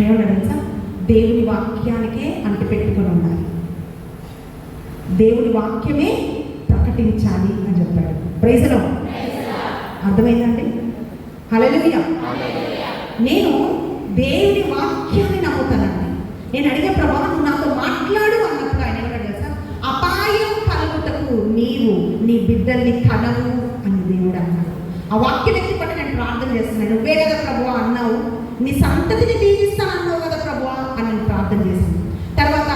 ఏమన్నా తెలుసా, దేవుని వాక్యానికే అంటిపెట్టుకొని ఉండాలి, దేవుని వాక్యమే ప్రకటించాలి అని చెప్పాడు. Praise the lord. అర్థమైందండి? హల్లెలూయా. నేను దేవుని వాక్యాన్ని నమ్ముతానండి. నేను అడిగే ప్రభావం నువ్వు నాతో మాట్లాడు అన్నప్పుడు ఆయన ఏమన్నా తెలుసా, అపాయం కలుగుటకు నీవు నీ బిడ్డల్ని కనవు అని దేవుడు అన్నాడు. ఆ వాక్యం ఎత్తిపట్టి నేను ప్రార్థన చేస్తున్నాను. నువ్వే కదా ప్రభువా అన్నావు, నీ సంతతిని దీవిస్తాను అన్నావు కదా ప్రభువా అని నేను ప్రార్థన చేశాను. తర్వాత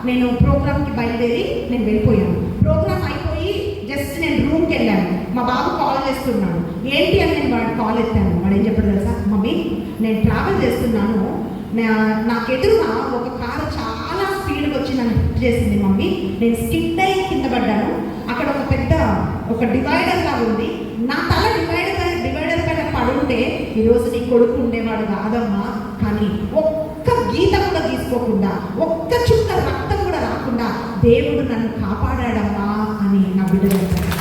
నేను ప్రోగ్రామ్కి బయలుదేరి నేను వెళ్ళిపోయాను. ప్రోగ్రామ్ అయిపోయి జస్ట్ నేను రూమ్కి వెళ్ళాను. మా బాబు కాల్ చేస్తున్నాడు. ఏంటి అని నేను వాడు కాల్ ఎత్తాను. వాడు ఏం చెప్పాడు తెలుసా, మమ్మీ నేను ట్రావెల్ చేస్తున్నాను, నాకు ఎదురుగా ఒక కారు చాలా స్పీడ్గా వచ్చి నన్ను హిట్ చేసింది మమ్మీ, నేను స్కిడ్ అయ్యి కింద పడ్డాను. అక్కడ ఒక డివైడర్ లాగా ఉంది, నా తల డివైడర్ పైన పడుంటే ఈరోజు నీ కొడుకు ఉండేవాడు కాదమ్మా. కానీ ఒక్క గీత కూడా గీసుకోకుండా, ఒక్క చుక్క రక్తం కూడా రాకుండా దేవుడు నన్ను కాపాడాడమ్మా అని నా బిడ్డలు చెప్పారు.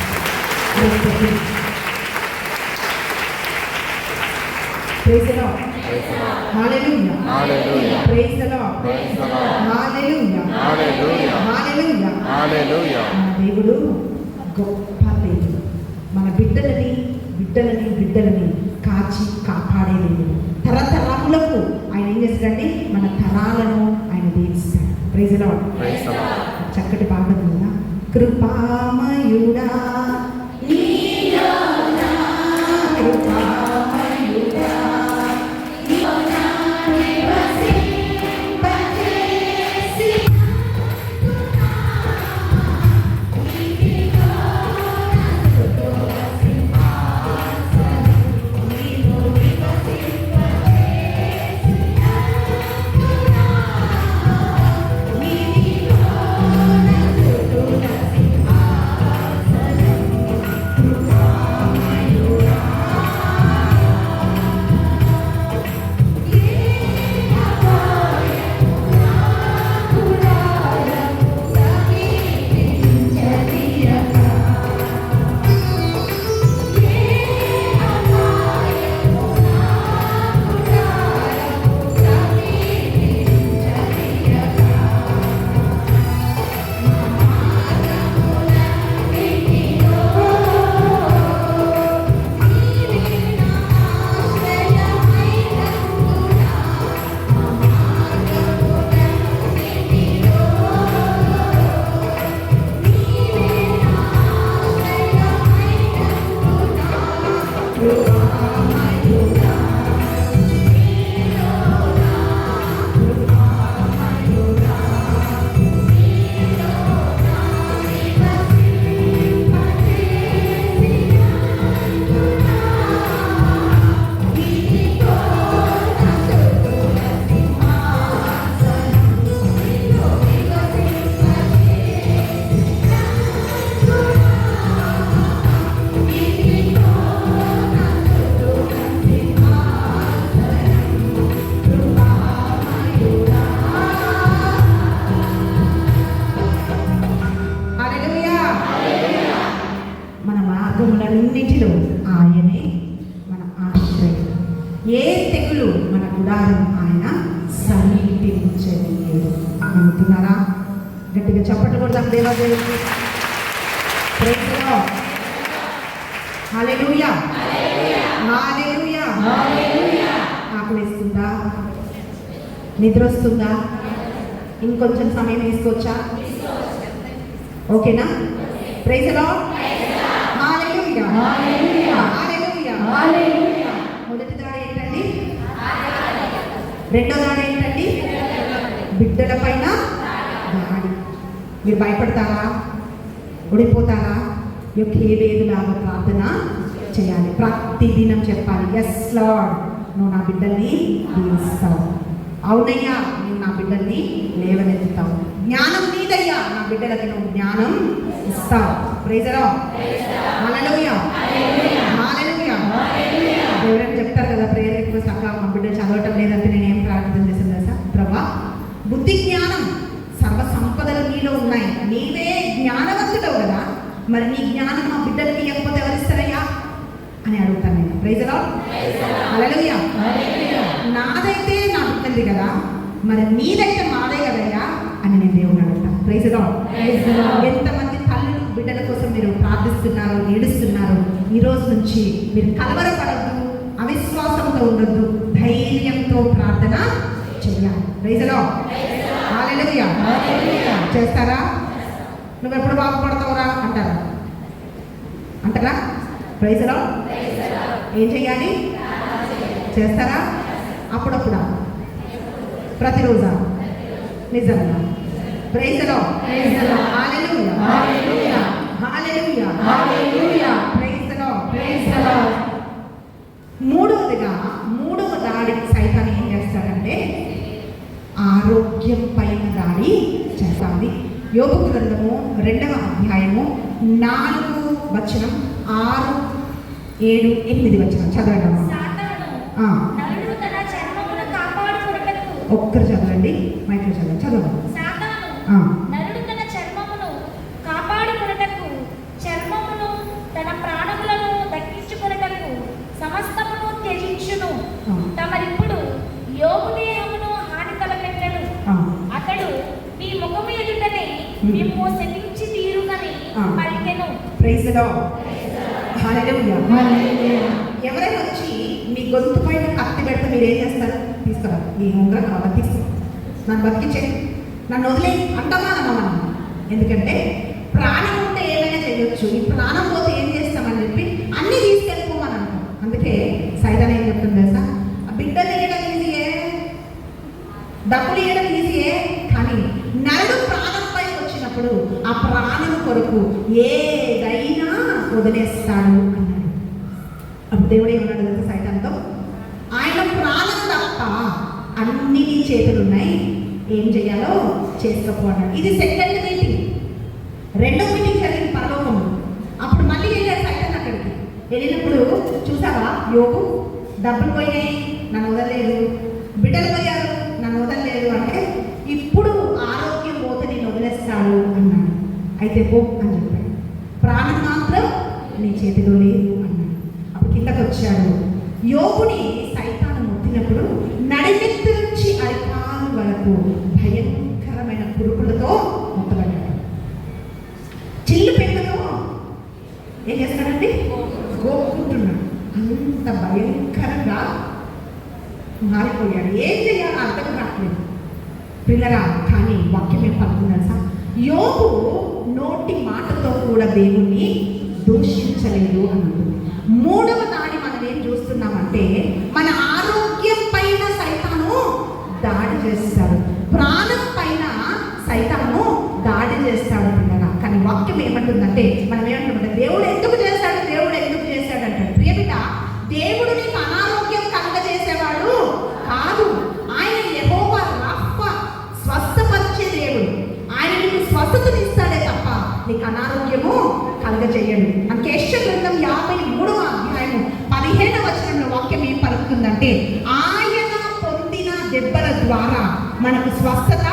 Praise the lord. Hallelujah. Hallelujah. Praise the lord. Praise the lord. Hallelujah. Hallelujah. Hallelujah. Hallelujah. మన దేవుడు గొప్ప దేవుడు. మన బిడ్డలని కాచి కాపాడే దేవుడు. తరతరాలకు ఆయన ఏం చేస్తాడంటే మన తరాలను ఆయన దీవిస్తాడు. Praise the lord. Praise the lord. చక్కటి పాట ఉంది, కృపామయుడా నీలోనా, కృపామయుడా నీలోనా నివసింపజేసి తెగులు మన గుడారం ఆయన సమీపించలేదు. నమ్ముతున్నారా? గట్టిగా చప్పట్లు కొడదాం దేవాదేవుడికి. Praise the lord. Hallelujah, hallelujah. ఆకలిస్తుందా? నిద్ర వస్తుందా? ఇంకొంచెం సమయం వేసుకోవచ్చా? ఓకేనా? Praise the lord. Hallelujah, hallelujah. మొదటి దాడి ఏంటండి? రెండో దాడి ఏంటండి? బిడ్డల పైన దాడి. మీరు భయపడతారా? ఓడిపోతారా? యొక్కేబేదులాగా ప్రార్థన చేయాలి. ప్రతిదినం చెప్పాలి, ఎస్ లార్డ్, నువ్వు నా బిడ్డల్ని దీవిస్తావు. అవునయ్యా, నువ్వు నా బిడ్డల్ని లేవనెత్తుతావు. జ్ఞానం నీదయ్యా, నా బిడ్డలకి నువ్వు జ్ఞానం ఇస్తావు. Praise the lord. Hallelujah, hallelujah. ఎవరైనా చెప్తారు కదా ప్రేయర్ రిక్వెస్ట్, అక్క మా బిడ్డ చదవటం లేదంటే నేను ఏం ప్రార్థన చేశాను తెలుసా? ప్రభా, బుద్ధి జ్ఞానం సర్వ సంపదలు నీలో ఉన్నాయి, నీవే జ్ఞానవంతుడవు కదా, మరి నీ జ్ఞానం మా బిడ్డలకి ఇవ్వకపోతే ఎవరిస్తారయ్యా అని అడుగుతాను నేను. Praise the lord. హల్లెలూయా. నాదైతే నా బిడ్డది కదా, మరి నీదైతే మాదే కదయ్యా అని నేను దేవుని అడుగుతాను. Praise the lord. ఎంతమంది తల్లులు బిడ్డల కోసం మీరు ప్రార్థిస్తున్నారు, ఏడుస్తున్నారు? ఈ రోజు నుంచి మీరు కలవరపడద్దు, అవిశ్వాసంతో ఉండొద్దు, ధైర్యంతో ప్రార్థన చెయ్యాలి. Praise the lord. హల్లెలూయా. చేస్తారా? నువ్వు ఎప్పుడు బాగుపడతావురా అంటారా? అంటారా? Praise the Lord. ఏం చెయ్యాలి? చేస్తారా? అప్పుడప్పుడా? ప్రతిరోజా? నిజంగా? Praise the lord. Hallelujah, hallelujah. Praise the Lord. మూడవ దాడి సైతాన్ ఏం చేస్తాడంటే ఆరోగ్యం పైన దాడి చేస్తాడు. యోబు గ్రంథము 2వ అధ్యాయము 4 వచనం, 6, 7, 8 వచనం చదవండి అమ్మా. సాతాను నరుడు తన చర్మమును కాపాడుకొనుటకు. ఒక్కరు చదవండి, మైక్లో చదవండి. చదవండి. సాతాను నరుడు తన చర్మమును కాపాడుకొనుటకు, చర్మమును తన ప్రాణములను దక్కించుకొనుటకు సమస్తమును త్యజించును. తమరిప్పుడు యోబు దేహమును హాని తలపెట్టెను. అతడు మీ ముఖము ఎదుటనే మిమ్ము శపించి తీరునని పలికెను. Praise the lord. హల్లెలూయా. ఎవరైనా వచ్చి మీ గొంతు పైన కత్తి పెడితే మీరు ఏం చేస్తారు? తీసుకురా, ఈ ఉంగరం కావాలి, తీసుకురా, నన్ను బతికించే, నన్ను వదిలే అంటామా అమ్మా? ఎందుకంటే ప్రాణం ఉంటే ఏమైనా చేయొచ్చు, ఈ ప్రాణం పోతే ఏం చేస్తామని చెప్పి అన్నీ తీసుకెళ్ళిపోమని అంటాం. అందుకే సైతాన్ ఏం చెప్తుంది తెలుసా? బిడ్డలు ఇవ్వడం ఈజీయే, డబ్బులు ఇవ్వడం ఈజీయే, కానీ నరుడు ప్రాణంపై వచ్చినప్పుడు ఆ ప్రాణం కొరకు ఏదైనా వదిలేస్తాడు అన్నాడు. అప్పుడు దేవుడు ఏమన్నాడు తెలుసా సైతాన్తో? ఆయన ప్రాణం తప్ప అన్ని నీ చేతులు ఉన్నాయి, ఏం చేయాలో చేసుకోపో అన్నాడు. ఇది సెకండ్ మీటింగ్. రెండో మీటింగ్ జరిగింది పరలోకంలో. అప్పుడు మళ్ళీ వెళ్ళాడు సైతాన్ అక్కడికి. వెళ్ళినప్పుడు చూసావా, యోబు డబ్బులు పోయినాయి, నన్ను వదలలేదు, బిడ్డలు పోయారు, నన్ను వదలలేదు అంటే ఇప్పుడు ఆరోగ్యం పోతే నేను వదిలేస్తాడు అన్నాడు. అయితే పో అని చెప్పాడు. ప్రాణం మాత్రం నీ చేతిలో లేదు అన్నాడు. అప్పుడు కిందకు వచ్చాడు. యోబుని సైతాను ముట్టినప్పుడు నడినెత్తి నుంచి అరికాలు వరకు భయంకరమైన పురుగులతో ముట్టబడ్డాడు. చిల్లు పెళ్ళతో ఏం చేస్తాడండి? గోక్కుంటున్నాడు. అంత భయంకరంగా మారిపోయాడు. ఏం చేయాలో అర్థం కావట్లేదు పిల్లరా. కానీ వాక్యం ఏం పలుకున్నాడు సార్? యోబు నోటి మాటతో కూడా దేవుణ్ణి దూషించలేదు అన్నాడు. మూడవ దాడి మనం ఏం చూస్తున్నామంటే మన ఆరోగ్యం పైన సైతాను దాడి చేస్తాడు, ప్రాణం పైన సైతాను దాడి చేస్తాడు పిల్లరా. కానీ వాక్యం ఏమంటుందంటే మనం ఏమంటామంటే దేవుడు ఎందుకు చేస్తాడు, దేవుడు ఎందుకు చేస్తాడు అంటాడు. ప్రియబిడ్డ, దేవుడు నీకు అనారోగ్యం కలుగజేసేవాడు కాదు. ఆయన యెహోవా రాఫా, స్వస్థపరిచే దేవుడు. ఆయన నీకు స్వస్థతనిస్తాడే తప్ప నీకు అనారోగ్యము కలుగజేయడు. అందుకే యెషయా గ్రంథం 53వ అధ్యాయము 15వ వచనంలో వాక్యం ఏం పలుకుతుందంటే ఆయన పొందిన దెబ్బల ద్వారా మనకు స్వస్థత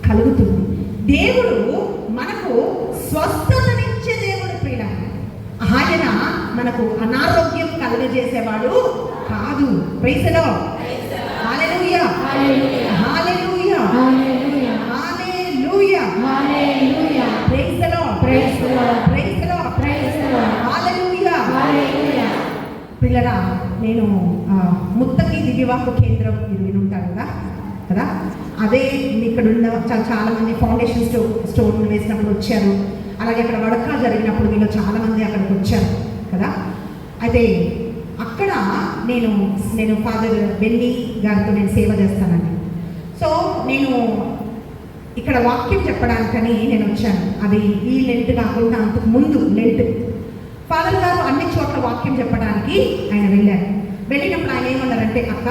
కలుగుతుంది. దేవుడు మనకు స్వస్థతనిచ్చే దేవుడు ప్రియుడ. ఆయన మనకు అనారోగ్యం కలుగజేసేవాడు కాదు. Praise the lord. Hallelujah. Hallelujah. Hallelujah. Hallelujah. Hallelujah. Hallelujah. Praise the lord. Praise the lord. Praise the lord. Praise the lord. Hallelujah. Hallelujah. పిల్లరా, నేను ముత్తకి దివ్యవాకు కేంద్రం మీరు వినుంటారు కదా. అదే ఇక్కడ ఉన్న చాలా మంది ఫౌండేషన్ స్టోన్ వేసినప్పుడు వచ్చారు. అలాగే అక్కడ వడక జరిగినప్పుడు మీలో చాలా మంది అక్కడికి వచ్చారు కదా. అయితే అక్కడ నేను ఫాదర్ బెన్నీ గారితో నేను సేవ చేస్తానండి. సో నేను ఇక్కడ వాక్యం చెప్పడానికని నేను వచ్చాను. అది ఈ లెంట్ కాకుండా అంతకు ముందు లెంట్ ఫాదర్ గారు అన్ని చోట్ల వాక్యం చెప్పడానికి ఆయన వెళ్ళారు. వెళ్ళినప్పుడు ఆయన ఏమన్నారంటే, అక్క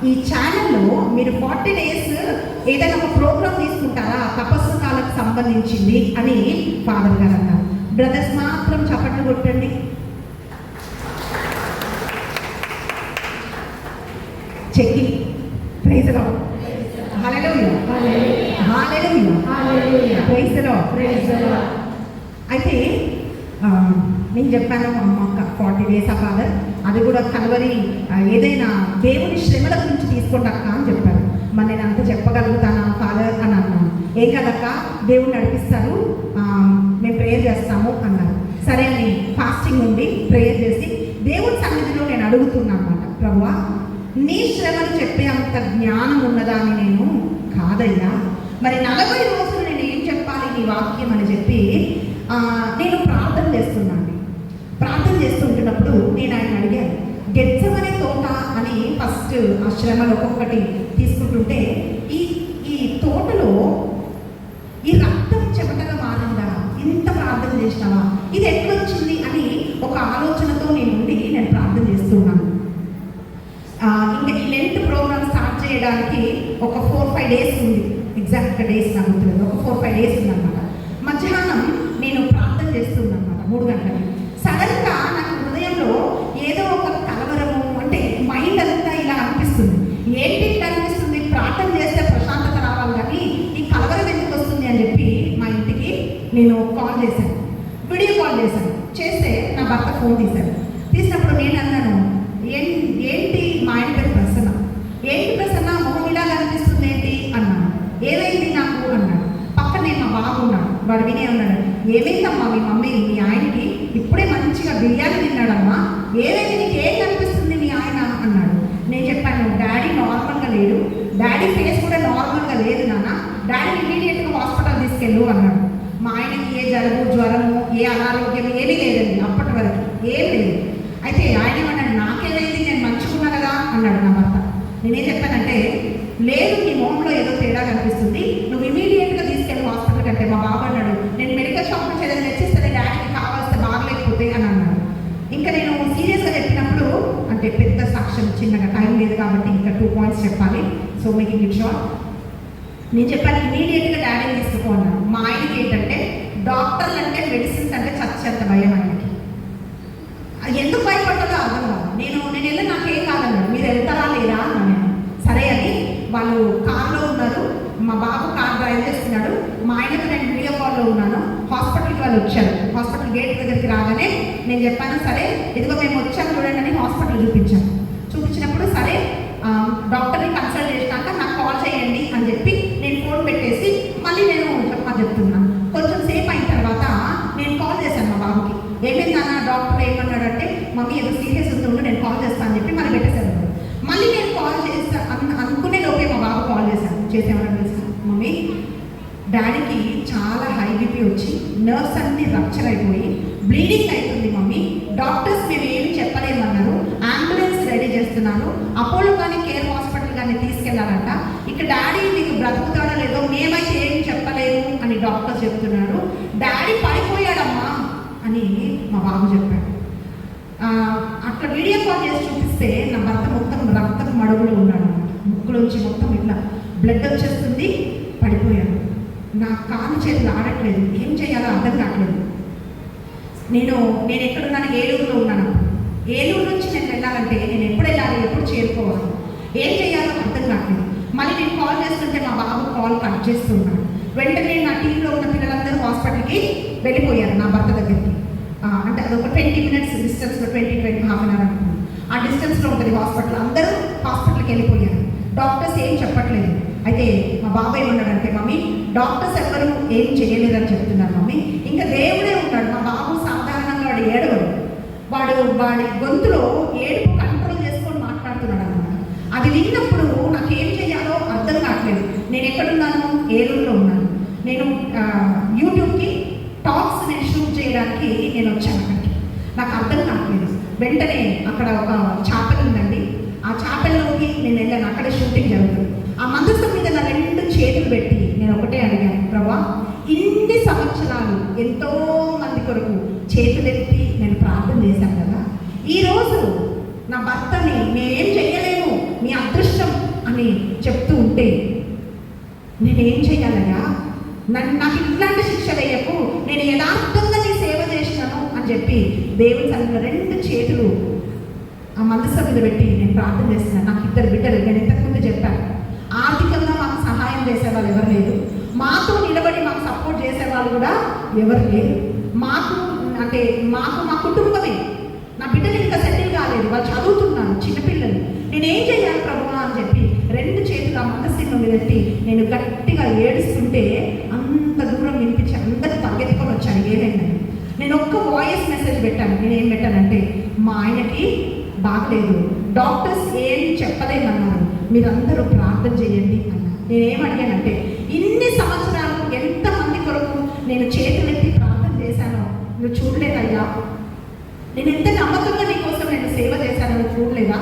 ఈ ఛానల్లో మీరు 40 days ఏదైనా ఒక ప్రోగ్రామ్ తీసుకుంటారా తపస్సు కాలకు సంబంధించింది అని ఫాదర్ గారు అన్నారు. బ్రదర్స్ మాత్రం చప్పట్లు కొట్టండి. చెక్కి. Praise the lord. Hallelujah. Hallelujah. Hallelujah. Praise the lord. Praise the lord. అయితే నేను చెప్పాను అమ్మ 40 days ఫాదర్, అది కూడా కల్వరి ఏదైనా దేవుని శ్రమల గురించి తీసుకోండి అక్క అని చెప్పారు. మరి నేను అంత చెప్పగలుగుతానా ఫాదర్ అని అన్నాను. ఏం కదక్క, దేవుడు నడిపిస్తారు, మేము ప్రేయర్ చేస్తాము అన్నారు. సరే అని ఫాస్టింగ్ ఉండి ప్రేయర్ చేసి దేవుడి సన్నిధిలో నేను అడుగుతున్నాను అన్నమాట, ప్రభువా నీ శ్రమను చెప్పే అంత జ్ఞానం ఉన్నదా అని. నేను కాదయ్యా, మరి 40 రోజులు నేను ఏం చెప్పాలి నీ వాక్యం అని చెప్పి నేను ప్రార్థన చేస్తున్నాను. ప్రార్థన చేస్తుంటున్నప్పుడు నేను ఆయన అడిగాను, గెత్సెమనే తోట అని ఫస్ట్ ఆ శ్రమలు ఒక్కొక్కటి తీసుకుంటుంటే ఈ తోటలో ఈ రక్తం చెమటగా మారిందా, ఇంత ప్రార్థన చేసినావా, ఇది ఎట్లొచ్చింది అని ఒక ఆలోచనతో నేను ప్రార్థన చేస్తున్నాను. ఇంకా ఈ లెంట్ ప్రోగ్రామ్ స్టార్ట్ చేయడానికి ఒక 4-5 days ఉంది. ఎగ్జాక్ట్గా డేస్ నాకు గుర్తులేదు. ఒక 4-5 days ఉందన్నమాట. మధ్యాహ్నం నేను ప్రార్థన చేస్తున్నాను అన్నమాట 3 గంటలకి. సడన్గా నాకు హృదయంలో ఏదో ఒక కలవరము, అంటే మైండ్ అంతా ఇలా అనిపిస్తుంది. ఏంటి ఇట్లా అనిపిస్తుంది, ప్రార్థన చేస్తే ప్రశాంతత రావాలి కానీ ఈ కలవరం ఎందుకు వస్తుంది అని చెప్పి మా ఇంటికి నేను కాల్ చేశాను, వీడియో కాల్ చేశాను. చేస్తే నా భర్త ఫోన్ తీసినప్పుడు నేను అన్నాను, ఏంటి మా ఆయన పేరు ప్రసన్న, ఏంటి ప్రసన్న మొహం ఇలా కనిపిస్తుంది ఏంటి అన్నాను. ఏమైంది నాకు అన్నాడు. పక్కనే మా బాబు ఉన్నాడు, వాడు వినే ఉన్నాడు, ఏమైందమ్మా మీ మమ్మీ మీ ఆయనకి ఇప్పుడే మంచిగా బిర్యానీ తిన్నాడమ్మా, ఏమైంది నీకు ఏం కనిపిస్తుంది మీ ఆయన అన్నాడు. నేను చెప్పాను, డాడీ నార్మల్గా లేడు, డాడీ ఫేస్ కూడా నార్మల్గా లేదు నాన్న, డాడీ ఇమీడియట్గా హాస్పిటల్ తీసుకెళ్ళు అన్నాడు. మా ఆయనకి ఏ జలుబు జ్వరము ఏ అనారోగ్యం ఏమీ లేదండి అప్పటి వరకు, ఏం లేదు. అయితే ఆయన ఏమన్నాడు, నాకేమైంది నేను మంచుకున్నా కదా అన్నాడు నా భర్త. నేనేం చెప్పానంటే, లేదు నీ మొహంలో ఏదో తేడా కనిపిస్తుంది, నువ్వు ఇమీడియట్గా తీసుకెళ్ళి హాస్పిటల్ కంటే. మా బాబు అన్నాడు, నేను మెడికల్ షాప్ నుంచి ఏదైనా తెచ్చిస్తే డాడీకి కావాల్సిన బాగలేకపోతే అని అన్నాడు. ఇంకా నేను సీరియస్గా చెప్పినప్పుడు, అంటే పెద్ద సాక్ష్యం చిన్నగా టైం లేదు కాబట్టి ఇంకా 2 points చెప్పాలి, సో మేకింగ్ ఇట్ షార్ట్. నేను చెప్పాను ఇమీడియట్గా డాడీని తీసుకుపోన్నాను. మా ఆయనకి ఏంటంటే డాక్టర్లు అంటే మెడిసిన్స్ అంటే చచ్చేంత భయం ఆయనకి. ఎందుకు భయపడ్డాలో అర్థం కాదు. నేను వెళ్ళి నాకేం కాదన్నాడు, మీరు వెళ్తారా లేదా అన్నాను. సరే అని వాళ్ళు కార్లో ఉన్నారు, మా బాబు కార్ డ్రైవ్ చేస్తున్నాడు, మా ఆయనకు నేను వీడియో కాల్లో ఉన్నాను. హాస్పిటల్కి వాళ్ళు వచ్చారు. హాస్పిటల్ గేట్ దగ్గరికి రాగానే నేను చెప్పాను, సరే ఇదిగో మేము వచ్చాము చూడండి అని హాస్పిటల్ చూపించినప్పుడు సరే డాక్టర్ని కన్సల్ట్ చేసినాక నాకు కాల్ చేయండి అని చెప్పి నేను ఫోన్ పెట్టేసి మళ్ళీ నేను చెప్తున్నాను. కొంచెం సేపు అయిన తర్వాత నేను కాల్ చేశాను మా బాబుకి, ఏమైందన్న డాక్టర్ ఏమన్నాడంటే, మమ్మీ ఏదో సీరియస్ ఉంటుందో నేను కాల్ చేస్తాను అని చెప్పి మళ్ళీ పెట్టేశాను. మళ్ళీ నేను కాల్ చేస్తాను అనుకునే లోపే మా బాబు కాల్ చేసేవాళ్ళని తెలుసా, మమ్మీ డాడీకి చాలా హై బీపీ వచ్చి నర్వ్స్ అన్నీ రప్చర్ అయిపోయి బ్లీడింగ్ అవుతుంది మమ్మీ, డాక్టర్స్ మేము ఏమి చెప్పలేమన్నారు, అంబులెన్స్ రెడీ చేస్తున్నాను, అపోలో కానీ కేర్ హాస్పిటల్ కానీ తీసుకెళ్లారంట, ఇక డాడీ మీకు బ్రతుకుతాడో లేదో మేమైతే ఏం చెప్పలేము అని డాక్టర్స్ చెప్తున్నారు, డాడీ పడిపోయాడమ్మా అని మా బాబు చెప్పాడు. అట్లా వీడియో కాల్ చేసి చూపిస్తే నా భర్త మొత్తం రక్తం మడుగులో ఉన్నాడు, ముక్కులోంచి మొత్తం ఇట్లా బ్లడ్ వచ్చేస్తుంది, పడిపోయాడు. నా కాలు చేతులు ఆడట్లేదు, ఏం చేయాలో అర్థం కావట్లేదు. నేను ఎక్కడున్నాను, ఏలూరులో ఉన్నాను. ఏలూరు నుంచి నేను వెళ్ళాలంటే నేను ఎప్పుడు వెళ్ళాలి, ఎప్పుడు చేరుకోవాలి, ఏం చేయాలో అర్థం కావట్లేదు. మళ్ళీ నేను కాల్ చేస్తుంటే మా బాబు కాల్ కట్ చేస్తున్నాడు. వెంటనే నా టీంలో ఉన్న పిల్లలందరూ హాస్పిటల్కి వెళ్ళిపోయారు నా భర్త దగ్గరికి. అంటే అదొక 20 minutes డిస్టెన్స్లో, 20-20 హాఫ్ అన్ అవర్ అనుకున్నాను. ఆ డిస్టెన్స్లో ఉంటుంది హాస్పిటల్. అందరూ హాస్పిటల్కి వెళ్ళిపోయారు. డాక్టర్స్ ఏం చెప్పట్లేదు. అయితే మా బాబాయ్ ఏమన్నాడంటే, మమ్మీ డాక్టర్స్ ఎవరు ఏం చేయలేదని చెప్తున్నారు మమ్మీ, ఇంకా దేవుడే ఉంటాడు. మా బాబు సాధారణంగా వాడు ఏడవడు. వాడి గొంతులో ఏడుపు కంట్రోల్ చేసుకొని మాట్లాడుతున్నాడు అనమాట. అది విన్నప్పుడు నాకేం చేయాలో అర్థం కావట్లేదు. నేను ఎక్కడున్నాను? ఏలూరులో ఉన్నాను. నేను యూట్యూబ్కి టాక్స్ నేను షూట్ చేయడానికి నేను వచ్చాను అక్కడికి. నాకు అర్థం కావట్లేదు. వెంటనే అక్కడ ఒక చాపెల్ ఉందండి. ఆ చాపెల్లోకి నేను వెళ్ళాను. అక్కడే షూటింగ్ జరుగుతుంది. ఆ మందసం మీద నా 2 చేతులు పెట్టి నేను ఒకటే అడిగాను, ప్రభా ఇన్ని సంవత్సరాలు ఎంతో మంది కొరకు చేతులెత్తి నేను ప్రార్థన చేశాను కదా, ఈరోజు నా భర్తని నేనేం చెయ్యలేము, నీ అదృష్టం అని చెప్తూ ఉంటే నేనేం చెయ్యాలయ్యా? నాకు ఇట్లాంటి శిక్ష వేయకు, నేను యథార్థంగా నీ సేవ చేసినాను అని చెప్పి దేవుని సన్నిధిలో 2 చేతులు ఆ మందసం మీద పెట్టి నేను ప్రార్థన చేస్తున్నాను. నాకు 2 బిడ్డలు. నేను ఇంతకుముందు చెప్పాను, ఆర్థికంగా మాకు సహాయం చేసేవాళ్ళు ఎవరు లేరు, మాతో నిలబడి మాకు సపోర్ట్ చేసేవాళ్ళు కూడా ఎవరు లేరు. మాకు మా కుటుంబమే. నా బిడ్డలు ఇంకా సెటిల్ కాలేదు, వాళ్ళు చదువుతున్నాను, చిన్నపిల్లలు. నేనేం చేయాలి ప్రభువా అని చెప్పి 2 చేతులు ఆ మందసం మీద పెట్టి నేను గట్టిగా ఏడుస్తుంటే అంత దూరం వినిపించి అందరికీ పరిగెత్తుకొని వచ్చాను ఏమైందని. నేను ఒక్క వాయిస్ మెసేజ్ పెట్టాను. నేనేం పెట్టానంటే, మా ఆయనకి బాగలేదు, డాక్టర్స్ ఏం చెప్పలేమన్నారు, మీరందరూ ప్రార్థన చేయండి అన్నారు. నేనేం అడిగానంటే, ఇన్ని సంవత్సరాలు ఎంతమంది కొరకు నేను చేతులెత్తి ప్రార్థన చేశానో నువ్వు చూడలేదయ్యా? నేను ఎంత నమ్మకంగా నీ కోసం నేను సేవ చేశానో నువ్వు చూడలేదా?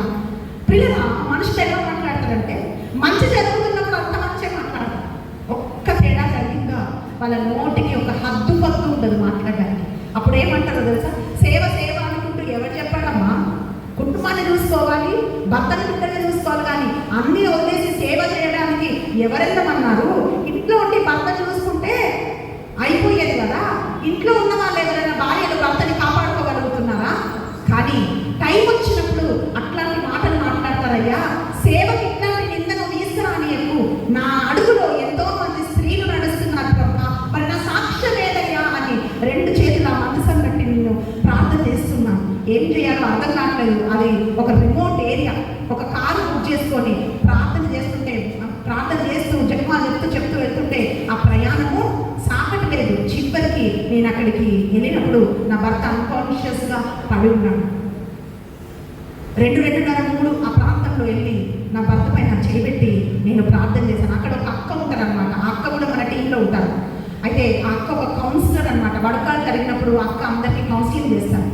పిల్లల మనుషులు ఎలా మాట్లాడతారంటే, మంచి జరుగుతున్నప్పుడు అంత మంచిగా మాట్లాడతారు. ఒక్క తేడా జరిగిందా వాళ్ళ నోటికి ఒక హద్దు పద్దు ఉండదు మాట్లాడడానికి. అప్పుడు ఏమంటారో తెలుసా? సేవ సేవ అనుకుంటూ ఎవరు చెప్పాడమ్మా? కుటుంబాన్ని చూసుకోవాలి, భర్తని బిడ్డని చూసుకోవాలి, కానీ అన్నీ వదిలేసి సేవ చేయడానికి ఎవరెళ్ళమన్నారు? ఇంట్లో ఉండి భర్త చూసుకుంటే అయిపోయేది కదా. ఇంట్లో ఉన్న వాళ్ళు ఎవరైనా భార్యలు భర్తని కాపాడుకోగలుగుతున్నారా? కానీ టైం వచ్చినప్పుడు అట్లాంటి మాటలు మాట్లాడతారయ్యా. సేవకి ఇట్లాంటి నిందను తీసుకురానియకు. నా అడుగులో ఎంతో మంది స్త్రీలు నడుస్తున్నారు ప్రభా, మరి నా సాక్ష్యం ఏదయ్యా అని 2 చేతులు ఆ మనసం బట్టి నేను ప్రార్థన చేస్తున్నాను. ఏం చేయాలో అర్థం కావట్లేదు. అది ఒక రిమోట్ ఏరియా. ఒక కారు బుక్ చేసుకొని ప్రార్థన చేస్తూ జన్మాలు చెప్తూ వెళ్తుంటే ఆ ప్రయాణము సాగట్లేదు. చివరికి నేను అక్కడికి వెళ్ళినప్పుడు నా భర్త అన్కాన్షియస్గా పడి ఉన్నాడు. 2:30 ఆ ప్రాంతంలో వెళ్ళి నా భర్త పైన చేయబెట్టి నేను ప్రార్థన చేశాను. అక్కడ ఒక అక్క ఉంటారు అనమాట. ఆ అక్క కూడా మన టీంలో ఉంటారు. అయితే ఆ అక్క ఒక కౌన్సిలర్ అనమాట. వడకాలు కలిగినప్పుడు అక్క అందరికీ కౌన్సిలింగ్ చేస్తాను.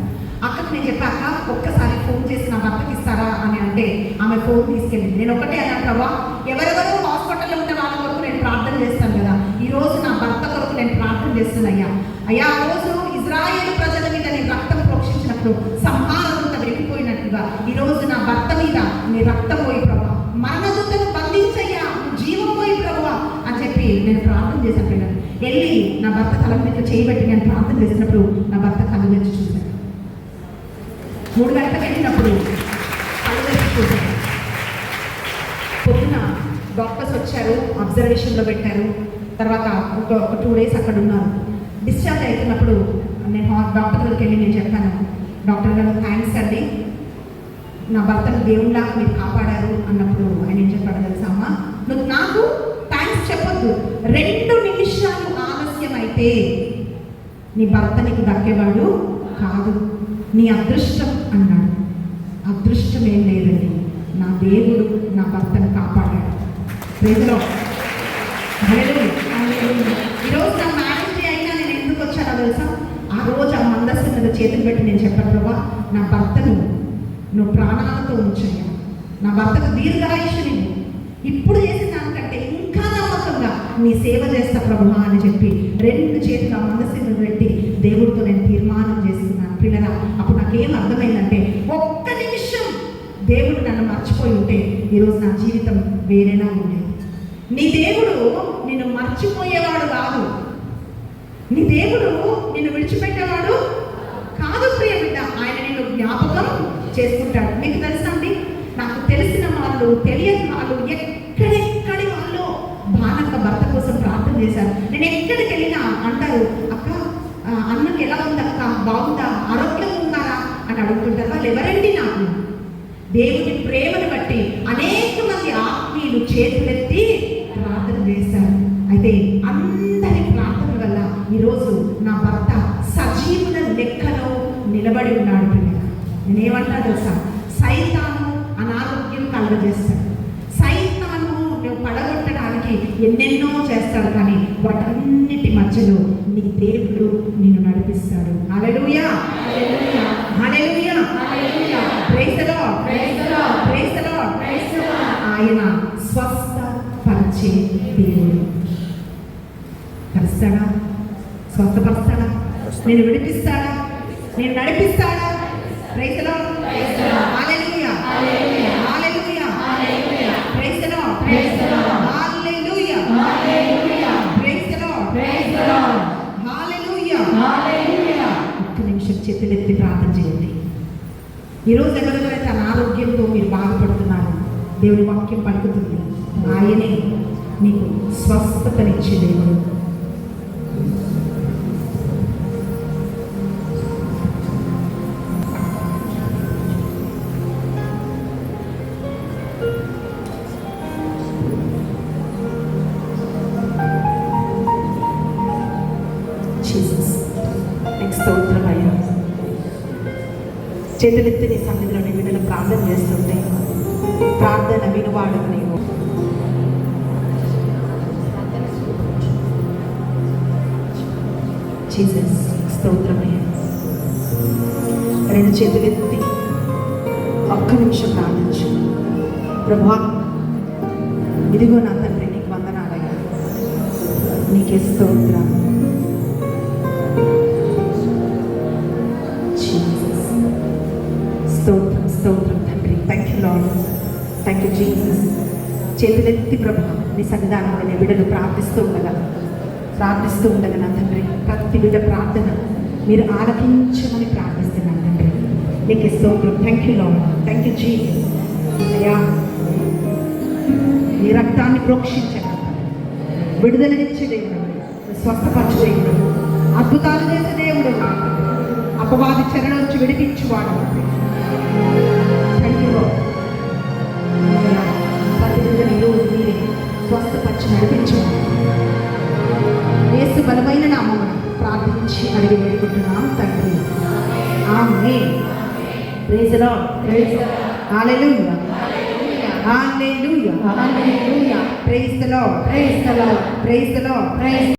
అక్కకి నేను చెప్పాక ఒక్కసారి ఫోన్ చేసి నా భర్తకి ఇస్తారా అని అంటే ఆమె ఫోన్ తీసుకెళ్ళింది. నేను ఒకటే అన్నా, ప్రభా ఎవరెవరో హాస్పిటల్లో ఉంటే వాళ్ళ కొరకు నేను ప్రార్థన చేస్తాను కదా, ఈరోజు నా భర్త కొరకు నేను ప్రార్థన చేస్తున్నాయ్యా. అయ్యా, ఆ రోజు ఇజ్రాయేలు ప్రజల మీద నేను రక్తం ప్రోక్షించినప్పుడు సంహారదూత వెళ్ళిపోయినట్టుగా ఈరోజు నా భర్త మీద నీ రక్తం పోయి ప్రభా, మరణదూతను బంధించయ్యా, జీవం పోయి ప్రభా అని చెప్పి నేను ప్రార్థన చేశాను. పిల్లలు వెళ్ళి నా భర్త తల మీద చేయబట్టి నేను ప్రార్థన చేసినప్పుడు నా భర్త కళ్ళు తెచ్చి చూశాను. 3 గంటలకు వెళ్ళినప్పుడు కళ్ళు తెచ్చి చూశాను. పొద్దున డాక్టర్స్ వచ్చారు, అబ్జర్వేషన్లో పెట్టారు. తర్వాత ఒక 2 డేస్ అక్కడ ఉన్నారు. డిశ్చార్జ్ అవుతున్నప్పుడు నేను డాక్టర్ దగ్గరికి వెళ్ళి నేను చెప్పాను, డాక్టర్ గారు థ్యాంక్స్ అండి, నా భర్తను దేవుళ్ళగా మీరు కాపాడారు అన్నప్పుడు ఆయన ఏం చెప్పాడు తెలుసా? అమ్మ, నువ్వు నాకు థ్యాంక్స్ చెప్పొద్దు, 2 నిమిషాలు ఆలస్యం అయితే నీ భర్త నీకు దక్కేవాడు కాదు, నీ అదృష్టం అన్నాడు. అదృష్టం ఏం లేదండి, నా దేవుడు నా భర్తను కాపాడాడు. ప్రేమలో ఈరోజు నా మ్యారేజ్ అయినా నేను ఎందుకు వచ్చానో తెలుసా? ఆ రోజు ఆ మందస్సు మీద చేతులు పెట్టి నేను చెప్పాను, ప్రభా నా భర్తను నువ్వు ప్రాణాలతో ఉంచయ్యా, నా భర్తకు దీర్ఘాయుష్ని ఇప్పుడు చేసిన దానికంటే ఇంకా నమ్మకంగా నీ సేవ చేస్తా ప్రభువా అని చెప్పి 2 చేతులు ఆ మందస్సు మీద పెట్టి దేవుడితో నేను తీర్మానం చేసుకున్నాను. పిల్లరా, అప్పుడు నాకేం అర్థమైందంటే, ఒక్క నిమిషం దేవుడు నన్ను మర్చిపోయి ఉంటే ఈరోజు నా జీవితం వేరేలా ఉండేది. నీ దేవుడు నిన్ను మర్చిపోయేవాడు కాదు, నీ దేవుడు నిన్ను విడిచిపెట్టేవాడు కాదు ప్రియ బిడ్డ. ఆయన నిన్ను జ్ఞాపకం చేసుకుంటాడు. మీకు తెలుసా అండి, నాకు తెలిసిన వాళ్ళు తెలియని వాళ్ళు ఎక్కడెక్కడి వాళ్ళు భానక్క భర్త కోసం ప్రార్థన చేశారు. నేను ఎక్కడికి వెళ్ళినా అంటారు, అక్క అన్నకి ఎలా ఉందక్క, బాగుందా, ఆరోగ్యం ఉన్నారా అని అడుగుతుంటారు. వాళ్ళు ఎవరండి నాకు? దేవుని ప్రేమను బట్టి అనేక మంది ఆత్మీయులు చేతులెత్తి ప్రార్థన చేశారు. అయితే అందరి ప్రార్థన వల్ల ఈరోజు నా భర్త సజీవుల లెక్కలో నిలబడి ఉన్నాడు. పిల్లలు, నేనేమంటా తెలుసా, సైతాను అనారోగ్యం కలుగజేస్తాడు, సైతాను నువ్వు పడగొట్టడానికి ఎన్నెన్నో చేస్తాడు, కానీ వాటన్నిటి మధ్యలో నీ దేవుడు నిన్ను నడిపిస్తాడు. Hallelujah, hallelujah, hallelujah, hallelujah. Praise the lord, praise the lord, praise the lord, praise the Lord. ఆయన స్వస్థపరిచే దేవుడు. కలుస్తాడా? స్వస్థపరుస్తాడా? నేను విడిపిస్తాడా? నేను నడిపిస్తాడా? Praise the lord, praise the lord, hallelujah, hallelujah, hallelujah, hallelujah. Praise the lord, praise the lord, hallelujah, hallelujah. Praise the lord, praise the lord, hallelujah, hallelujah. ఒక్క నిమిషం చేతులెత్తి ప్రార్థన చేయండి. ఈరోజు ఎవరికైతే అనారోగ్యంతో మీరు బాధపడుతున్నారు, దేవుని వాక్యం పలుకుతుంది, ఆయనే నీకు స్వస్థతనిచ్చే దేవుడు. జీసస్, నీకు స్తోత్రమయ్యా. చేతులెత్తి నీ సన్నిధిలో నీ బిడ్డలు ప్రార్థన చేస్తుంటే ప్రార్థన వినువాడు నీవు. జీసస్, స్తోత్రమయ్యా. రెండు చేతులెత్తి ఒక్క నిమిషం ప్రార్థించు. ప్రభువా, ఇదిగో నా తండ్రి, నీకు వందనాలయ్యా, నీకే స్తోత్రం. స్తోత్రం, స్తోత్రం తండ్రి. Thank you lord, thank you Jesus. చేతులెత్తి ప్రభా నీ సన్నిధానంలో నీ బిడ్డలు ప్రార్థిస్తూ ఉండగా నా తండ్రి, ప్రతి బిడ్డ ప్రార్థన మీరు ఆలకించమని ప్రార్థిస్తున్నాను తండ్రి. నీకు స్తోత్రం. Thank you lord, thank you Jesus. అయ్యా, నీ రక్తాన్ని ప్రోక్షించగా విడుదలనిచ్చే దేవుడు, స్వస్థపరిచే దేవుడు, అద్భుతాలు చేసే దేవుడు, అపవాది చెర నుంచి విడిపించువాడు. Thank you lord. ప్రతి బిడ్డని ఈరోజు మీరే స్వస్థపరిచి నడిపించువాడు. యేసు బలమైన నామమున ప్రార్థించి అడిగి వేడుకుంటున్నాం తండ్రి, amen. Praise the lord, praise the lord, hallelujah, hallelujah, hallelujah. Praise the lord, praise the lord, praise the lord, praise